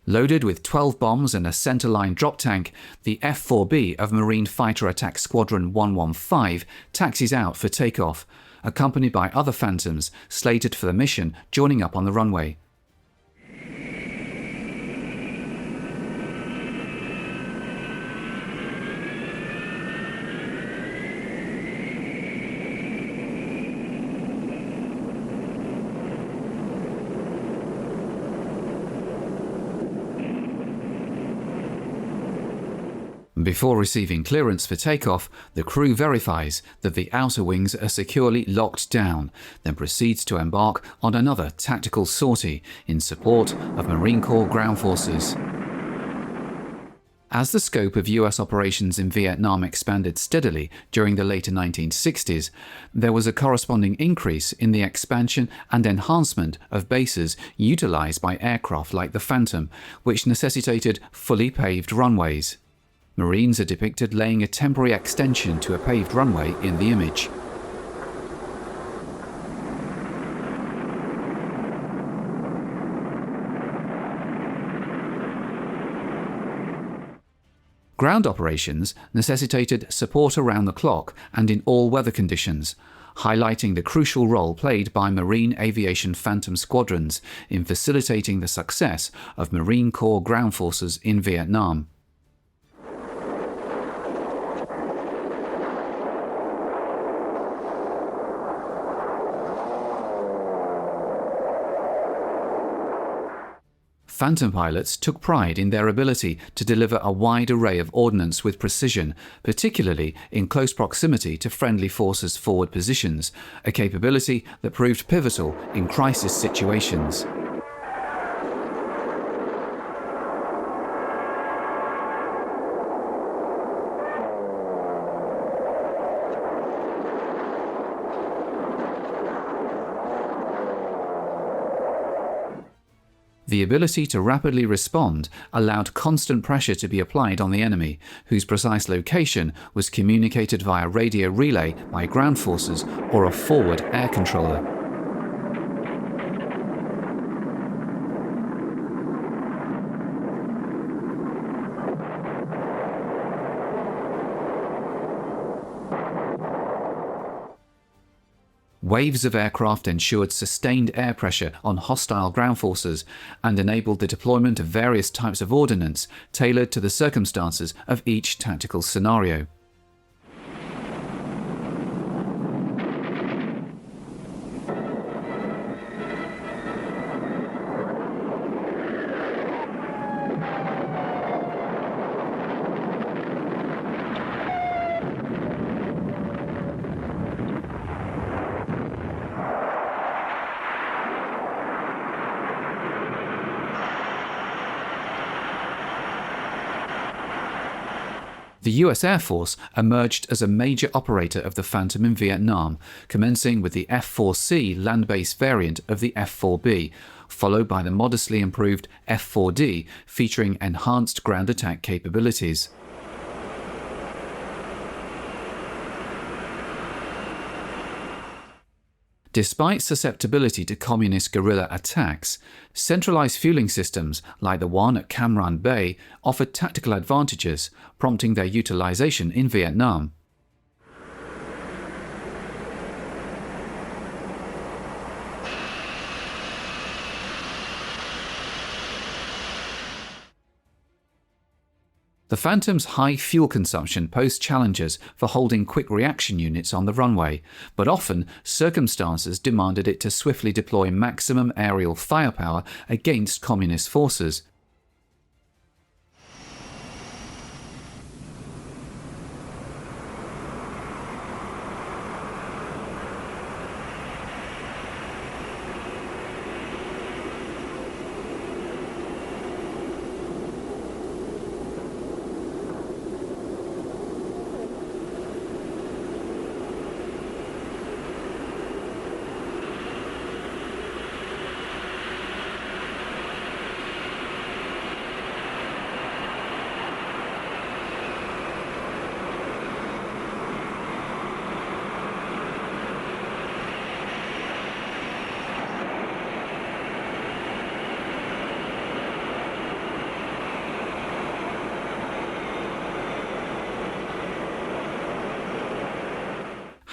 Speaker 9: Loaded with 12 bombs and a centerline drop tank, the F-4B of Marine Fighter Attack Squadron 115 taxis out for takeoff, accompanied by other Phantoms slated for the mission joining up on the runway. Before receiving clearance for takeoff, the crew verifies that the outer wings are securely locked down, then proceeds to embark on another tactical sortie in support of Marine Corps ground forces. As the scope of US operations in Vietnam expanded steadily during the later 1960s, there was a corresponding increase in the expansion and enhancement of bases utilized by aircraft like the Phantom, which necessitated fully paved runways. Marines are depicted laying a temporary extension to a paved runway in the image. Ground operations necessitated support around the clock and in all weather conditions, highlighting the crucial role played by Marine Aviation Phantom squadrons in facilitating the success of Marine Corps ground forces in Vietnam. Phantom pilots took pride in their ability to deliver a wide array of ordnance with precision, particularly in close proximity to friendly forces' forward positions, a capability that proved pivotal in crisis situations. The ability to rapidly respond allowed constant pressure to be applied on the enemy, whose precise location was communicated via radio relay by ground forces or a forward air controller. Waves of aircraft ensured sustained air pressure on hostile ground forces and enabled the deployment of various types of ordnance tailored to the circumstances of each tactical scenario. The US Air Force emerged as a major operator of the Phantom in Vietnam, commencing with the F-4C land-based variant of the F-4B, followed by the modestly improved F-4D featuring enhanced ground attack capabilities. Despite susceptibility to communist guerrilla attacks, centralized fueling systems like the one at Cam Ranh Bay offered tactical advantages, prompting their utilization in Vietnam. The Phantom's high fuel consumption posed challenges for holding quick reaction units on the runway, but often circumstances demanded it to swiftly deploy maximum aerial firepower against communist forces.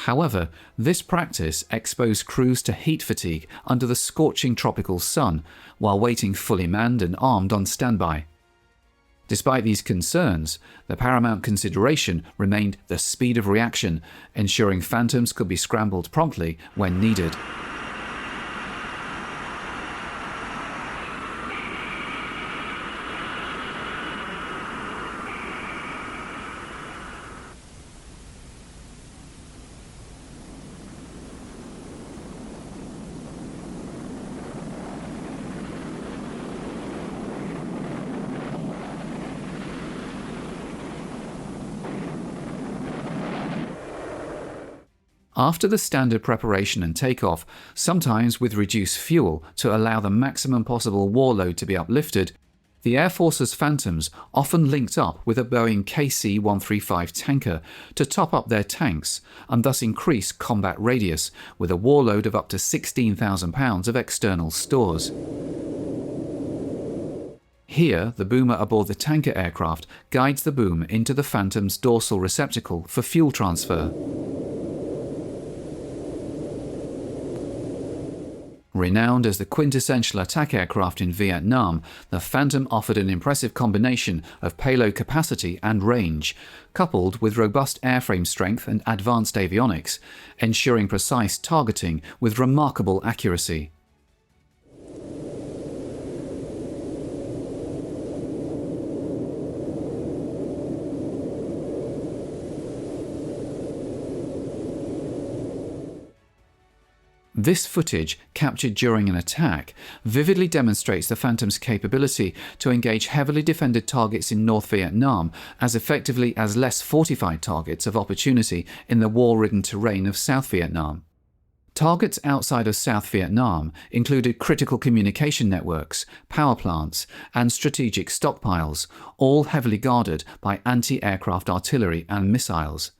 Speaker 9: However, this practice exposed crews to heat fatigue under the scorching tropical sun while waiting fully manned and armed on standby. Despite these concerns, the paramount consideration remained the speed of reaction, ensuring Phantoms could be scrambled promptly when needed. After the standard preparation and takeoff, sometimes with reduced fuel to allow the maximum possible war load to be uplifted, the Air Force's Phantoms often linked up with a Boeing KC-135 tanker to top up their tanks and thus increase combat radius with a war load of up to 16,000 pounds of external stores. Here, the boomer aboard the tanker aircraft guides the boom into the Phantom's dorsal receptacle for fuel transfer. Renowned as the quintessential attack aircraft in Vietnam, the Phantom offered an impressive combination of payload capacity and range, coupled with robust airframe strength and advanced avionics, ensuring precise targeting with remarkable accuracy. This footage, captured during an attack, vividly demonstrates the Phantom's capability to engage heavily defended targets in North Vietnam as effectively as less fortified targets of opportunity in the war-ridden terrain of South Vietnam. Targets outside of South Vietnam included critical communication networks, power plants, and strategic stockpiles, all heavily guarded by anti-aircraft artillery and missiles.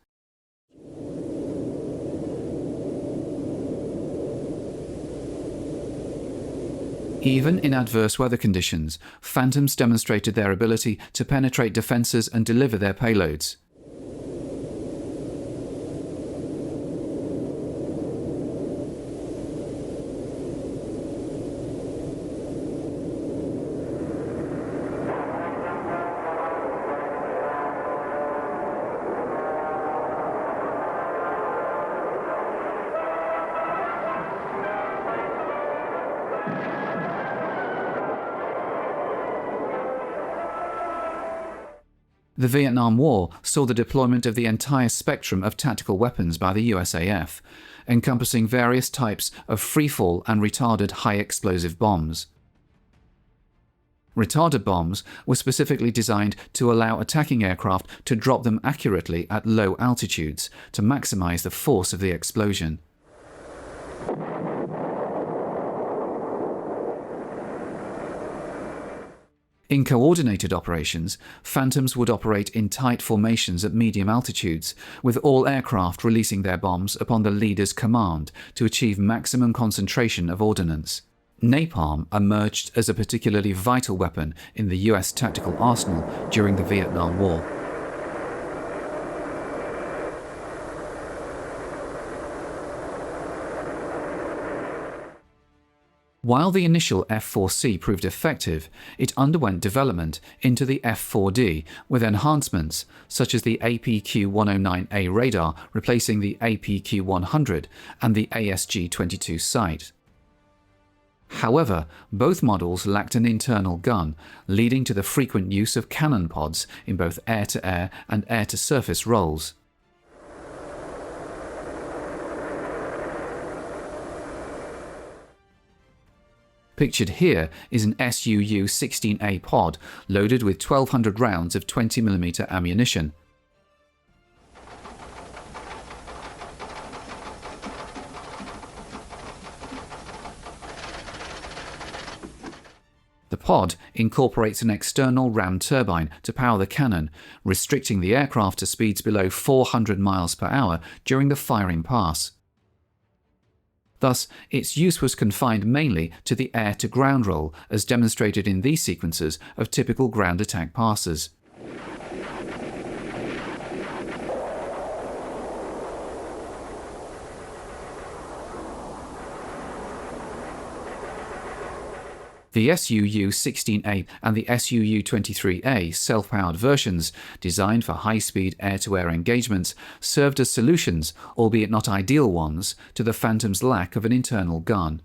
Speaker 9: Even in adverse weather conditions, Phantoms demonstrated their ability to penetrate defences and deliver their payloads. The Vietnam War saw the deployment of the entire spectrum of tactical weapons by the USAF, encompassing various types of freefall and retarded high-explosive bombs. Retarded bombs were specifically designed to allow attacking aircraft to drop them accurately at low altitudes to maximize the force of the explosion. In coordinated operations, Phantoms would operate in tight formations at medium altitudes, with all aircraft releasing their bombs upon the leader's command to achieve maximum concentration of ordnance. Napalm emerged as a particularly vital weapon in the US tactical arsenal during the Vietnam War. While the initial F-4C proved effective, it underwent development into the F-4D with enhancements such as the APQ-109A radar replacing the APQ-100 and the ASG-22 sight. However, both models lacked an internal gun, leading to the frequent use of cannon pods in both air-to-air and air-to-surface roles. Pictured here is an SUU-16A pod loaded with 1,200 rounds of 20mm ammunition. The pod incorporates an external ram turbine to power the cannon, restricting the aircraft to speeds below 400 miles per hour during the firing pass. Thus, its use was confined mainly to the air-to-ground role, as demonstrated in these sequences of typical ground attack passes. The SUU-16A and the SUU-23A self-powered versions, designed for high-speed air-to-air engagements, served as solutions, albeit not ideal ones, to the Phantom's lack of an internal gun.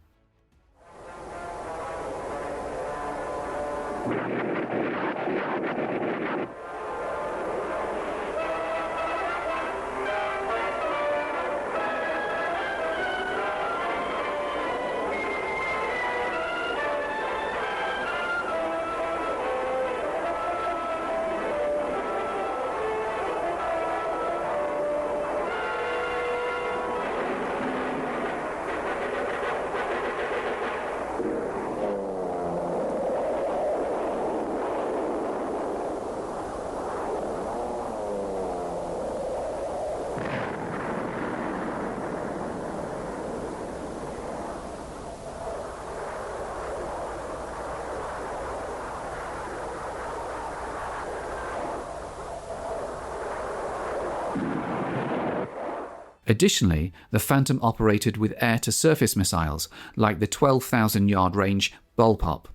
Speaker 9: Additionally, the Phantom operated with air-to-surface missiles, like the 12,000-yard range Bullpup.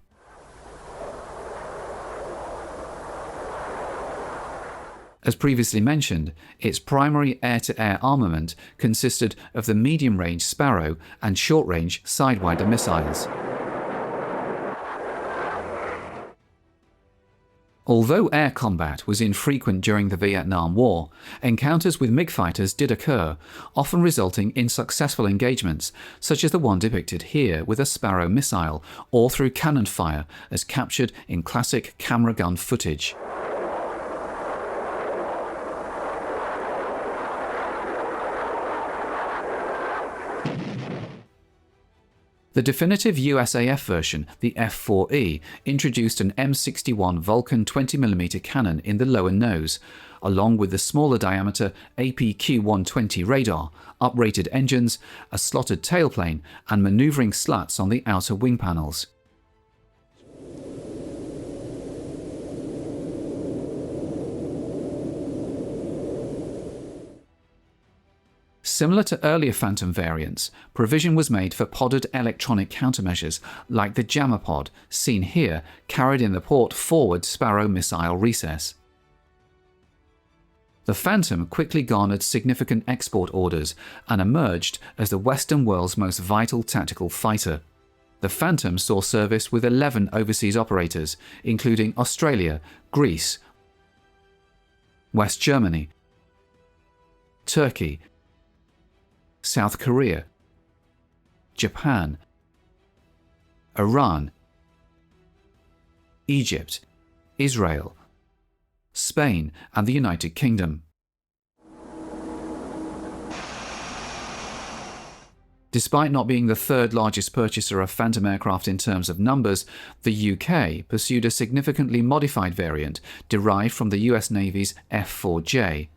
Speaker 9: As previously mentioned, its primary air-to-air armament consisted of the medium-range Sparrow and short-range Sidewinder missiles. Although air combat was infrequent during the Vietnam War, encounters with MiG fighters did occur, often resulting in successful engagements, such as the one depicted here with a Sparrow missile, or through cannon fire, as captured in classic camera gun footage. The definitive USAF version, the F4E, introduced an M61 Vulcan 20mm cannon in the lower nose, along with the smaller diameter APQ-120 radar, uprated engines, a slotted tailplane, and maneuvering slats on the outer wing panels. Similar to earlier Phantom variants, provision was made for podded electronic countermeasures like the jammer pod, seen here, carried in the port-forward Sparrow missile recess. The Phantom quickly garnered significant export orders and emerged as the Western world's most vital tactical fighter. The Phantom saw service with 11 overseas operators, including Australia, Greece, West Germany, Turkey, South Korea, Japan, Iran, Egypt, Israel, Spain, and the United Kingdom. Despite not being the third largest purchaser of Phantom aircraft in terms of numbers, the UK pursued a significantly modified variant derived from the US Navy's F4J.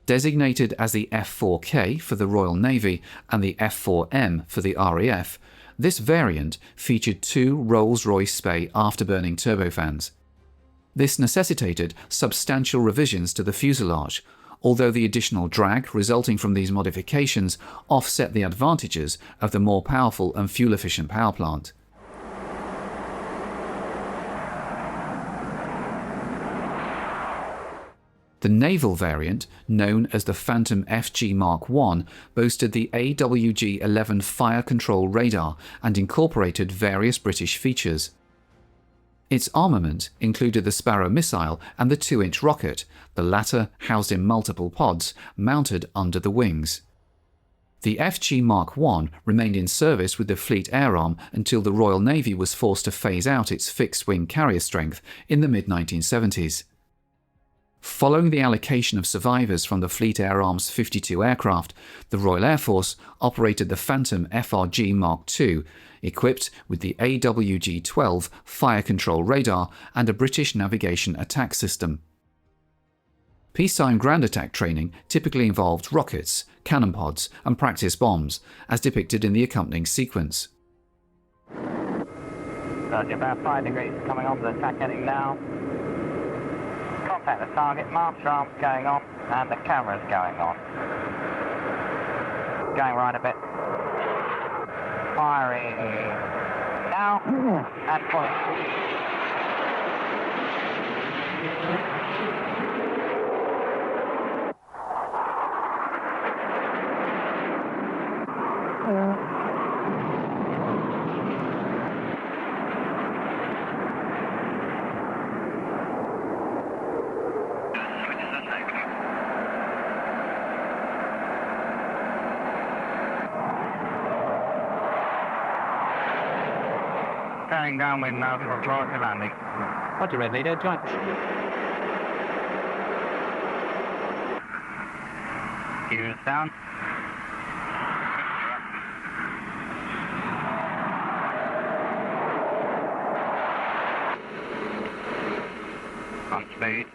Speaker 9: Designated as the F4K for the Royal Navy and the F4M for the RAF, this variant featured two Rolls-Royce Spey afterburning turbofans. This necessitated substantial revisions to the fuselage, although the additional drag resulting from these modifications offset the advantages of the more powerful and fuel-efficient power plant. The naval variant, known as the Phantom FG Mark I, boasted the AWG-11 fire control radar and incorporated various British features. Its armament included the Sparrow missile and the 2-inch rocket, the latter housed in multiple pods, mounted under the wings. The FG Mark I remained in service with the Fleet Air Arm until the Royal Navy was forced to phase out its fixed-wing carrier strength in the mid-1970s. Following the allocation of survivors from the Fleet Air Arm's 52 aircraft, the Royal Air Force operated the Phantom FRG Mark II, equipped with the AWG-12 fire control radar and a British navigation attack system. Peacetime ground attack training typically involved rockets, cannon pods, and practice bombs, as depicted in the accompanying sequence.
Speaker 2: About 5 degrees coming on to the attack heading now. Contact the target, march arms going on, and the camera's going on. Going right a bit. Firing now, and pulling. Turning down with now for approach and landing.
Speaker 10: Roger, red leader, join.
Speaker 2: Gears down. On speed.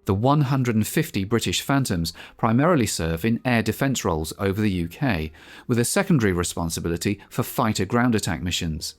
Speaker 9: The 150 British Phantoms primarily serve in air defence roles over the UK, with a secondary responsibility for fighter ground attack missions.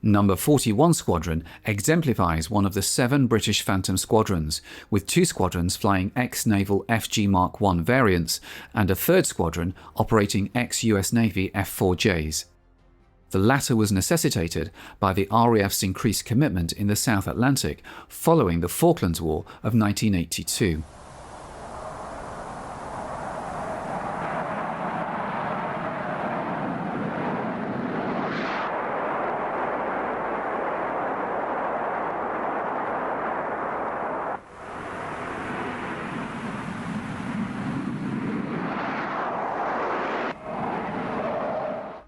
Speaker 9: Number 41 Squadron exemplifies one of the 7 British Phantom squadrons, with 2 squadrons flying ex-naval FG Mark I variants and a 3rd squadron operating ex-US Navy F-4Js. The latter was necessitated by the RAF's increased commitment in the South Atlantic following the Falklands War of 1982.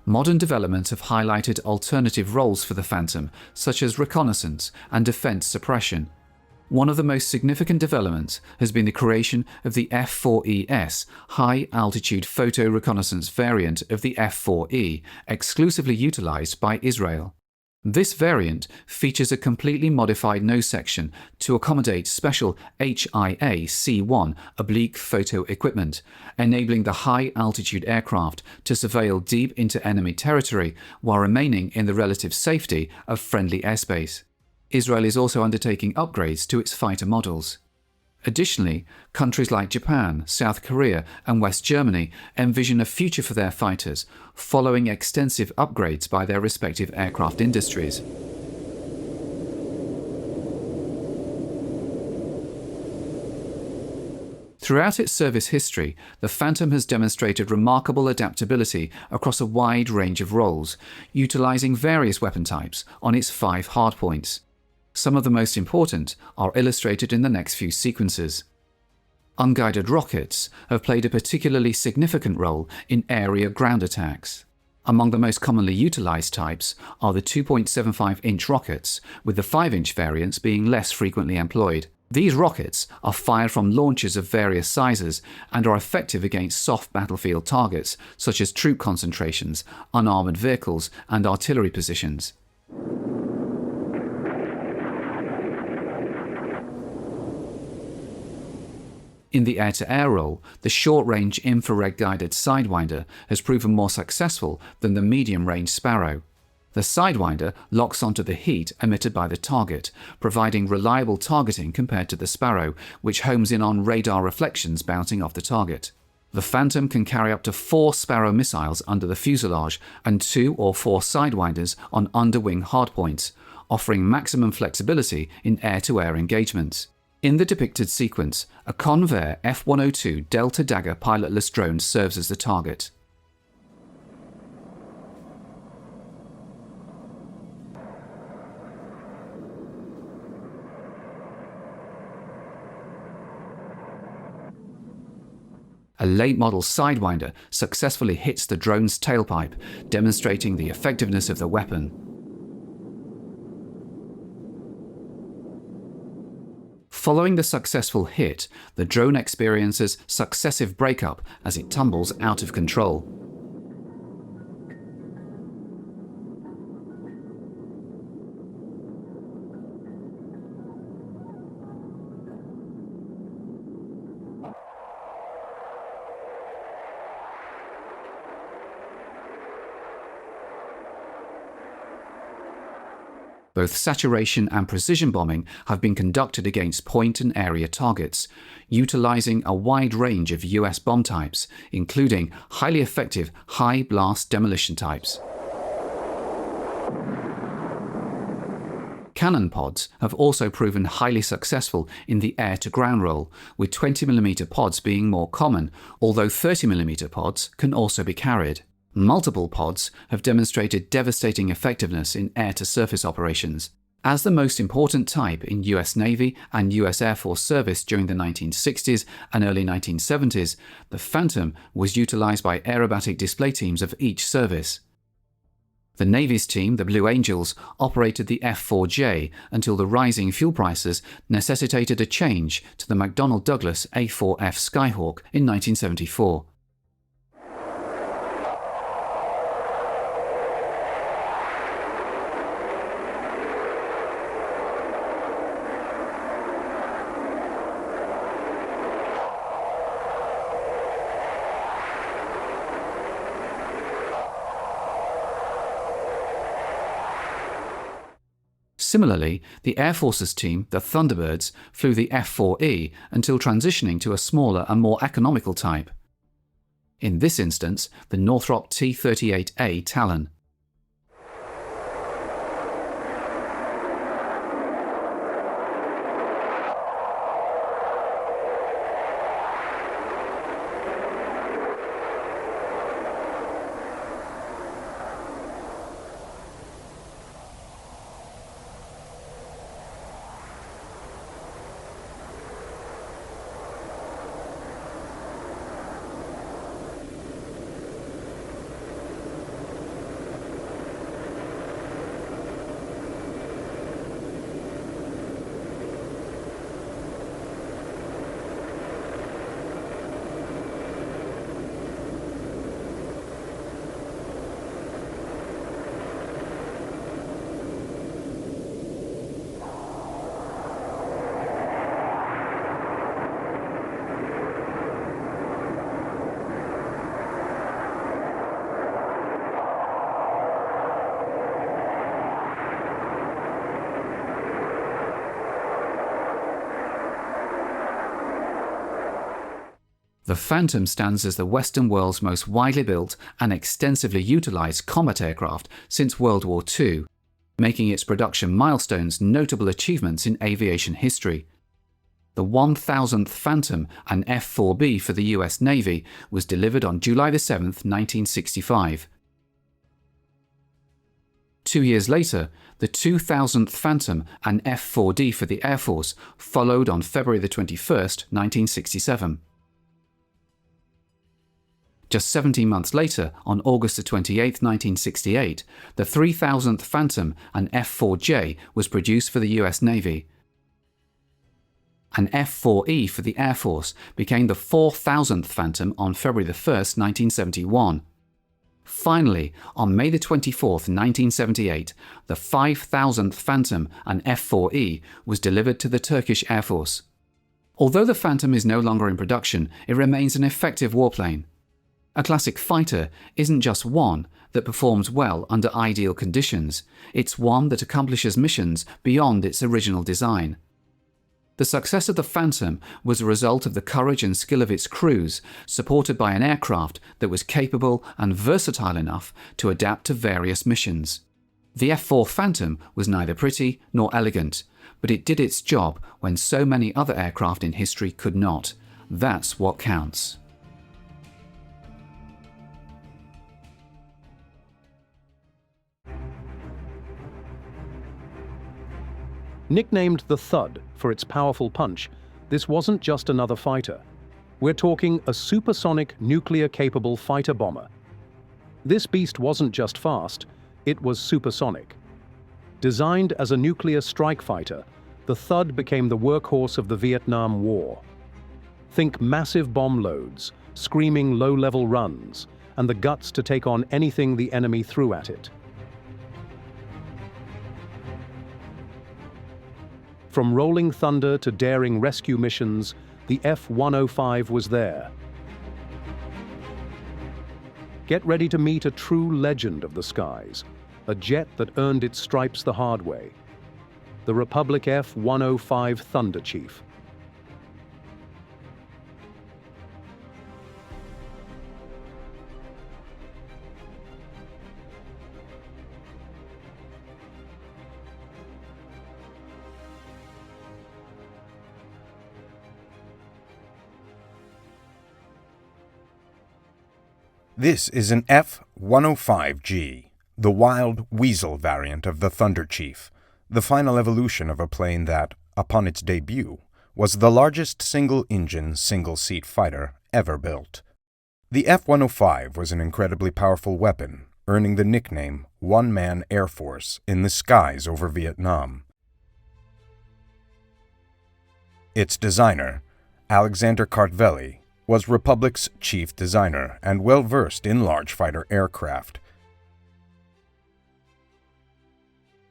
Speaker 9: Modern developments have highlighted alternative roles for the Phantom, such as reconnaissance and defence suppression. One of the most significant developments has been the creation of the F-4ES, high-altitude photo reconnaissance variant of the F-4E, exclusively utilised by Israel. This variant features a completely modified nose section to accommodate special HIA-C1 oblique photo equipment, enabling the high-altitude aircraft to surveil deep into enemy territory while remaining in the relative safety of friendly airspace. Israel is also undertaking upgrades to its fighter models. Additionally, countries like Japan, South Korea and West Germany envision a future for their fighters, following extensive upgrades by their respective aircraft industries. Throughout its service history, the Phantom has demonstrated remarkable adaptability across a wide range of roles, utilizing various weapon types on its 5 hardpoints. Some of the most important are illustrated in the next few sequences. Unguided rockets have played a particularly significant role in area ground attacks. Among the most commonly utilized types are the 2.75-inch rockets, with the 5-inch variants being less frequently employed. These rockets are fired from launchers of various sizes and are effective against soft battlefield targets such as troop concentrations, unarmored vehicles, and artillery positions. In the air-to-air role, the short-range infrared-guided Sidewinder has proven more successful than the medium-range Sparrow. The Sidewinder locks onto the heat emitted by the target, providing reliable targeting compared to the Sparrow, which homes in on radar reflections bouncing off the target. The Phantom can carry up to 4 Sparrow missiles under the fuselage and 2 or 4 Sidewinders on underwing hardpoints, offering maximum flexibility in air-to-air engagements. In the depicted sequence, a Convair F-102 Delta Dagger pilotless drone serves as the target. A late-model Sidewinder successfully hits the drone's tailpipe, demonstrating the effectiveness of the weapon. Following the successful hit, the drone experiences successive breakup as it tumbles out of control. Both saturation and precision bombing have been conducted against point and area targets, utilizing a wide range of US bomb types, including highly effective high-blast demolition types. Cannon pods have also proven highly successful in the air-to-ground role, with 20mm pods being more common, although 30mm pods can also be carried. Multiple pods have demonstrated devastating effectiveness in air-to-surface operations. As the most important type in US Navy and US Air Force service during the 1960s and early 1970s, the Phantom was utilized by aerobatic display teams of each service. The Navy's team, the Blue Angels, operated the F-4J until the rising fuel prices necessitated a change to the McDonnell Douglas A-4F Skyhawk in 1974. Similarly, the Air Force's team, the Thunderbirds, flew the F-4E until transitioning to a smaller and more economical type. In this instance, the Northrop T-38A Talon. The Phantom stands as the Western world's most widely built and extensively utilised combat aircraft since World War II, making its production milestones notable achievements in aviation history. The 1000th Phantom, an F-4B for the US Navy, was delivered on July 7, 1965. 2 years later, the 2000th Phantom, an F-4D for the Air Force, followed on February 21, 1967. Just 17 months later, on August 28, 1968, the 3000th Phantom, an F-4J, was produced for the US Navy. An F-4E for the Air Force became the 4000th Phantom on February 1, 1971. Finally, on May 24, 1978, the 5000th Phantom, an F-4E, was delivered to the Turkish Air Force. Although the Phantom is no longer in production, it remains an effective warplane. A classic fighter isn't just one that performs well under ideal conditions, it's one that accomplishes missions beyond its original design. The success of the Phantom was a result of the courage and skill of its crews, supported by an aircraft that was capable and versatile enough to adapt to various missions. The F-4 Phantom was neither pretty nor elegant, but it did its job when so many other aircraft in history could not. That's what counts.
Speaker 1: Nicknamed the Thud for its powerful punch, this wasn't just another fighter. We're talking a supersonic, nuclear-capable fighter-bomber. This beast wasn't just fast, it was supersonic. Designed as a nuclear strike fighter, the Thud became the workhorse of the Vietnam War. Think massive bomb loads, screaming low-level runs, and the guts to take on anything the enemy threw at it. From rolling thunder to daring rescue missions, the F-105 was there. Get ready to meet a true legend of the skies, a jet that earned its stripes the hard way. The Republic F-105 Thunder Chief.
Speaker 10: This is an F-105G, the wild weasel variant of the Thunder Chief, the final evolution of a plane that, upon its debut, was the largest single-engine, single-seat fighter ever built. The F-105 was an incredibly powerful weapon, earning the nickname One-Man Air Force in the skies over Vietnam. Its designer, Alexander Kartveli, was Republic's chief designer and well-versed in large fighter aircraft.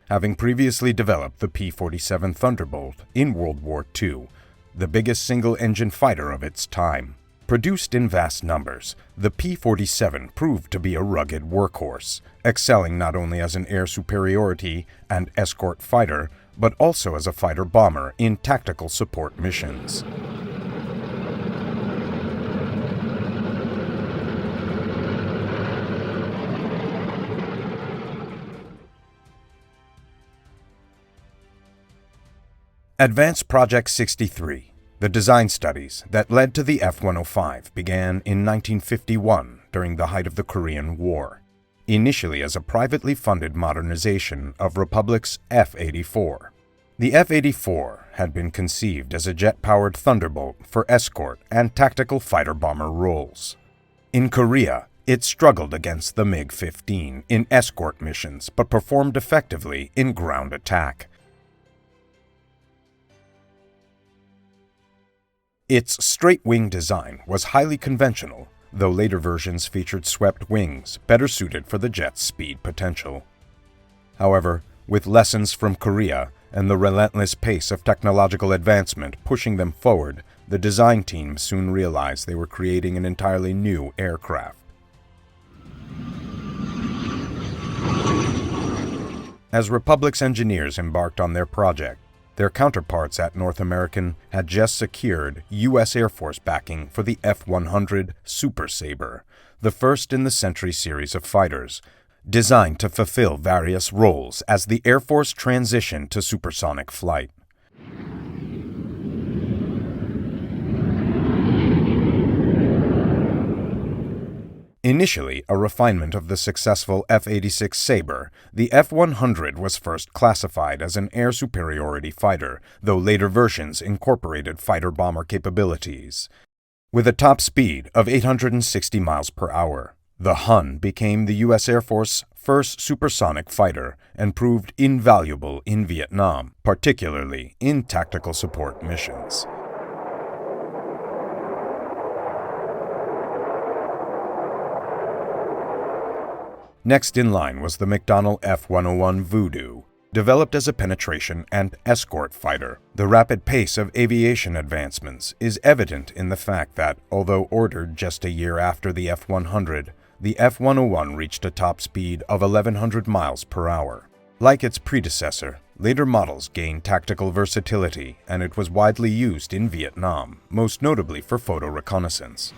Speaker 10: Having previously developed the P-47 Thunderbolt in World War II, the biggest single-engine fighter of its time, Produced in vast numbers, the P-47 proved to be a rugged workhorse, excelling not only as an air superiority and escort fighter, but also as a fighter-bomber in tactical support missions. Advanced Project 63, the design studies that led to the F-105, began in 1951 during the height of the Korean War, initially as a privately funded modernization of Republic's F-84. The F-84 had been conceived as a jet-powered Thunderbolt for escort and tactical fighter-bomber roles. In Korea, it struggled against the MiG-15 in escort missions but performed effectively in ground attack. Its straight-wing design was highly conventional, though later versions featured swept wings, better suited for the jet's speed potential. However, with lessons from Korea and the relentless pace of technological advancement pushing them forward, the design team soon realized they were creating an entirely new aircraft. As Republic's engineers embarked on their project, their counterparts at North American had just secured U.S. Air Force backing for the F-100 Super Sabre, the first in the Century series of fighters, designed to fulfill various roles as the Air Force transitioned to supersonic flight. Initially a refinement of the successful F-86 Sabre, the F-100 was first classified as an air superiority fighter, though later versions incorporated fighter-bomber capabilities. With a top speed of 860 miles per hour, the Hun became the U.S. Air Force's first supersonic fighter and proved invaluable in Vietnam, particularly in tactical support missions. Next in line was the McDonnell F-101 Voodoo. Developed as a penetration and escort fighter, the rapid pace of aviation advancements is evident in the fact that, although ordered just a year after the F-100, the F-101 reached a top speed of 1,100 miles per hour. Like its predecessor, later models gained tactical versatility, and it was widely used in Vietnam, most notably for photo reconnaissance.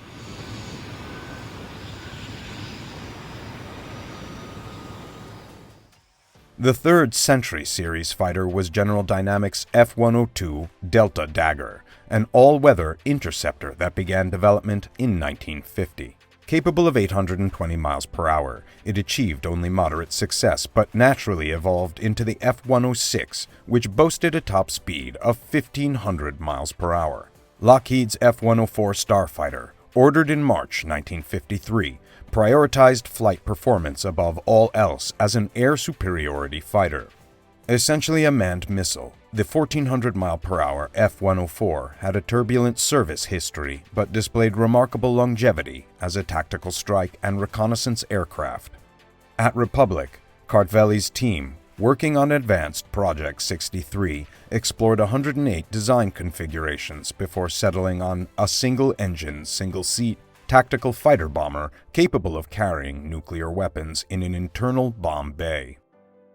Speaker 10: The third Century series fighter was General Dynamics F-102 Delta Dagger, an all-weather interceptor that began development in 1950. Capable of 820 miles per hour, it achieved only moderate success but naturally evolved into the F-106, which boasted a top speed of 1,500 miles per hour. Lockheed's F-104 Starfighter, ordered in March 1953, prioritized flight performance above all else as an air superiority fighter. Essentially a manned missile, the 1,400-mile-per-hour F-104 had a turbulent service history but displayed remarkable longevity as a tactical strike and reconnaissance aircraft. At Republic, Kartvelli's team, working on Advanced Project 63, explored 108 design configurations before settling on a single-engine, single-seat tactical fighter bomber capable of carrying nuclear weapons in an internal bomb bay.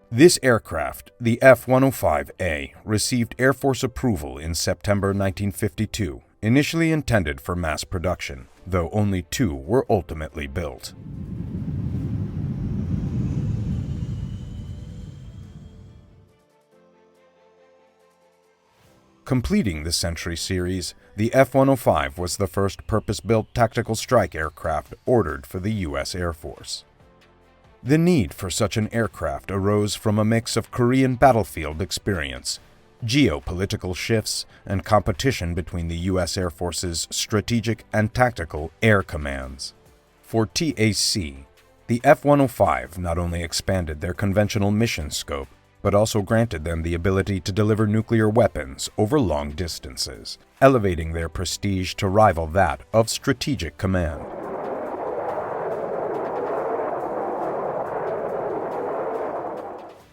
Speaker 10: This aircraft, the F-105A, received Air Force approval in September 1952, initially intended for mass production, though only 2 were ultimately built. Completing the Century series, the F-105 was the first purpose-built tactical strike aircraft ordered for the U.S. Air Force. The need for such an aircraft arose from a mix of Korean battlefield experience, geopolitical shifts, and competition between the U.S. Air Force's strategic and tactical air commands. For TAC, the F-105 not only expanded their conventional mission scope, but also granted them the ability to deliver nuclear weapons over long distances, elevating their prestige to rival that of strategic command.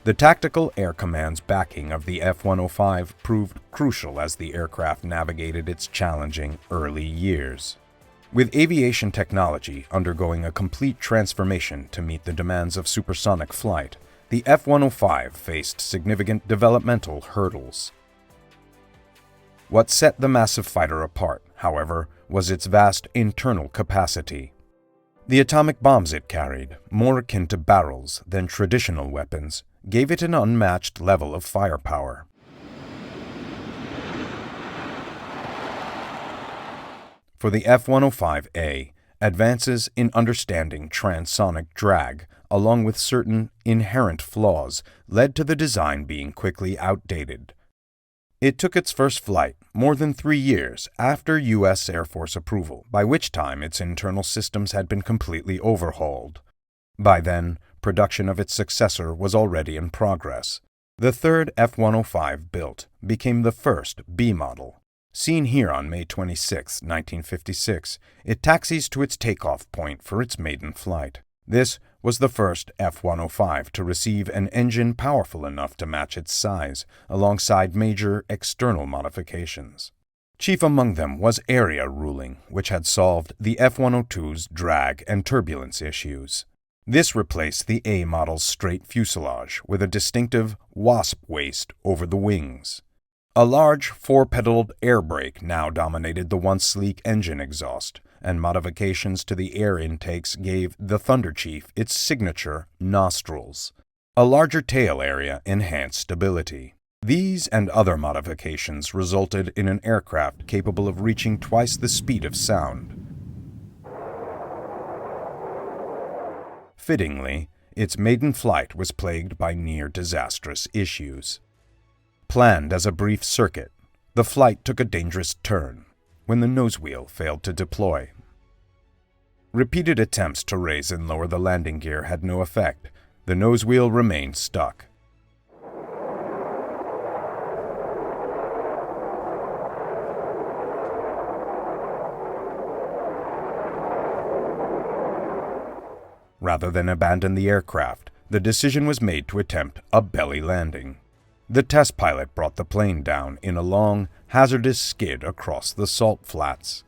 Speaker 10: The Tactical Air Command's backing of the F-105 proved crucial as the aircraft navigated its challenging early years. With aviation technology undergoing a complete transformation to meet the demands of supersonic flight, the F-105 faced significant developmental hurdles. What set the massive fighter apart, however, was its vast internal capacity. The atomic bombs it carried, more akin to barrels than traditional weapons, gave it an unmatched level of firepower. For the F-105A, advances in understanding transonic drag, along with certain inherent flaws, led to the design being quickly outdated. It took its first flight more than 3 years after U.S. Air Force approval, by which time its internal systems had been completely overhauled. By then, production of its successor was already in progress. The third F-105 built became the first B model. Seen here on May 26, 1956, it taxis to its takeoff point for its maiden flight. This was the first F-105 to receive an engine powerful enough to match its size, alongside major external modifications. Chief among them was area ruling, which had solved the F-102's drag and turbulence issues. This replaced the A model's straight fuselage with a distinctive wasp waist over the wings. A large four-pedaled air brake now dominated the once sleek engine exhaust, and modifications to the air intakes gave the Thunder Chief its signature nostrils. A larger tail area enhanced stability. These and other modifications resulted in an aircraft capable of reaching twice the speed of sound. Fittingly, its maiden flight was plagued by near-disastrous issues. Planned as a brief circuit, the flight took a dangerous turn when the nosewheel failed to deploy. Repeated attempts to raise and lower the landing gear had no effect. The nosewheel remained stuck. Rather than abandon the aircraft, the decision was made to attempt a belly landing. The test pilot brought the plane down in a long, hazardous skid across the salt flats.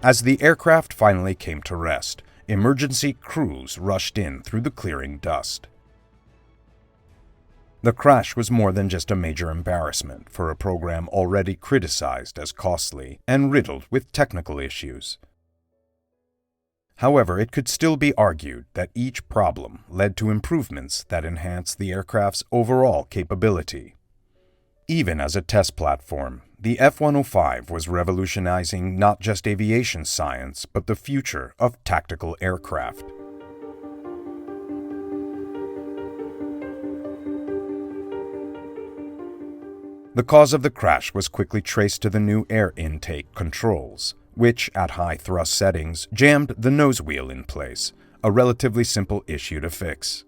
Speaker 10: As the aircraft finally came to rest, emergency crews rushed in through the clearing dust. The crash was more than just a major embarrassment for a program already criticized as costly and riddled with technical issues. However, it could still be argued that each problem led to improvements that enhanced the aircraft's overall capability. Even as a test platform, the F-105 was revolutionizing not just aviation science, but the future of tactical aircraft. The cause of the crash was quickly traced to the new air intake controls, which, at high thrust settings, jammed the nosewheel in place, a relatively simple issue to fix.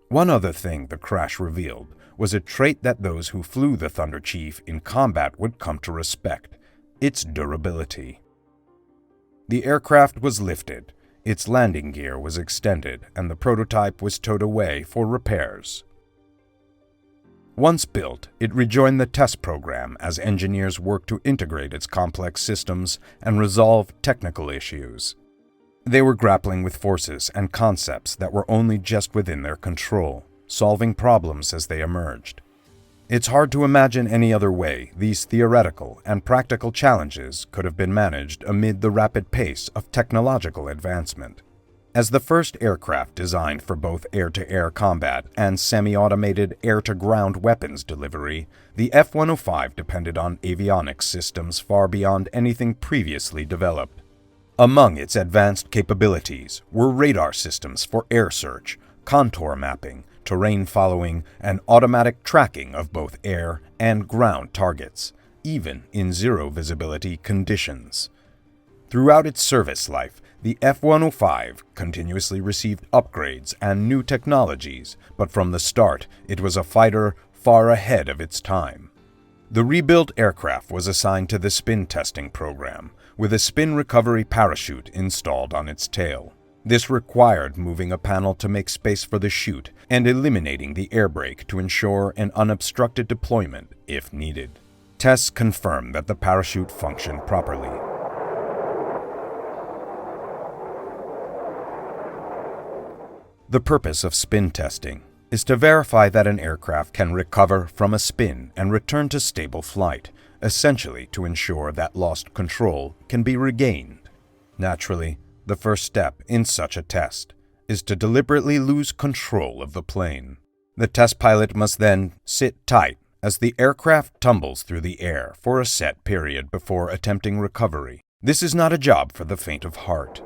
Speaker 10: One other thing the crash revealed was a trait that those who flew the Thunder Chief in combat would come to respect: its durability. The aircraft was lifted, its landing gear was extended, and the prototype was towed away for repairs. Once built, it rejoined the test program as engineers worked to integrate its complex systems and resolve technical issues. They were grappling with forces and concepts that were only just within their control, solving problems as they emerged. It's hard to imagine any other way these theoretical and practical challenges could have been managed amid the rapid pace of technological advancement. As the first aircraft designed for both air-to-air combat and semi-automated air-to-ground weapons delivery, the F-105 depended on avionics systems far beyond anything previously developed. Among its advanced capabilities were radar systems for air search, contour mapping, terrain following, and automatic tracking of both air and ground targets, even in zero visibility conditions. Throughout its service life, The F-105 continuously received upgrades and new technologies, but from the start, it was a fighter far ahead of its time. The rebuilt aircraft was assigned to the spin testing program, with a spin recovery parachute installed on its tail. This required moving a panel to make space for the chute and eliminating the air brake to ensure an unobstructed deployment if needed. Tests confirmed that the parachute functioned properly. The purpose of spin testing is to verify that an aircraft can recover from a spin and return to stable flight, essentially to ensure that lost control can be regained. Naturally, the first step in such a test is to deliberately lose control of the plane. The test pilot must then sit tight as the aircraft tumbles through the air for a set period before attempting recovery. This is not a job for the faint of heart.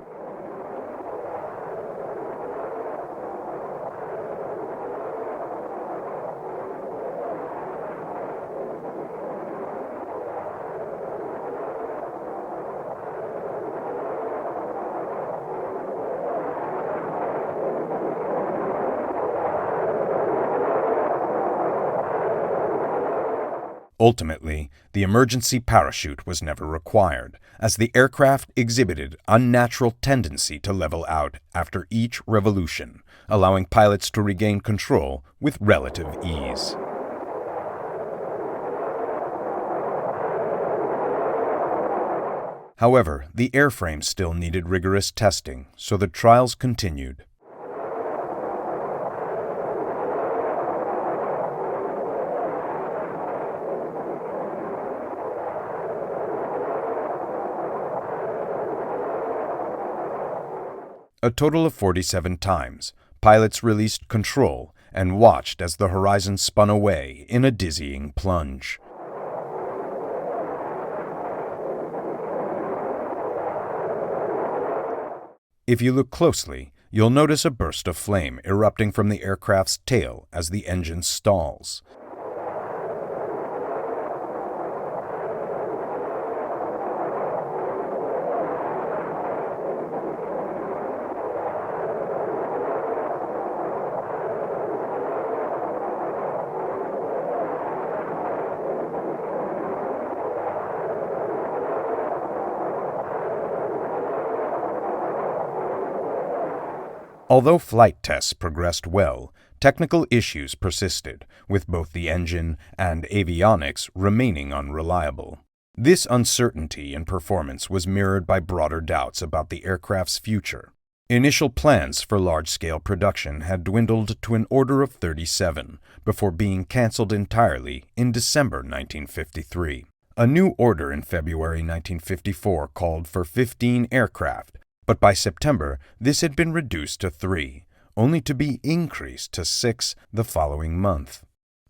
Speaker 10: Ultimately, the emergency parachute was never required, as the aircraft exhibited unnatural tendency to level out after each revolution, allowing pilots to regain control with relative ease. However, the airframe still needed rigorous testing, so the trials continued. A total of 47 times, pilots released control and watched as the horizon spun away in a dizzying plunge. If you look closely, you'll notice a burst of flame erupting from the aircraft's tail as the engine stalls. Although flight tests progressed well, technical issues persisted, with both the engine and avionics remaining unreliable. This uncertainty in performance was mirrored by broader doubts about the aircraft's future. Initial plans for large-scale production had dwindled to an order of 37 before being canceled entirely in December 1953. A new order in February 1954 called for 15 aircraft, but by September, this had been reduced to 3, only to be increased to 6 the following month.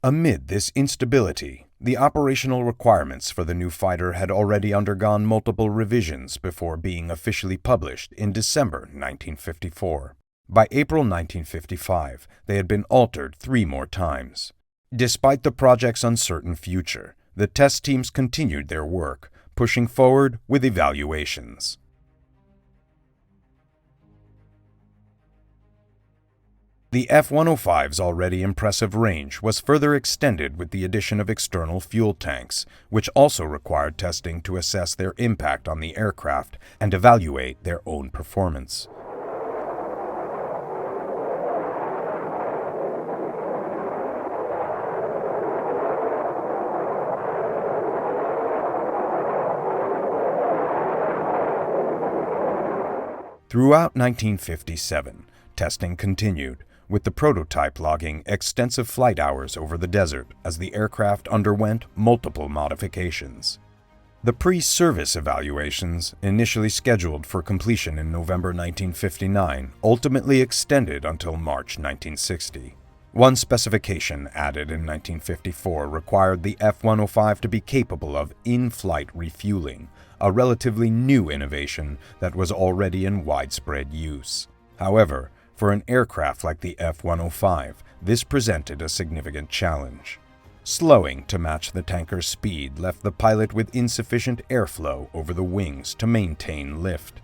Speaker 10: Amid this instability, the operational requirements for the new fighter had already undergone multiple revisions before being officially published in December 1954. By April 1955, they had been altered 3 more times. Despite the project's uncertain future, the test teams continued their work, pushing forward with evaluations. The F-105's already impressive range was further extended with the addition of external fuel tanks, which also required testing to assess their impact on the aircraft and evaluate their own performance. Throughout 1957, testing continued, with the prototype logging extensive flight hours over the desert as the aircraft underwent multiple modifications. The pre-service evaluations, initially scheduled for completion in November 1959, ultimately extended until March 1960. One specification added in 1954 required the F-105 to be capable of in-flight refueling, a relatively new innovation that was already in widespread use. However, for an aircraft like the F-105, this presented a significant challenge. Slowing to match the tanker's speed left the pilot with insufficient airflow over the wings to maintain lift.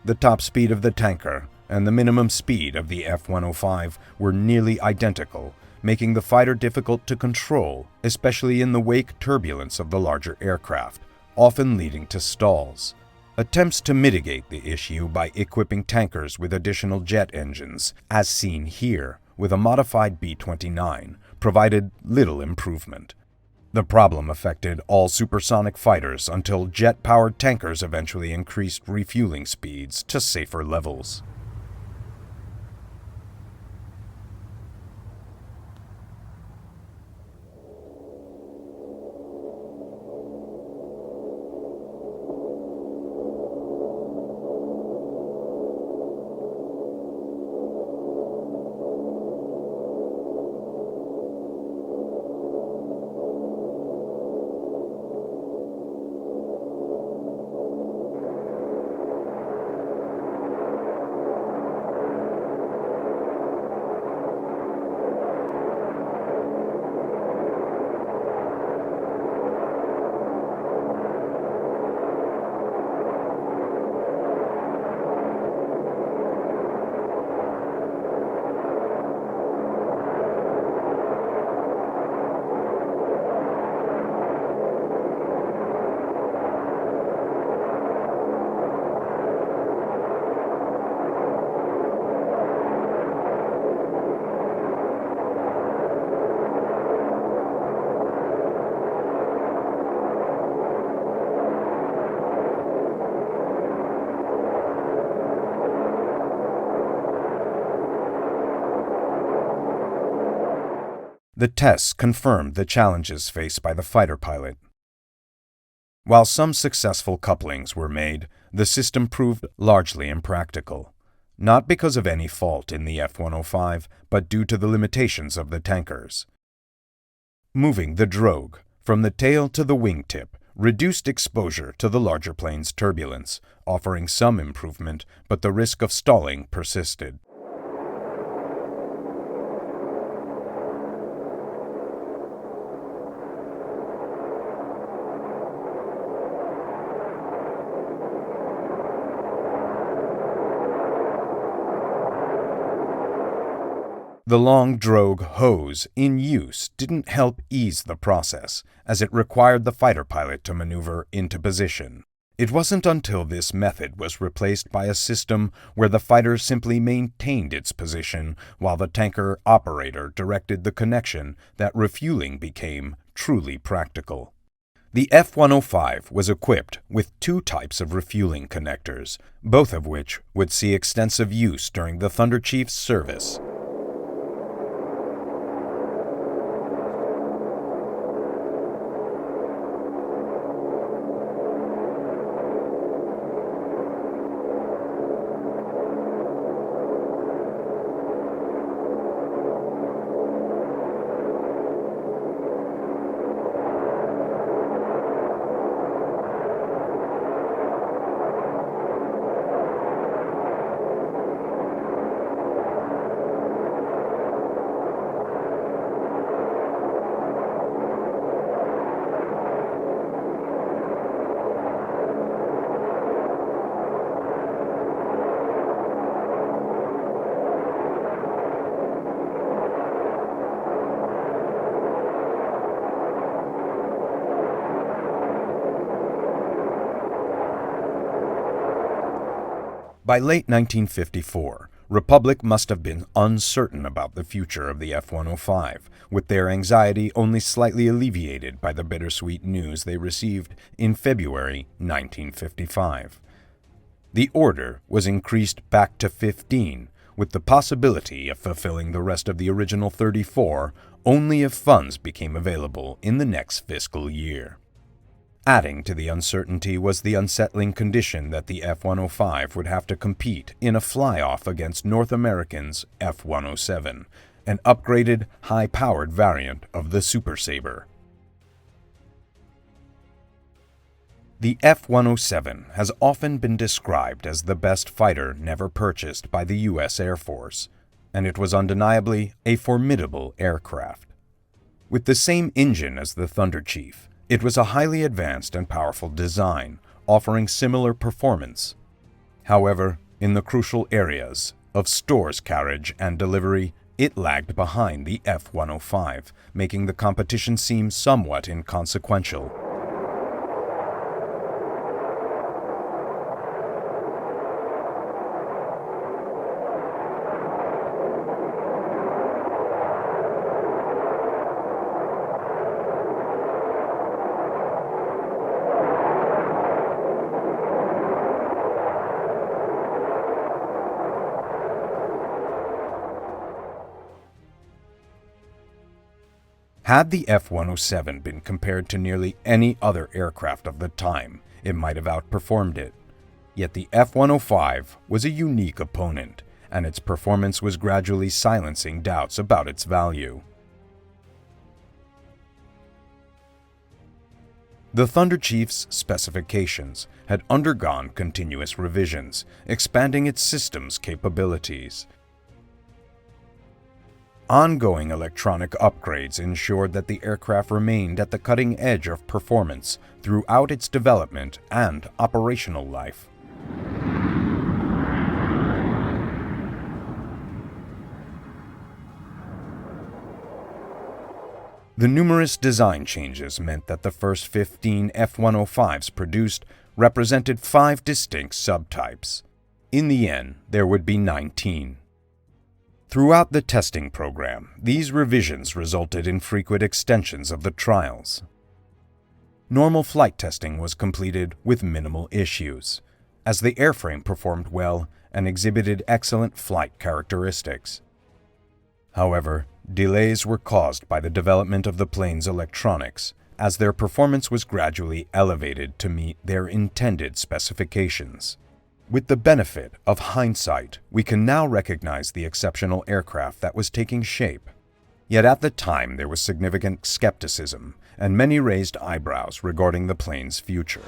Speaker 10: The top speed of the tanker and the minimum speed of the F-105 were nearly identical, making the fighter difficult to control, especially in the wake turbulence of the larger aircraft, often leading to stalls. Attempts to mitigate the issue by equipping tankers with additional jet engines, as seen here with a modified B-29, provided little improvement. The problem affected all supersonic fighters until jet-powered tankers eventually increased refueling speeds to safer levels. The tests confirmed the challenges faced by the fighter pilot. While some successful couplings were made, the system proved largely impractical, not because of any fault in the F-105, but due to the limitations of the tankers. Moving the drogue from the tail to the wingtip reduced exposure to the larger plane's turbulence, offering some improvement, but the risk of stalling persisted. The long drogue hose in use didn't help ease the process, as it required the fighter pilot to maneuver into position. It wasn't until this method was replaced by a system where the fighter simply maintained its position while the tanker operator directed the connection that refueling became truly practical. The F-105 was equipped with two types of refueling connectors, both of which would see extensive use during the Thunder Chief's service. By late 1954, Republic must have been uncertain about the future of the F-105, with their anxiety only slightly alleviated by the bittersweet news they received in February 1955. The order was increased back to 15, with the possibility of fulfilling the rest of the original 34 only if funds became available in the next fiscal year. Adding to the uncertainty was the unsettling condition that the F-105 would have to compete in a fly-off against North American's F-107, an upgraded, high-powered variant of the Super Sabre. The F-107 has often been described as the best fighter never purchased by the U.S. Air Force, and it was undeniably a formidable aircraft. With the same engine as the Thunder Chief, it was a highly advanced and powerful design, offering similar performance. However, in the crucial areas of stores carriage and delivery, it lagged behind the F-105, making the competition seem somewhat inconsequential. Had the F-107 been compared to nearly any other aircraft of the time, it might have outperformed it. Yet the F-105 was a unique opponent, and its performance was gradually silencing doubts about its value. The Thunder Chief's specifications had undergone continuous revisions, expanding its system's capabilities. Ongoing electronic upgrades ensured that the aircraft remained at the cutting edge of performance throughout its development and operational life. The numerous design changes meant that the first 15 F-105s produced represented 5 distinct subtypes. In the end, there would be 19. Throughout the testing program, these revisions resulted in frequent extensions of the trials. Normal flight testing was completed with minimal issues, as the airframe performed well and exhibited excellent flight characteristics. However, delays were caused by the development of the plane's electronics, as their performance was gradually elevated to meet their intended specifications. With the benefit of hindsight, we can now recognize the exceptional aircraft that was taking shape. Yet at the time there was significant skepticism, and many raised eyebrows regarding the plane's future.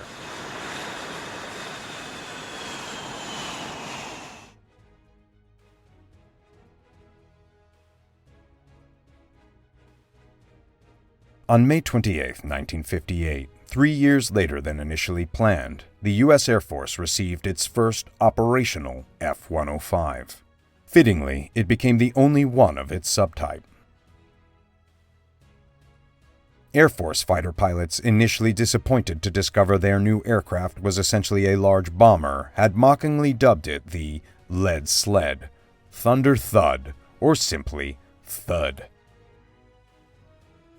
Speaker 10: On May 28, 1958, 3 years later than initially planned, the U.S. Air Force received its first operational F-105. Fittingly, it became the only one of its subtype. Air Force fighter pilots, initially disappointed to discover their new aircraft was essentially a large bomber, had mockingly dubbed it the Lead Sled, Thunder Thud, or simply Thud.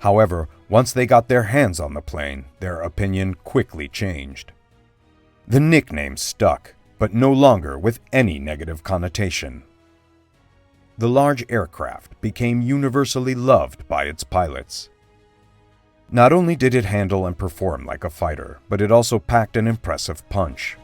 Speaker 10: However, once they got their hands on the plane, their opinion quickly changed. The nickname stuck, but no longer with any negative connotation. The large aircraft became universally loved by its pilots. Not only did it handle and perform like a fighter, but it also packed an impressive punch.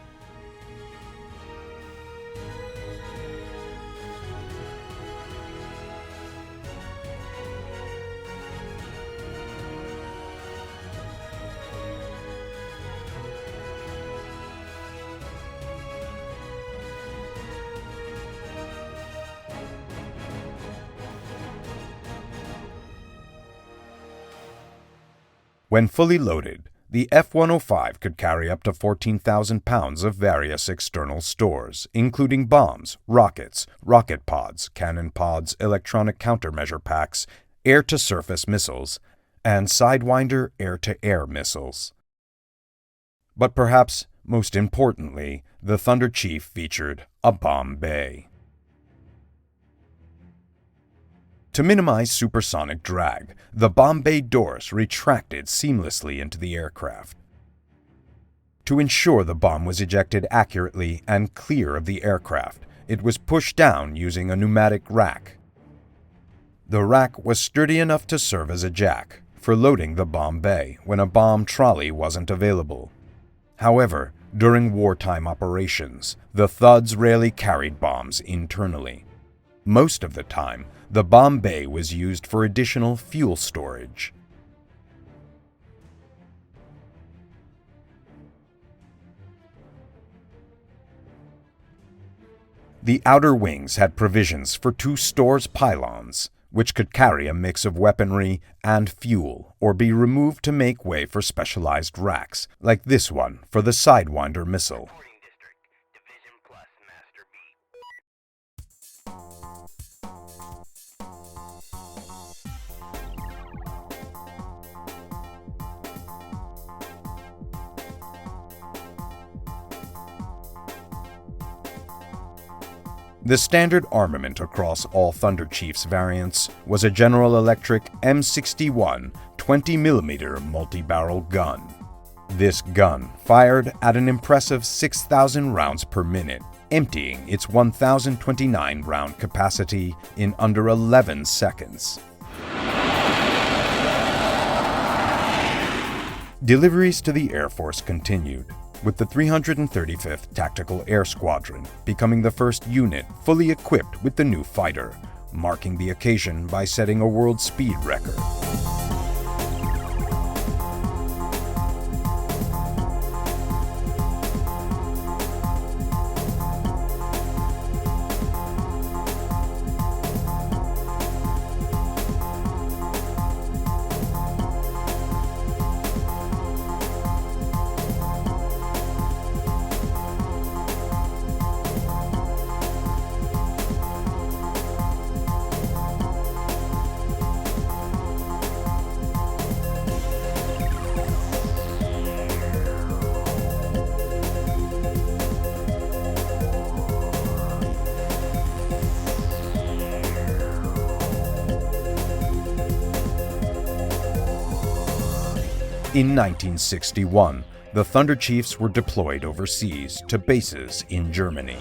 Speaker 10: When fully loaded, the F-105 could carry up to 14,000 pounds of various external stores, including bombs, rockets, rocket pods, cannon pods, electronic countermeasure packs, air-to-surface missiles, and Sidewinder air-to-air missiles. But perhaps most importantly, the Thunder Chief featured a bomb bay. To minimize supersonic drag, the bomb bay doors retracted seamlessly into the aircraft. To ensure the bomb was ejected accurately and clear of the aircraft, it was pushed down using a pneumatic rack. The rack was sturdy enough to serve as a jack for loading the bomb bay when a bomb trolley wasn't available. However, during wartime operations, the Thuds rarely carried bombs internally. Most of the time, the bomb bay was used for additional fuel storage. The outer wings had provisions for 2 stores pylons, which could carry a mix of weaponry and fuel, or be removed to make way for specialized racks, like this one for the Sidewinder missile.
Speaker 8: District, Division Plus.
Speaker 10: The standard armament across all Thunder Chiefs variants was a General Electric M61 20mm multi-barrel gun. This gun fired at an impressive 6,000 rounds per minute, emptying its 1,029 round capacity in under 11 seconds. Deliveries to the Air Force continued, with the 335th Tactical Air Squadron becoming the first unit fully equipped with the new fighter, marking the occasion by setting a world speed record. In 1961, the Thunder Chiefs were deployed overseas to bases in Germany.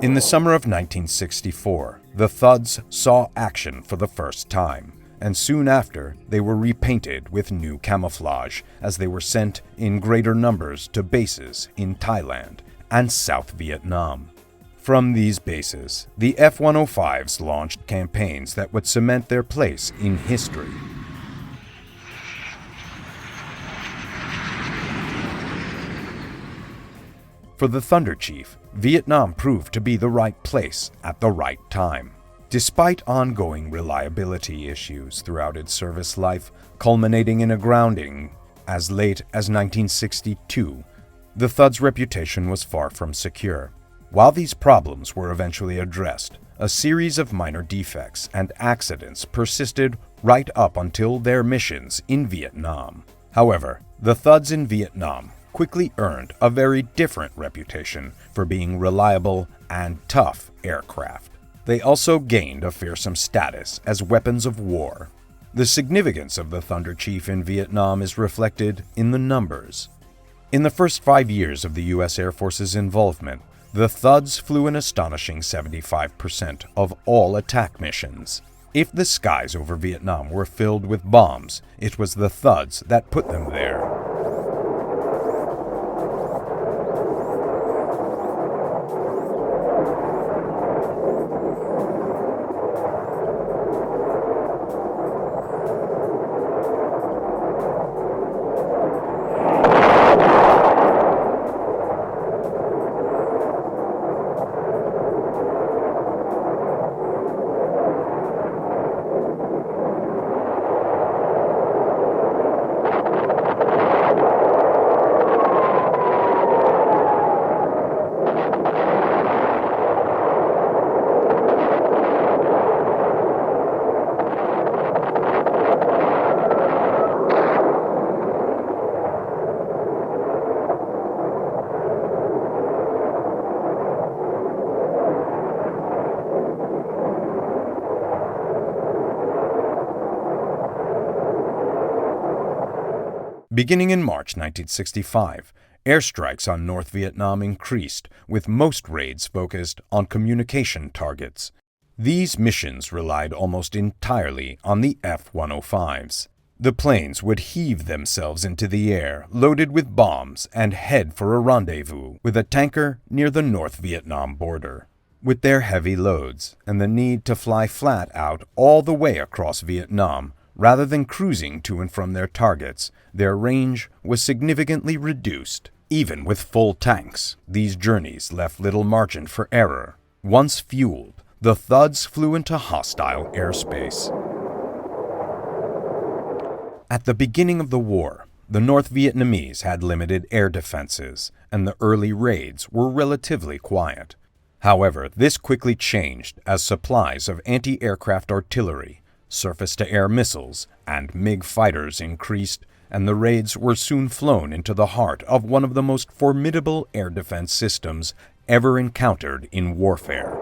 Speaker 10: In the summer of 1964, the Thuds saw action for the first time, and soon after they were repainted with new camouflage as they were sent in greater numbers to bases in Thailand and South Vietnam. From these bases, the F-105s launched campaigns that would cement their place in history. For the Thunder Chief, Vietnam proved to be the right place at the right time. Despite ongoing reliability issues throughout its service life, culminating in a grounding as late as 1962, the Thud's reputation was far from secure. While these problems were eventually addressed, a series of minor defects and accidents persisted right up until their missions in Vietnam. However, the Thuds in Vietnam quickly earned a very different reputation for being reliable and tough aircraft. They also gained a fearsome status as weapons of war. The significance of the Thunder Chief in Vietnam is reflected in the numbers. In the first 5 years of the U.S. Air Force's involvement, the Thuds flew an astonishing 75% of all attack missions. If the skies over Vietnam were filled with bombs, it was the Thuds that put them there. Beginning in March 1965, airstrikes on North Vietnam increased, with most raids focused on communication targets. These missions relied almost entirely on the F-105s. The planes would heave themselves into the air, loaded with bombs, and head for a rendezvous with a tanker near the North Vietnam border. With their heavy loads and the need to fly flat out all the way across Vietnam, rather than cruising to and from their targets, their range was significantly reduced. Even with full tanks, these journeys left little margin for error. Once fueled, the Thuds flew into hostile airspace. At the beginning of the war, the North Vietnamese had limited air defenses, and the early raids were relatively quiet. However, this quickly changed as supplies of anti-aircraft artillery, surface-to-air missiles, and MiG fighters increased, and the raids were soon flown into the heart of one of the most formidable air defense systems ever encountered in warfare.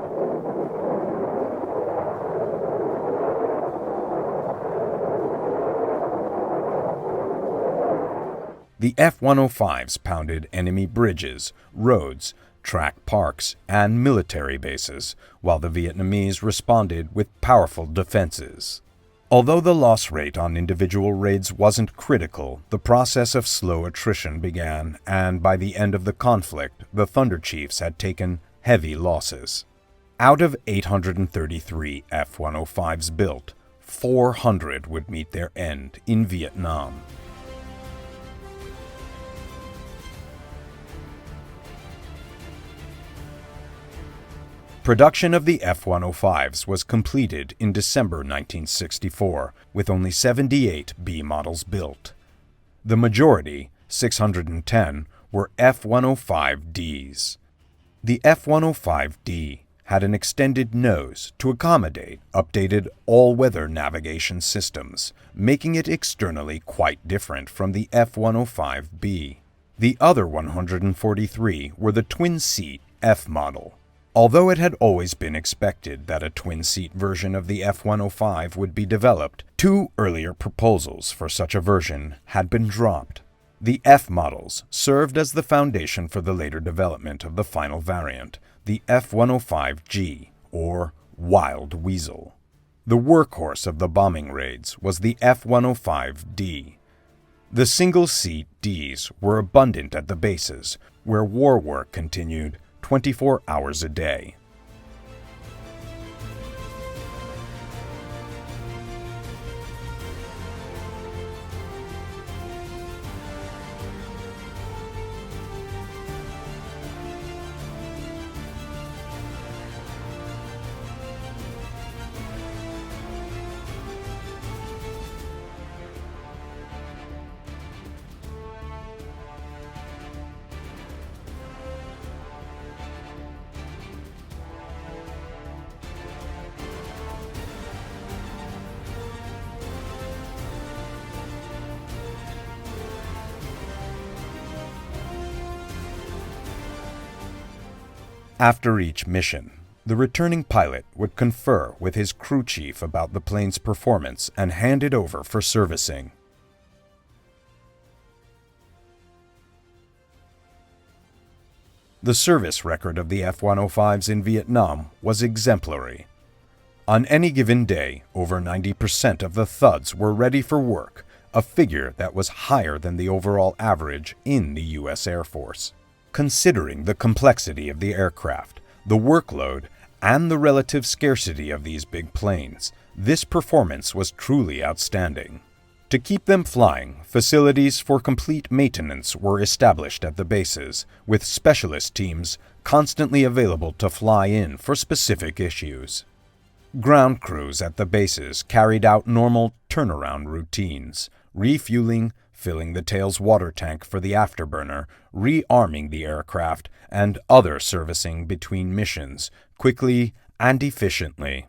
Speaker 10: The F-105s pounded enemy bridges, roads, track parks, and military bases, while the Vietnamese responded with powerful defenses. Although the loss rate on individual raids wasn't critical, the process of slow attrition began, and by the end of the conflict, the Thunder Chiefs had taken heavy losses. Out of 833 F-105s built, 400 would meet their end in Vietnam. Production of the F-105s was completed in December 1964, with only 78 B models built. The majority, 610, were F-105Ds. The F-105D had an extended nose to accommodate updated all-weather navigation systems, making it externally quite different from the F-105B. The other 143 were the twin-seat F model. Although it had always been expected that a twin-seat version of the F-105 would be developed, two earlier proposals for such a version had been dropped. The F models served as the foundation for the later development of the final variant, the F-105G, or Wild Weasel. The workhorse of the bombing raids was the F-105D. The single-seat Ds were abundant at the bases, where war work continued 24 hours a day. After each mission, the returning pilot would confer with his crew chief about the plane's performance and hand it over for servicing. The service record of the F-105s in Vietnam was exemplary. On any given day, over 90% of the Thuds were ready for work, a figure that was higher than the overall average in the U.S. Air Force. Considering the complexity of the aircraft, the workload, and the relative scarcity of these big planes, this performance was truly outstanding. To keep them flying, facilities for complete maintenance were established at the bases, with specialist teams constantly available to fly in for specific issues. Ground crews at the bases carried out normal turnaround routines, refueling, filling the tail's water tank for the afterburner, rearming the aircraft, and other servicing between missions, quickly and efficiently.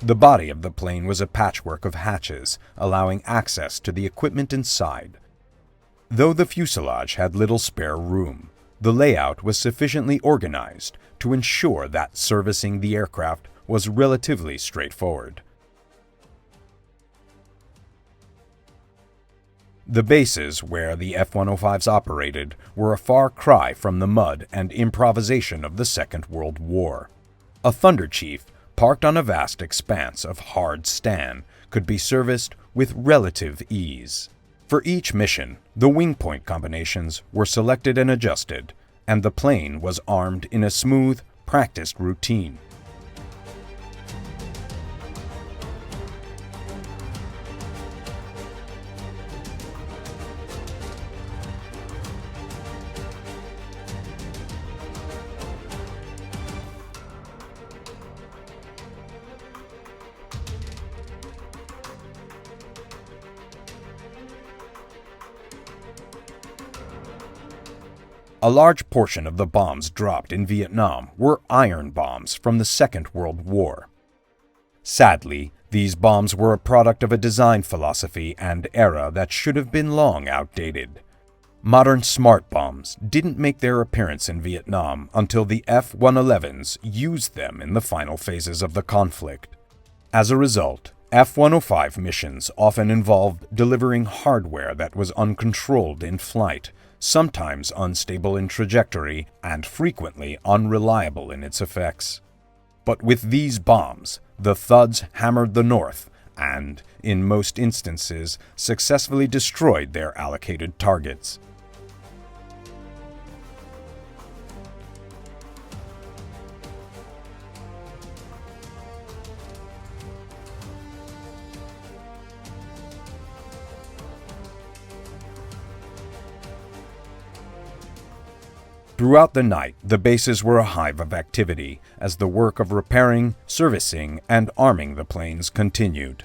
Speaker 10: The body of the plane was a patchwork of hatches, allowing access to the equipment inside. Though the fuselage had little spare room, the layout was sufficiently organized to ensure that servicing the aircraft was relatively straightforward. The bases where the F-105s operated were a far cry from the mud and improvisation of the Second World War. A Thunder Chief, parked on a vast expanse of hard stand, could be serviced with relative ease. For each mission, the wing point combinations were selected and adjusted, and the plane was armed in a smooth, practiced routine. A large portion of the bombs dropped in Vietnam were iron bombs from the Second World War. Sadly, these bombs were a product of a design philosophy and era that should have been long outdated. Modern smart bombs didn't make their appearance in Vietnam until the F-111s used them in the final phases of the conflict. As a result, F-105 missions often involved delivering hardware that was uncontrolled in flight, sometimes unstable in trajectory, and frequently unreliable in its effects. But with these bombs, the Thuds hammered the North and, in most instances, successfully destroyed their allocated targets. Throughout the night, the bases were a hive of activity as the work of repairing, servicing, and arming the planes continued.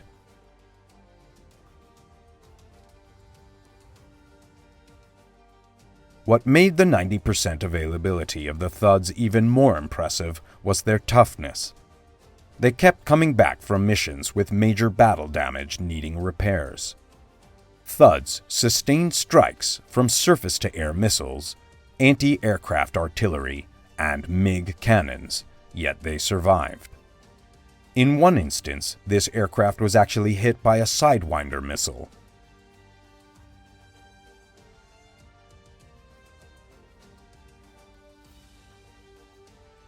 Speaker 10: What made the 90% availability of the Thuds even more impressive was their toughness. They kept coming back from missions with major battle damage needing repairs. Thuds sustained strikes from surface-to-air missiles, anti-aircraft artillery, and MiG cannons, yet they survived. In one instance, this aircraft was actually hit by a Sidewinder missile.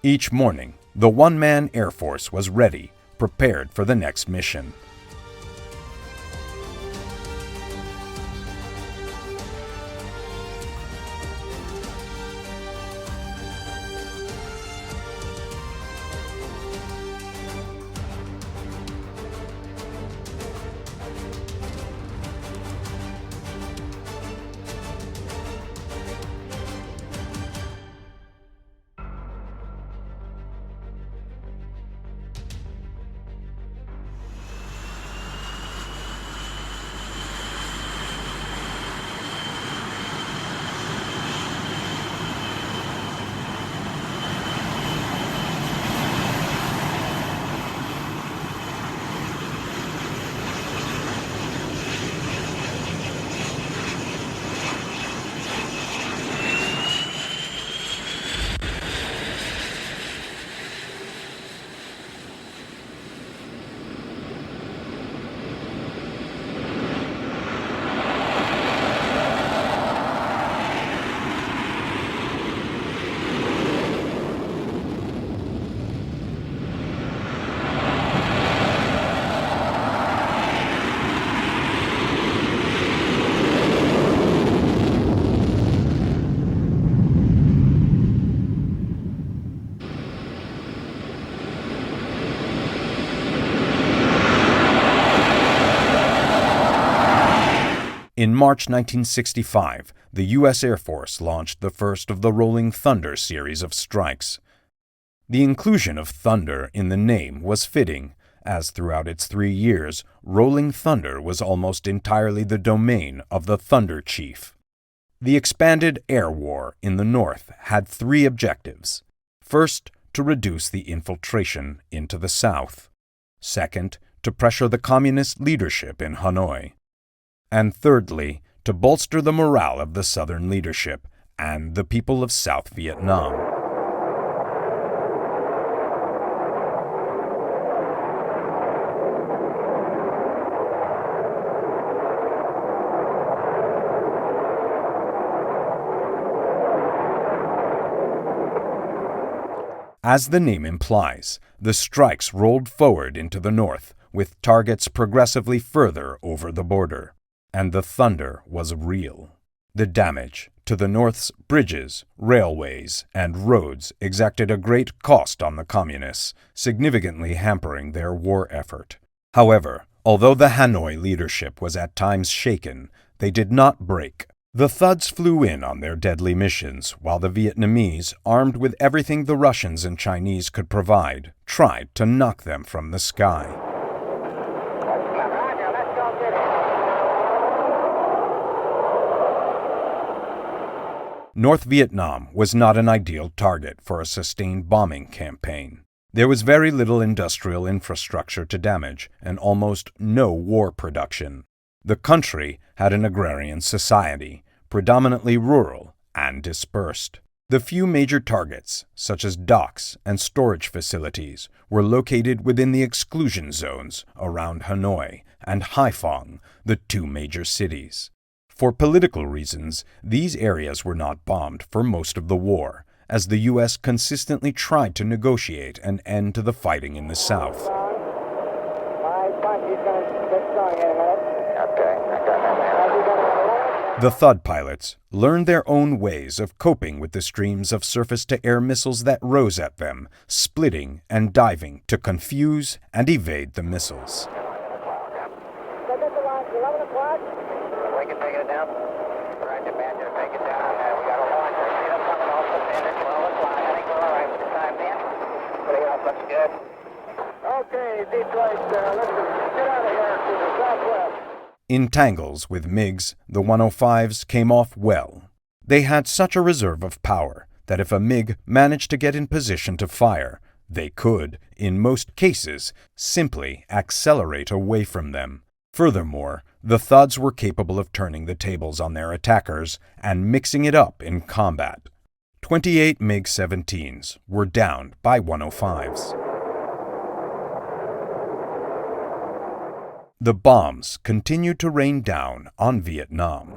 Speaker 10: Each morning, the one-man Air Force was ready, prepared for the next mission. In March 1965, the U.S. Air Force launched the first of the Rolling Thunder series of strikes. The inclusion of Thunder in the name was fitting, as throughout its 3 years, Rolling Thunder was almost entirely the domain of the Thunder Chief. The expanded air war in the North had 3 objectives. First, to reduce the infiltration into the South. Second, to pressure the communist leadership in Hanoi. And thirdly, to bolster the morale of the Southern leadership and the people of South Vietnam. As the name implies, the strikes rolled forward into the north, with targets progressively further over the border. And the thunder was real. The damage to the North's bridges, railways, and roads exacted a great cost on the communists, significantly hampering their war effort. However, although the Hanoi leadership was at times shaken, they did not break. The Thuds flew in on their deadly missions, while the Vietnamese, armed with everything the Russians and Chinese could provide, tried to knock them from the sky. North Vietnam was not an ideal target for a sustained bombing campaign. There was very little industrial infrastructure to damage and almost no war production. The country had an agrarian society, predominantly rural and dispersed. The few major targets, such as docks and storage facilities, were located within the exclusion zones around Hanoi and Haiphong, the two major cities. For political reasons, these areas were not bombed for most of the war, as the U.S. consistently tried to negotiate an end to the fighting in the South. The Thud pilots learned their own ways of coping with the streams of surface-to-air missiles that rose at them, splitting and diving to confuse and evade the missiles. In tangles with MiGs, the 105s came off well. They had such a reserve of power that if a MiG managed to get in position to fire, they could, in most cases, simply accelerate away from them. Furthermore, the Thuds were capable of turning the tables on their attackers and mixing it up in combat. 28 MiG-17s were downed by 105s. The bombs continued to rain down on Vietnam.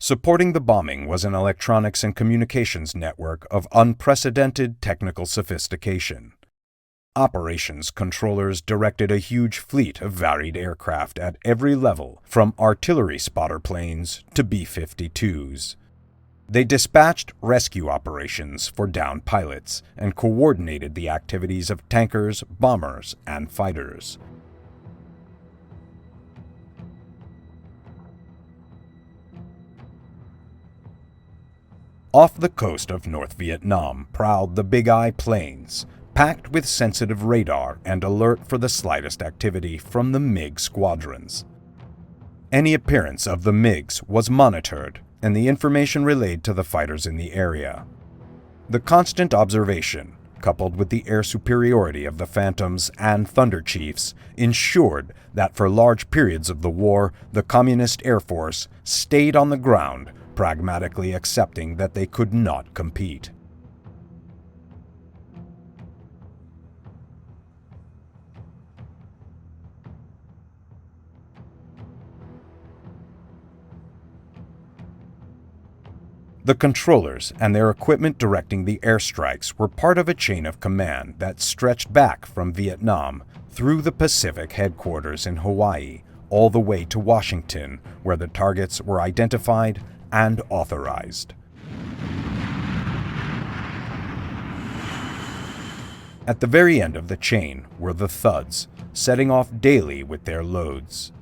Speaker 10: Supporting the bombing was an electronics and communications network of unprecedented technical sophistication. Operations controllers directed a huge fleet of varied aircraft at every level, from artillery spotter planes to B-52s. They dispatched rescue operations for downed pilots and coordinated the activities of tankers, bombers, and fighters. Off the coast of North Vietnam prowled the Big Eye planes, packed with sensitive radar and alert for the slightest activity from the MiG squadrons. Any appearance of the MiGs was monitored, and the information relayed to the fighters in the area. The constant observation, coupled with the air superiority of the Phantoms and Thunder Chiefs, ensured that for large periods of the war, the Communist Air Force stayed on the ground, pragmatically accepting that they could not compete. The controllers and their equipment directing the airstrikes were part of a chain of command that stretched back from Vietnam through the Pacific headquarters in Hawaii, all the way to Washington, where the targets were identified and authorized. At the very end of the chain were the Thuds, setting off daily with their loads.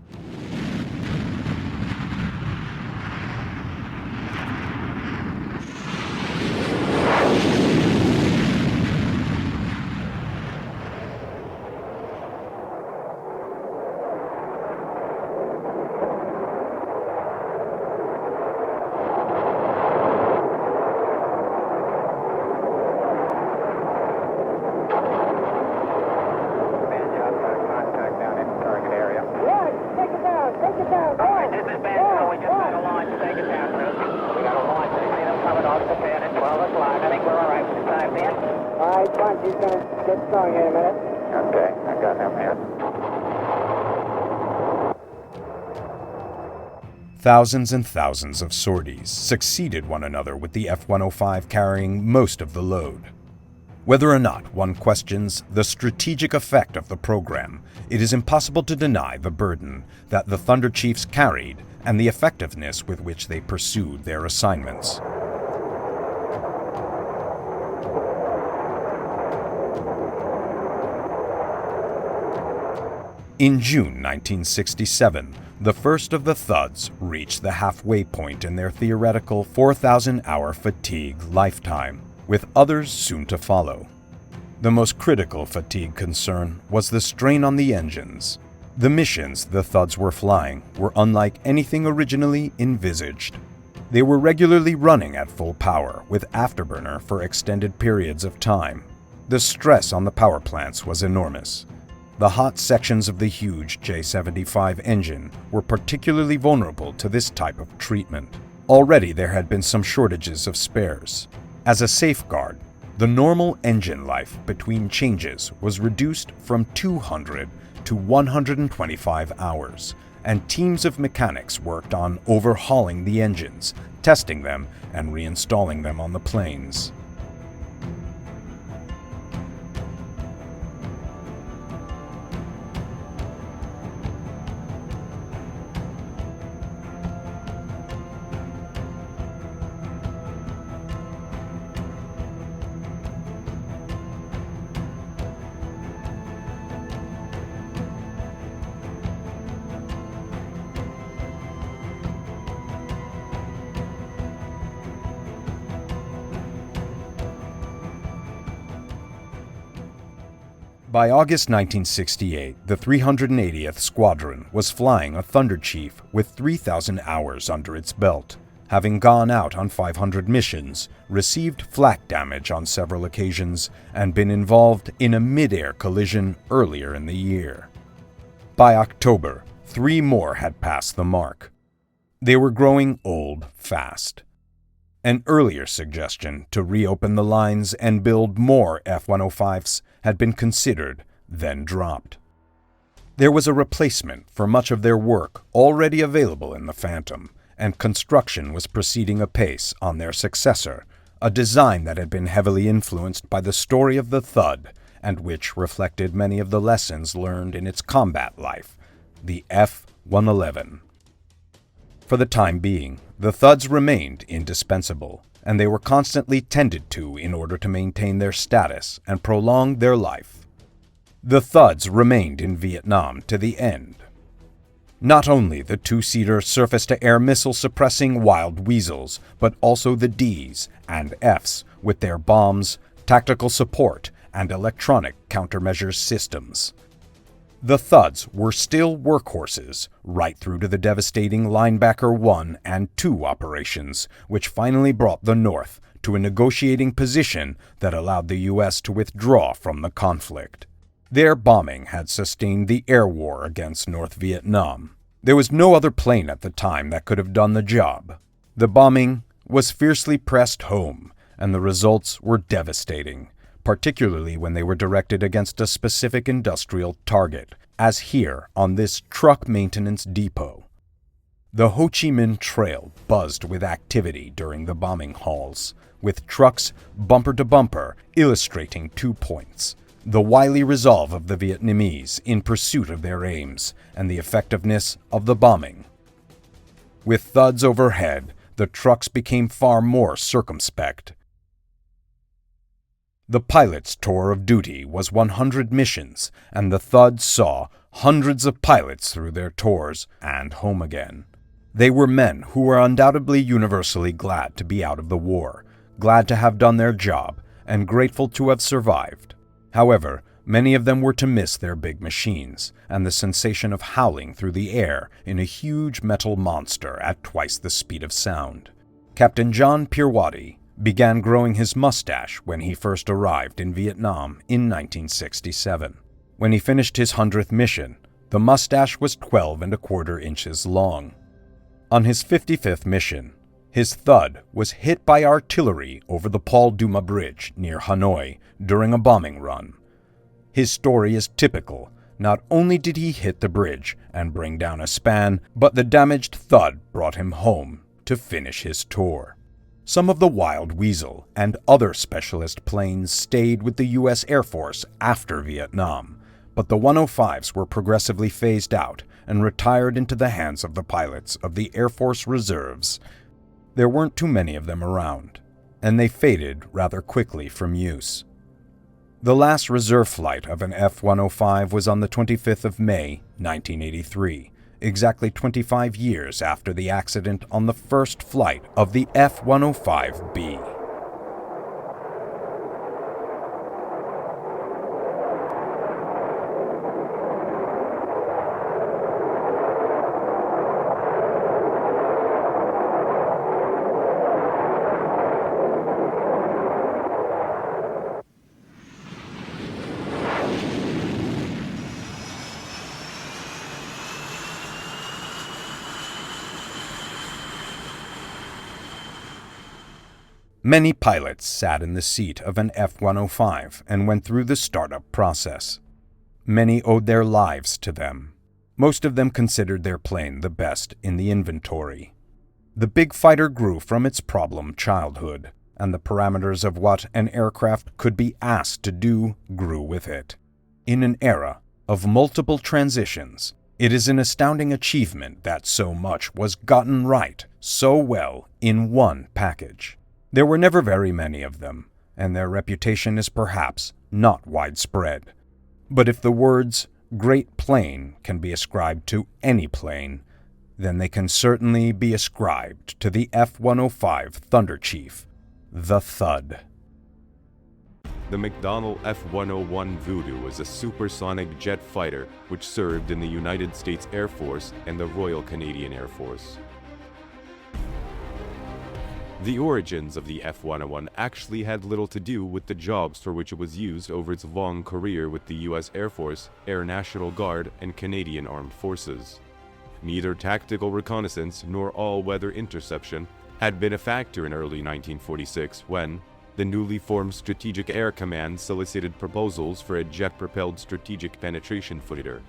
Speaker 10: Thousands and thousands of sorties succeeded one another, with the F-105 carrying most of the load. Whether or not one questions the strategic effect of the program, it is impossible to deny the burden that the Thunder Chiefs carried and the effectiveness with which they pursued their assignments. In June 1967, the first of the Thuds reached the halfway point in their theoretical 4,000-hour fatigue lifetime, with others soon to follow. The most critical fatigue concern was the strain on the engines. The missions the Thuds were flying were unlike anything originally envisaged. They were regularly running at full power, with afterburner for extended periods of time. The stress on the power plants was enormous. The hot sections of the huge J-75 engine were particularly vulnerable to this type of treatment. Already there had been some shortages of spares. As a safeguard, the normal engine life between changes was reduced from 200 to 125 hours, and teams of mechanics worked on overhauling the engines, testing them, and reinstalling them on the planes. By August 1968, the 380th Squadron was flying a Thunder Chief with 3,000 hours under its belt, having gone out on 500 missions, received flak damage on several occasions, and been involved in a mid-air collision earlier in the year. By October, 3 more had passed the mark. They were growing old fast. An earlier suggestion to reopen the lines and build more F-105s had been considered, then dropped. There was a replacement for much of their work already available in the Phantom, and construction was proceeding apace on their successor, a design that had been heavily influenced by the story of the Thud, and which reflected many of the lessons learned in its combat life, the F-111. For the time being, the Thuds remained indispensable, and they were constantly tended to in order to maintain their status and prolong their life. The Thuds remained in Vietnam to the end. Not only the two-seater surface-to-air missile-suppressing Wild Weasels, but also the Ds and Fs with their bombs, tactical support, and electronic countermeasures systems. The Thuds were still workhorses, right through to the devastating Linebacker 1 and 2 operations, which finally brought the North to a negotiating position that allowed the U.S. to withdraw from the conflict. Their bombing had sustained the air war against North Vietnam. There was no other plane at the time that could have done the job. The bombing was fiercely pressed home, and the results were devastating, particularly when they were directed against a specific industrial target, as here on this truck maintenance depot. The Ho Chi Minh Trail buzzed with activity during the bombing hauls, with trucks bumper to bumper illustrating 2 points: the wily resolve of the Vietnamese in pursuit of their aims and the effectiveness of the bombing. With thuds overhead, the trucks became far more circumspect. The pilot's tour of duty was 100 missions, and the Thud saw hundreds of pilots through their tours and home again. They were men who were undoubtedly universally glad to be out of the war, glad to have done their job, and grateful to have survived. However, many of them were to miss their big machines and the sensation of howling through the air in a huge metal monster at twice the speed of sound. Captain John Pirwati began growing his mustache when he first arrived in Vietnam in 1967. When he finished his 100th mission, the mustache was 12¼ inches long. On his 55th mission, his Thud was hit by artillery over the Paul Duma Bridge near Hanoi during a bombing run. His story is typical. Not only did he hit the bridge and bring down a span, but the damaged Thud brought him home to finish his tour. Some of the Wild Weasel and other specialist planes stayed with the U.S. Air Force after Vietnam, but the 105s were progressively phased out and retired into the hands of the pilots of the Air Force Reserves. There weren't too many of them around, and they faded rather quickly from use. The last reserve flight of an F-105 was on the 25th of May, 1983, exactly 25 years after the accident on the first flight of the F-105B. Many pilots sat in the seat of an F-105 and went through the startup process. Many owed their lives to them. Most of them considered their plane the best in the inventory. The big fighter grew from its problem childhood, and the parameters of what an aircraft could be asked to do grew with it. In an era of multiple transitions, it is an astounding achievement that so much was gotten right so well in one package. There were never very many of them, and their reputation is perhaps not widespread. But if the words "great plane" can be ascribed to any plane, then they can certainly be ascribed to the F-105 Thunder Chief, the Thud.
Speaker 11: The McDonnell F-101 Voodoo was a supersonic jet fighter which served in the United States Air Force and the Royal Canadian Air Force. The origins of the F-101 actually had little to do with the jobs for which it was used over its long career with the U.S. Air Force, Air National Guard, and Canadian Armed Forces. Neither tactical reconnaissance nor all-weather interception had been a factor in early 1946 when the newly formed Strategic Air Command solicited proposals for a jet-propelled strategic penetration fighter.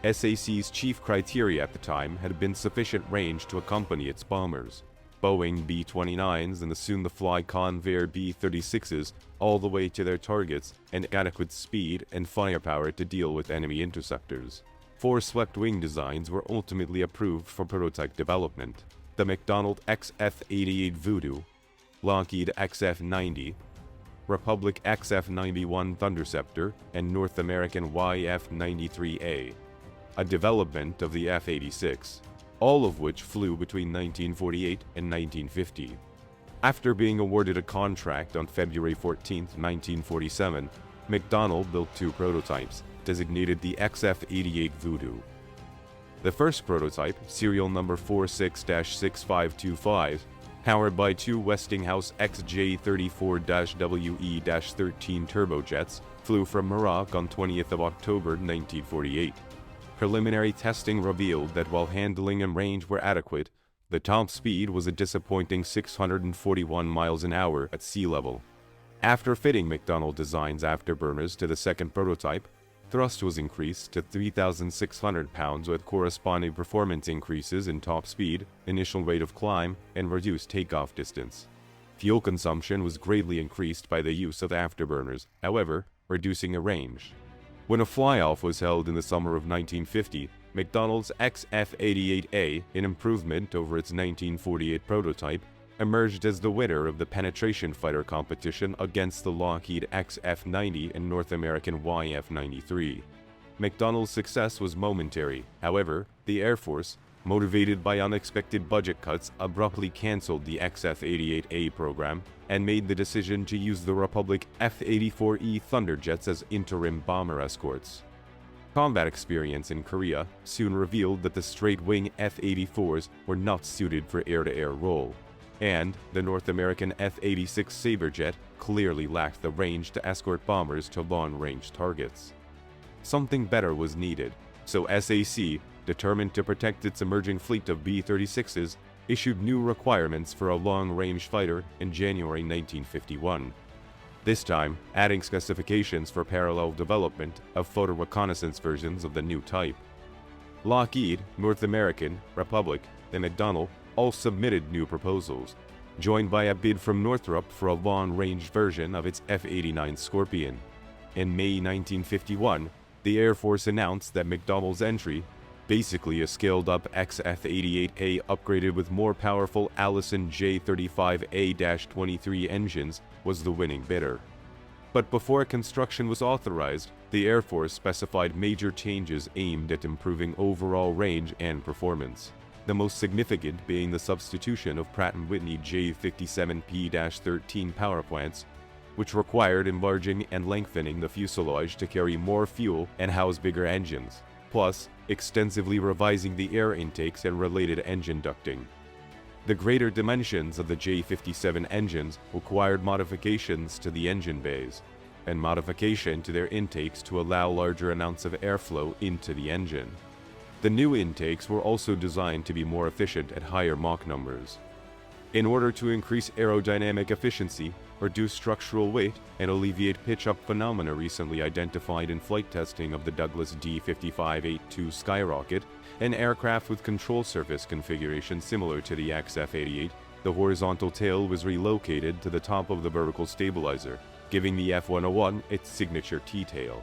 Speaker 11: SAC's chief criteria at the time had been sufficient range to accompany its bombers, Boeing B-29s and the soon-to-fly Convair B-36s all the way to their targets, and adequate speed and firepower to deal with enemy interceptors. 4 swept-wing designs were ultimately approved for prototype development: the McDonnell XF-88 Voodoo, Lockheed XF-90, Republic XF-91 Thunderceptor, and North American YF-93A, a development of the F-86. All of which flew between 1948 and 1950. After being awarded a contract on February 14, 1947, McDonnell built 2 prototypes, designated the XF-88 Voodoo. The first prototype, serial number 46-6525, powered by 2 Westinghouse XJ34-WE-13 turbojets, flew from Morocco on 20th of October 1948. Preliminary testing revealed that while handling and range were adequate, the top speed was a disappointing 641 miles an hour at sea level. After fitting McDonnell Design's afterburners to the second prototype, Thrust was increased to 3,600 pounds with corresponding performance increases in top speed, initial rate of climb, and reduced takeoff distance. Fuel consumption was greatly increased by the use of afterburners, however, reducing a range. When a fly-off was held in the summer of 1950, McDonnell's XF-88A, an improvement over its 1948 prototype, emerged as the winner of the penetration fighter competition against the Lockheed XF-90 and North American YF-93. McDonnell's success was momentary. However, the Air Force, motivated by unexpected budget cuts, abruptly cancelled the XF-88A program and made the decision to use the Republic F-84E Thunderjets as interim bomber escorts. Combat experience in Korea soon revealed that the straight-wing F-84s were not suited for air-to-air role, and the North American F-86 Sabre jet clearly lacked the range to escort bombers to long-range targets. Something better was needed, so SAC, determined to protect its emerging fleet of B-36s, issued new requirements for a long-range fighter in January 1951. This time, adding specifications for parallel development of photo reconnaissance versions of the new type. Lockheed, North American, Republic, and McDonnell all submitted new proposals, joined by a bid from Northrop for a long-range version of its F-89 Scorpion. In May 1951, the Air Force announced that McDonnell's entry, basically a scaled-up XF-88A upgraded with more powerful Allison J-35A-23 engines, was the winning bidder. But before construction was authorized, the Air Force specified major changes aimed at improving overall range and performance, the most significant being the substitution of Pratt & Whitney J57P-13 power plants, which required enlarging and lengthening the fuselage to carry more fuel and house bigger engines, plus extensively revising the air intakes and related engine ducting. The greater dimensions of the J57 engines required modifications to the engine bays, and modification to their intakes to allow larger amounts of airflow into the engine. The new intakes were also designed to be more efficient at higher Mach numbers. In order to increase aerodynamic efficiency, reduce structural weight, and alleviate pitch-up phenomena recently identified in flight testing of the Douglas D-55-82 Skyrocket, an aircraft with control surface configuration similar to the XF-88, the horizontal tail was relocated to the top of the vertical stabilizer, giving the F-101 its signature T-tail.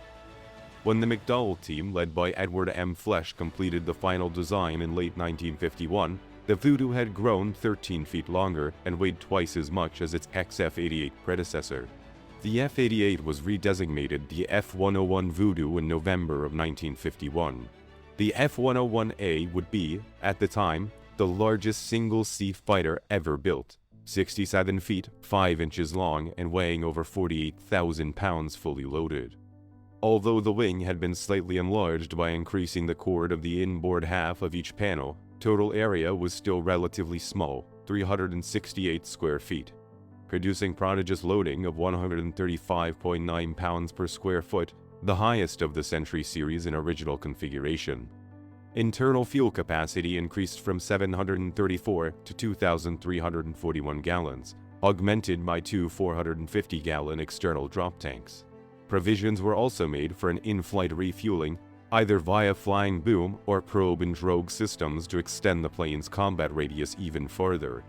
Speaker 11: When the McDonnell team, led by Edward M. Flesch, completed the final design in late 1951, the Voodoo had grown 13 feet longer and weighed twice as much as its XF-88 predecessor. The F-88 was redesignated the F-101 Voodoo in November of 1951. The F-101A would be, at the time, the largest single-seat fighter ever built, 67 feet, 5 inches long, and weighing over 48,000 pounds fully loaded. Although the wing had been slightly enlarged by increasing the chord of the inboard half of each panel, total area was still relatively small, 368 square feet, producing prodigious loading of 135.9 pounds per square foot, the highest of the Century series in original configuration. Internal fuel capacity increased from 734 to 2,341 gallons, augmented by two 450-gallon external drop tanks. Provisions were also made for an in-flight refueling, either via flying boom or probe and drogue systems to extend the plane's combat radius even further.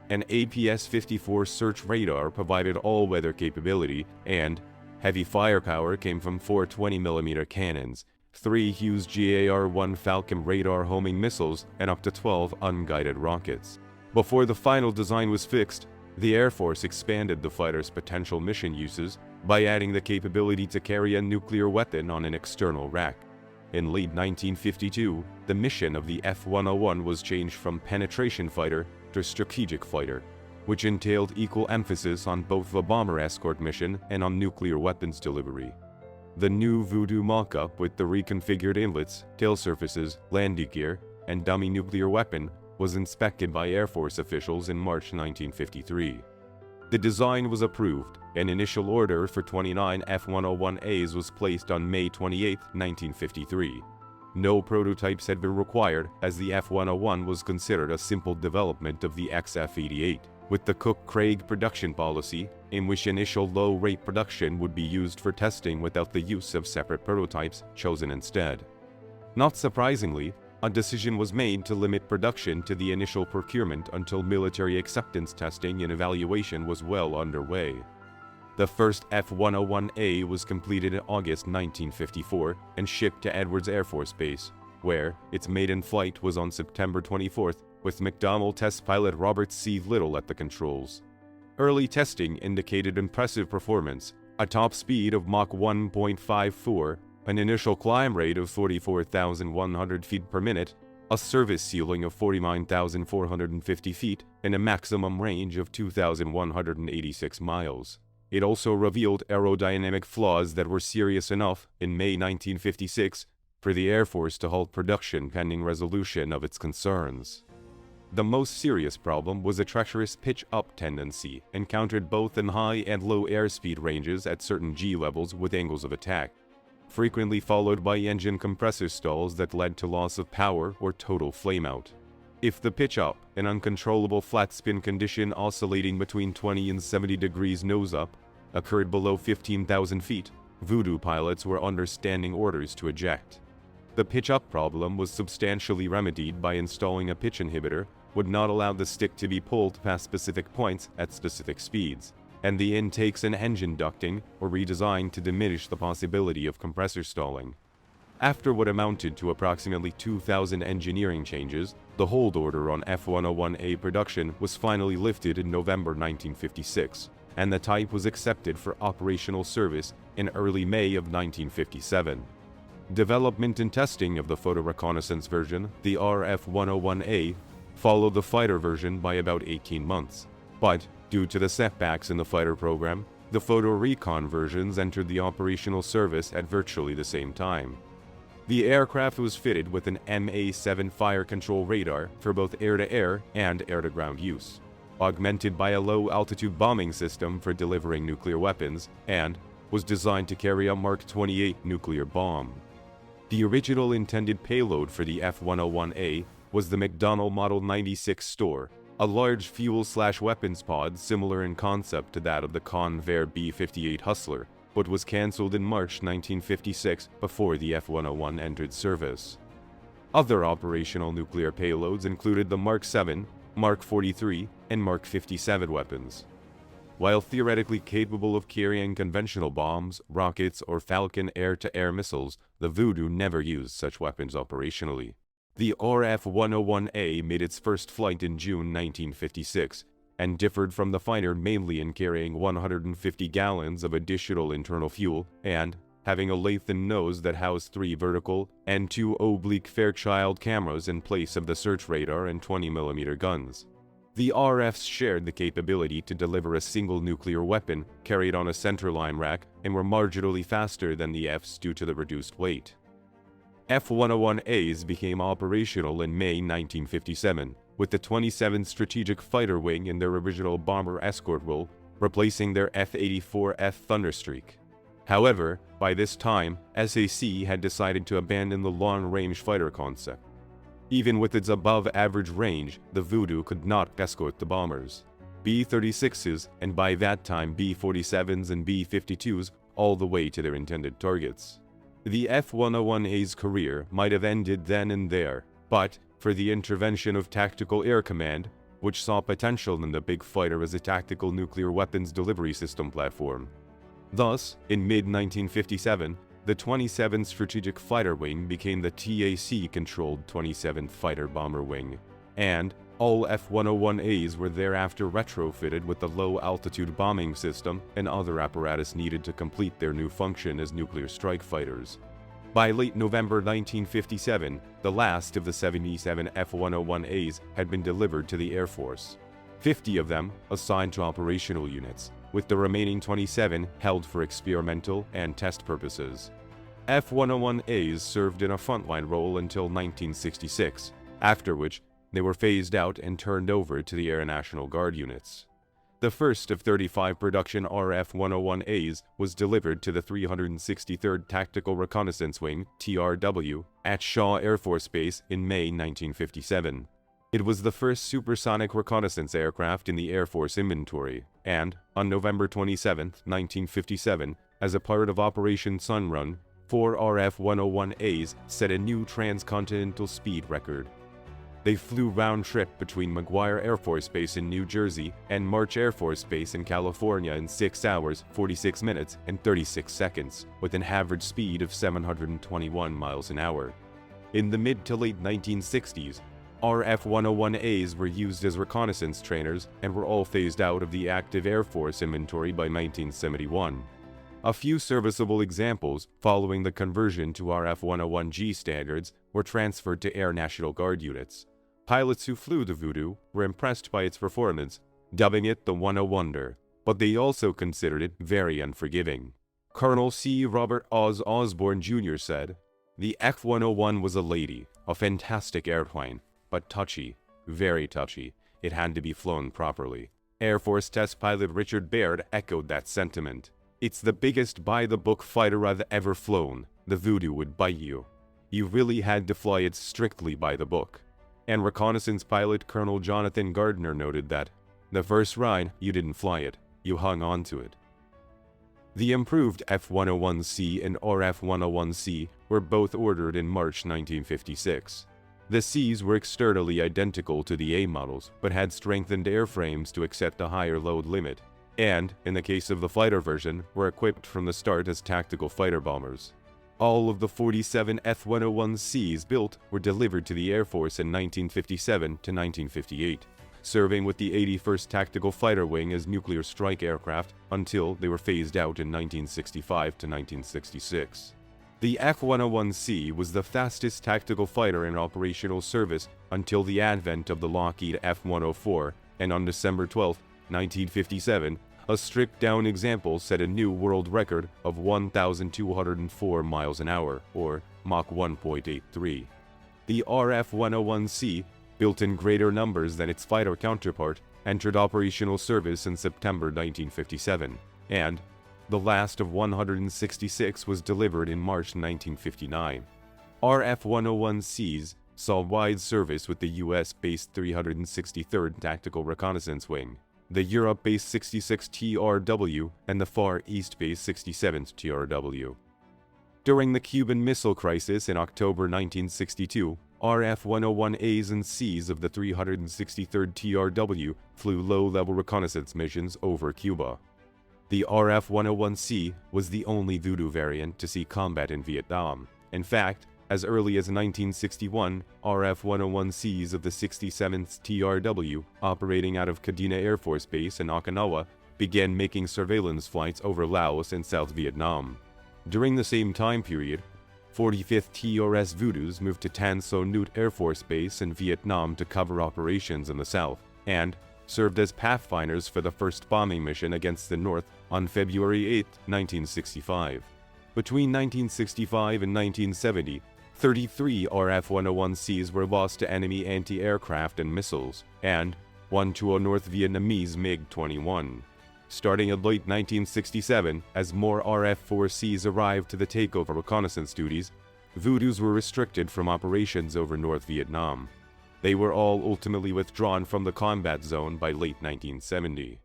Speaker 11: An APS-54 search radar provided all-weather capability, and heavy firepower came from four 20mm cannons, 3 Hughes GAR-1 Falcon radar homing missiles, and up to 12 unguided rockets. Before the final design was fixed, the Air Force expanded the fighter's potential mission uses by adding the capability to carry a nuclear weapon on an external rack. In late 1952, the mission of the F-101 was changed from penetration fighter to strategic fighter, which entailed equal emphasis on both the bomber escort mission and on nuclear weapons delivery. The new Voodoo mock-up with the reconfigured inlets, tail surfaces, landing gear, and dummy nuclear weapon was inspected by Air Force officials in March 1953. The design was approved, and initial order for 29 F-101As was placed on May 28, 1953. No prototypes had been required, as the F-101 was considered a simple development of the XF-88. with the Cook-Craig production policy, in which initial low-rate production would be used for testing without the use of separate prototypes chosen instead. Not surprisingly, a decision was made to limit production to the initial procurement until military acceptance testing and evaluation was well underway. The first F-101A was completed in August 1954 and shipped to Edwards Air Force Base, where its maiden flight was on September 24th, with McDonnell test pilot Robert C. Little at the controls. Early testing indicated impressive performance, a top speed of Mach 1.54, an initial climb rate of 44,100 feet per minute, a service ceiling of 49,450 feet, and a maximum range of 2,186 miles. It also revealed aerodynamic flaws that were serious enough, in May 1956, for the Air Force to halt production pending resolution of its concerns. The most serious problem was a treacherous pitch-up tendency, encountered both in high and low airspeed ranges at certain G levels with angles of attack, frequently followed by engine compressor stalls that led to loss of power or total flameout. If the pitch-up, an uncontrollable flat spin condition oscillating between 20 and 70 degrees nose-up, occurred below 15,000 feet, Voodoo pilots were under standing orders to eject. The pitch-up problem was substantially remedied by installing a pitch inhibitor, would not allow the stick to be pulled past specific points at specific speeds, and the intakes and engine ducting were redesigned to diminish the possibility of compressor stalling. After what amounted to approximately 2,000 engineering changes, the hold order on F-101A production was finally lifted in November 1956, and the type was accepted for operational service in early May of 1957. Development and testing of the photo reconnaissance version, the RF-101A, followed the fighter version by about 18 months. But, due to the setbacks in the fighter program, the photo recon versions entered the operational service at virtually the same time. The aircraft was fitted with an MA-7 fire control radar for both air-to-air and air-to-ground use, augmented by a low-altitude bombing system for delivering nuclear weapons, and was designed to carry a Mark 28 nuclear bomb. The original intended payload for the F-101A was the McDonnell Model 96 Store, a large fuel/weapons pod similar in concept to that of the Convair B-58 Hustler, but was cancelled in March 1956 before the F-101 entered service. Other operational nuclear payloads included the Mark 7, Mark 43, and Mark 57 weapons. While theoretically capable of carrying conventional bombs, rockets, or Falcon air-to-air missiles, the Voodoo never used such weapons operationally. The RF-101A made its first flight in June 1956, and differed from the fighter mainly in carrying 150 gallons of additional internal fuel and having a Lathan nose that housed 3 vertical and 2 oblique Fairchild cameras in place of the search radar and 20mm guns. The RFs shared the capability to deliver a single nuclear weapon carried on a centerline rack and were marginally faster than the Fs due to the reduced weight. F-101As became operational in May 1957, with the 27th Strategic Fighter Wing in their original bomber escort role, replacing their F-84F Thunderstreak. However, by this time, SAC had decided to abandon the long-range fighter concept. Even with its above-average range, the Voodoo could not escort the bombers. B-36s, and by that time B-47s and B-52s, all the way to their intended targets. The F-101A's career might have ended then and there, but for the intervention of Tactical Air Command, which saw potential in the big fighter as a tactical nuclear weapons delivery system platform. Thus, in mid-1957, the 27th Strategic Fighter Wing became the TAC-controlled 27th Fighter Bomber Wing, and all F-101As were thereafter retrofitted with the low-altitude bombing system and other apparatus needed to complete their new function as nuclear strike fighters. By late November 1957, the last of the 77 F-101As had been delivered to the Air Force. 50 of them assigned to operational units, with the remaining 27 held for experimental and test purposes. F-101As served in a frontline role until 1966, after which they were phased out and turned over to the Air National Guard units. The first of 35 production RF-101As was delivered to the 363rd Tactical Reconnaissance Wing, TRW, at Shaw Air Force Base in May 1957. It was the first supersonic reconnaissance aircraft in the Air Force inventory, and, on November 27, 1957, as a part of Operation Sunrun, 4 RF-101As set a new transcontinental speed record. They flew round-trip between McGuire Air Force Base in New Jersey and March Air Force Base in California in 6 hours, 46 minutes, and 36 seconds, with an average speed of 721 miles an hour. In the mid to late 1960s, RF-101As were used as reconnaissance trainers and were all phased out of the active Air Force inventory by 1971. A few serviceable examples following the conversion to RF-101G standards were transferred to Air National Guard units. Pilots who flew the Voodoo were impressed by its performance, dubbing it the One-O-Wonder, but they also considered it very unforgiving. Colonel C. Robert Oz Osborne Jr. said, "The F-101 was a lady, a fantastic airplane, but touchy, very touchy. It had to be flown properly." Air Force test pilot Richard Baird echoed that sentiment. "It's the biggest by-the-book fighter I've ever flown. The Voodoo would bite you. You really had to fly it strictly by the book." And reconnaissance pilot Colonel Jonathan Gardner noted that, "The first ride, you didn't fly it, you hung on to it." The improved F-101C and RF-101C were both ordered in March 1956. The Cs were externally identical to the A models, but had strengthened airframes to accept a higher load limit, and, in the case of the fighter version, were equipped from the start as tactical fighter bombers. All of the 47 F-101Cs built were delivered to the Air Force in 1957 to 1958, serving with the 81st Tactical Fighter Wing as nuclear strike aircraft until they were phased out in 1965 to 1966. The F-101C was the fastest tactical fighter in operational service until the advent of the Lockheed F-104, and on December 12, 1957, a stripped-down example set a new world record of 1,204 miles an hour, or Mach 1.83. The RF-101C, built in greater numbers than its fighter counterpart, entered operational service in September 1957, and the last of 166 was delivered in March 1959. RF-101Cs saw wide service with the US-based 363rd Tactical Reconnaissance Wing, the Europe-based 66th TRW, and the Far East-based 67th TRW. During the Cuban Missile Crisis in October 1962, RF-101As and Cs of the 363rd TRW flew low-level reconnaissance missions over Cuba. The RF-101C was the only Voodoo variant to see combat in Vietnam. In fact, as early as 1961, RF-101Cs of the 67th TRW, operating out of Kadena Air Force Base in Okinawa, began making surveillance flights over Laos and South Vietnam. During the same time period, 45th TRS Voodoos moved to Tan Son Nhut Air Force Base in Vietnam to cover operations in the south, and served as pathfinders for the first bombing mission against the North on February 8, 1965. Between 1965 and 1970, 33 RF-101Cs were lost to enemy anti-aircraft and missiles, and one to a North Vietnamese MiG-21. Starting in late 1967, as more RF-4Cs arrived to the takeover reconnaissance duties, Voodoos were restricted from operations over North Vietnam. They were all ultimately withdrawn from the combat zone by late 1970.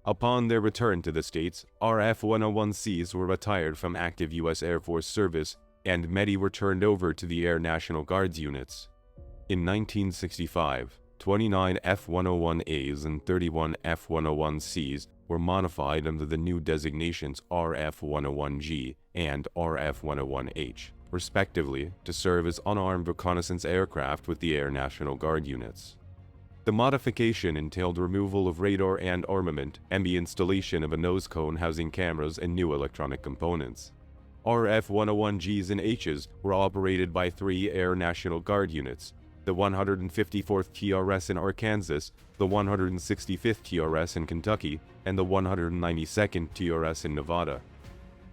Speaker 11: Upon their return to the States, RF-101Cs were retired from active U.S. Air Force service, and many were turned over to the Air National Guard's units. In 1965, 29 F-101As and 31 F-101Cs were modified under the new designations RF-101G and RF-101H, respectively, to serve as unarmed reconnaissance aircraft with the Air National Guard units. The modification entailed removal of radar and armament and the installation of a nose cone housing cameras and new electronic components. RF-101Gs and Hs were operated by 3 Air National Guard units, the 154th TRS in Arkansas, the 165th TRS in Kentucky, and the 192nd TRS in Nevada.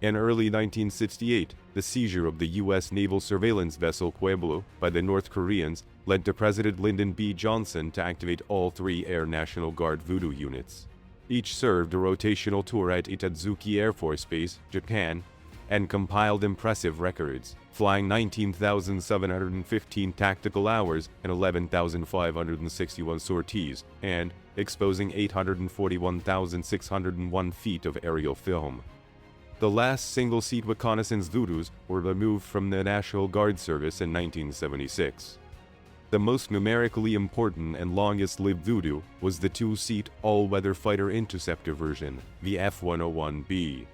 Speaker 11: In early 1968, the seizure of the U.S. naval surveillance vessel Pueblo by the North Koreans led to President Lyndon B. Johnson to activate all 3 Air National Guard Voodoo units. Each served a rotational tour at Itazuki Air Force Base, Japan, and compiled impressive records, flying 19,715 tactical hours and 11,561 sorties, and exposing 841,601 feet of aerial film. The last single-seat reconnaissance Voodoos were removed from the National Guard service in 1976. The most numerically important and longest-lived Voodoo was the two-seat all-weather fighter interceptor version, the F-101B.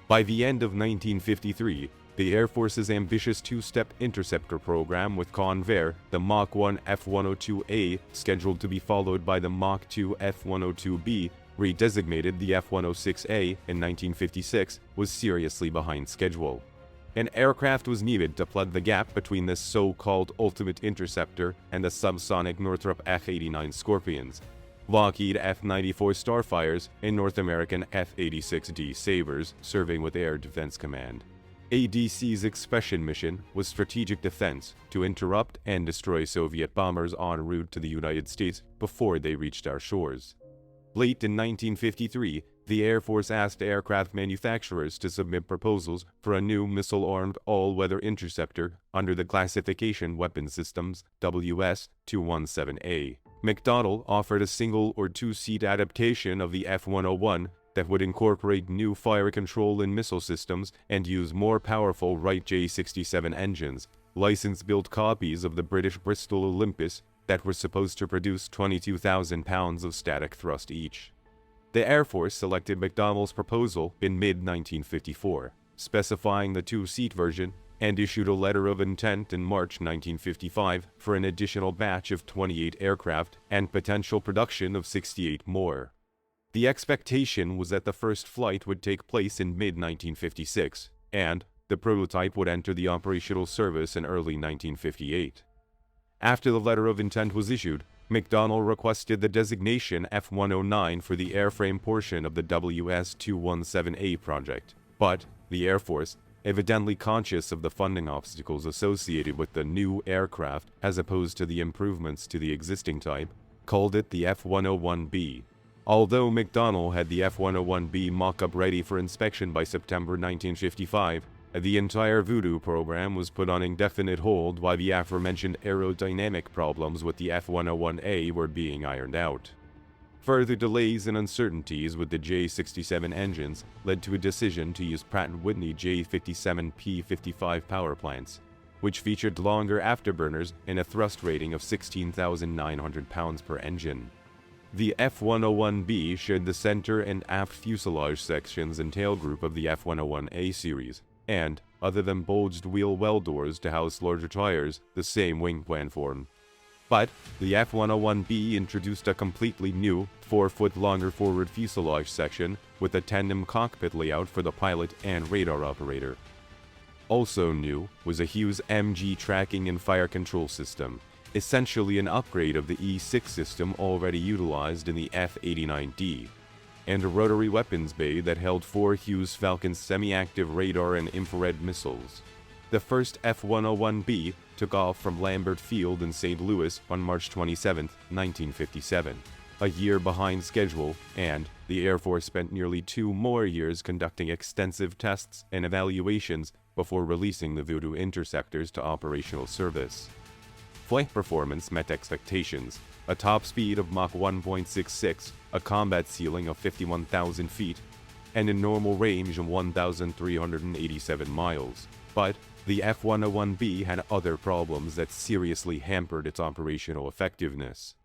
Speaker 11: By the end of 1953, the Air Force's ambitious two-step interceptor program with Convair, the Mach 1 F-102A, scheduled to be followed by the Mach 2 F-102B, redesignated the F-106A in 1956, was seriously behind schedule. An aircraft was needed to plug the gap between this so-called ultimate interceptor and the subsonic Northrop F-89 Scorpions, Lockheed F-94 Starfires, and North American F-86D Sabres serving with Air Defense Command. ADC's expression mission was strategic defense to interrupt and destroy Soviet bombers en route to the United States before they reached our shores. Late in 1953, the Air Force asked aircraft manufacturers to submit proposals for a new missile-armed all-weather interceptor under the classification Weapon Systems WS-217A. McDonnell offered a single or two-seat adaptation of the F-101 that would incorporate new fire control and missile systems and use more powerful Wright J67 engines, license-built copies of the British Bristol Olympus that were supposed to produce 22,000 pounds of static thrust each. The Air Force selected McDonnell's proposal in mid-1954, specifying the two-seat version, and issued a letter of intent in March 1955 for an additional batch of 28 aircraft and potential production of 68 more. The expectation was that the first flight would take place in mid-1956, and the prototype would enter the operational service in early 1958. After the letter of intent was issued, McDonnell requested the designation F-109 for the airframe portion of the WS-217A project, but the Air Force, evidently conscious of the funding obstacles associated with the new aircraft as opposed to the improvements to the existing type, called it the F-101B. Although McDonnell had the F-101B mock-up ready for inspection by September 1955, the entire Voodoo program was put on indefinite hold while the aforementioned aerodynamic problems with the F-101A were being ironed out. Further delays and uncertainties with the J67 engines led to a decision to use Pratt & Whitney J57P55 power plants, which featured longer afterburners and a thrust rating of 16,900 pounds per engine. The F-101B shared the center and aft fuselage sections and tail group of the F-101A series, and, other than bulged wheel well doors to house larger tires, the same wing platform. But the F-101B introduced a completely new, 4-foot longer forward fuselage section with a tandem cockpit layout for the pilot and radar operator. Also new was a Hughes MG tracking and fire control system, essentially an upgrade of the E6 system already utilized in the F-89D, and a rotary weapons bay that held 4 Hughes Falcon semi-active radar and infrared missiles. The first F-101B took off from Lambert Field in St. Louis on March 27, 1957, a year behind schedule, and the Air Force spent nearly 2 more years conducting extensive tests and evaluations before releasing the Voodoo interceptors to operational service. Flight performance met expectations, a top speed of Mach 1.66, a combat ceiling of 51,000 feet, and a normal range of 1,387 miles. But the F-101B had other problems that seriously hampered its operational effectiveness.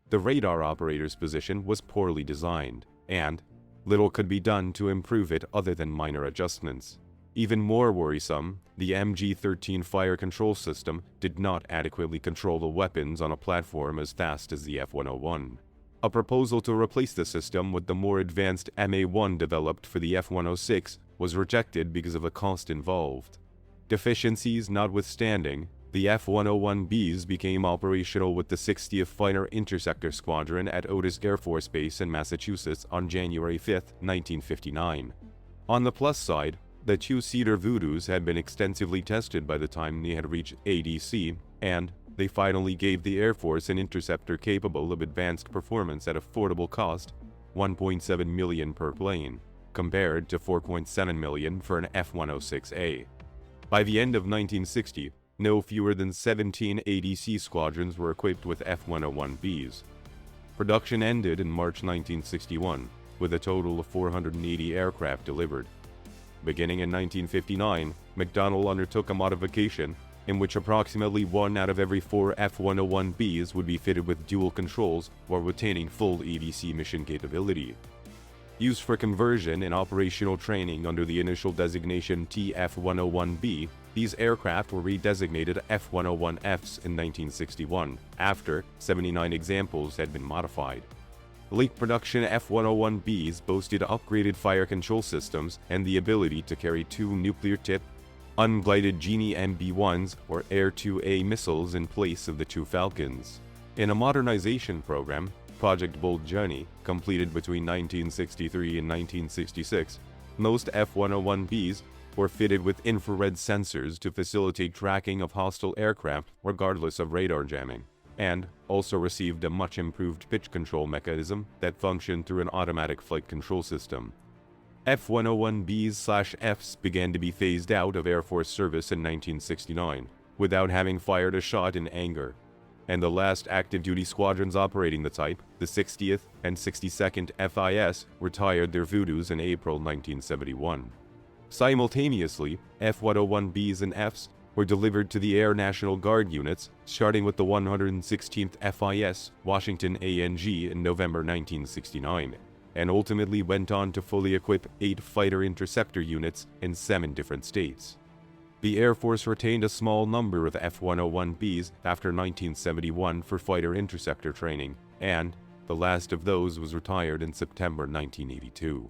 Speaker 11: The radar operator's position was poorly designed, and little could be done to improve it other than minor adjustments. Even more worrisome, the MG-13 fire control system did not adequately control the weapons on a platform as fast as the F-101. A proposal to replace the system with the more advanced MA-1 developed for the F-106 was rejected because of the cost involved. Deficiencies notwithstanding, the F-101Bs became operational with the 60th Fighter Interceptor Squadron at Otis Air Force Base in Massachusetts on January 5, 1959. On the plus side, the two-seater Voodoos had been extensively tested by the time they had reached ADC, and they finally gave the Air Force an interceptor capable of advanced performance at affordable cost, $1.7 million per plane. compared to $4.7 million for an F-106A. By the end of 1960, no fewer than 17 ADC squadrons were equipped with F-101Bs. Production ended in March 1961, with a total of 480 aircraft delivered. Beginning in 1959, McDonnell undertook a modification in which approximately 1 out of every 4 F-101Bs would be fitted with dual controls while retaining full ADC mission capability. Used for conversion and operational training under the initial designation TF-101B, these aircraft were redesignated F-101Fs in 1961, after 79 examples had been modified. Late production F-101Bs boasted upgraded fire control systems and the ability to carry 2 nuclear-tipped, unglided Genie MB-1s or Air-2A missiles in place of the 2 Falcons. In a modernization program, Project Bold Journey, completed between 1963 and 1966, most F-101Bs were fitted with infrared sensors to facilitate tracking of hostile aircraft regardless of radar jamming, and also received a much improved pitch control mechanism that functioned through an automatic flight control system. F-101Bs/Fs began to be phased out of Air Force service in 1969, without having fired a shot in anger, and the last active-duty squadrons operating the type, the 60th and 62nd FIS, retired their Voodoos in April 1971. Simultaneously, F-101Bs and Fs were delivered to the Air National Guard units, starting with the 116th FIS, Washington ANG, in November 1969, and ultimately went on to fully equip 8 fighter interceptor units in 7 different states. The Air Force retained a small number of F-101Bs after 1971 for fighter interceptor training, and the last of those was retired in September 1982.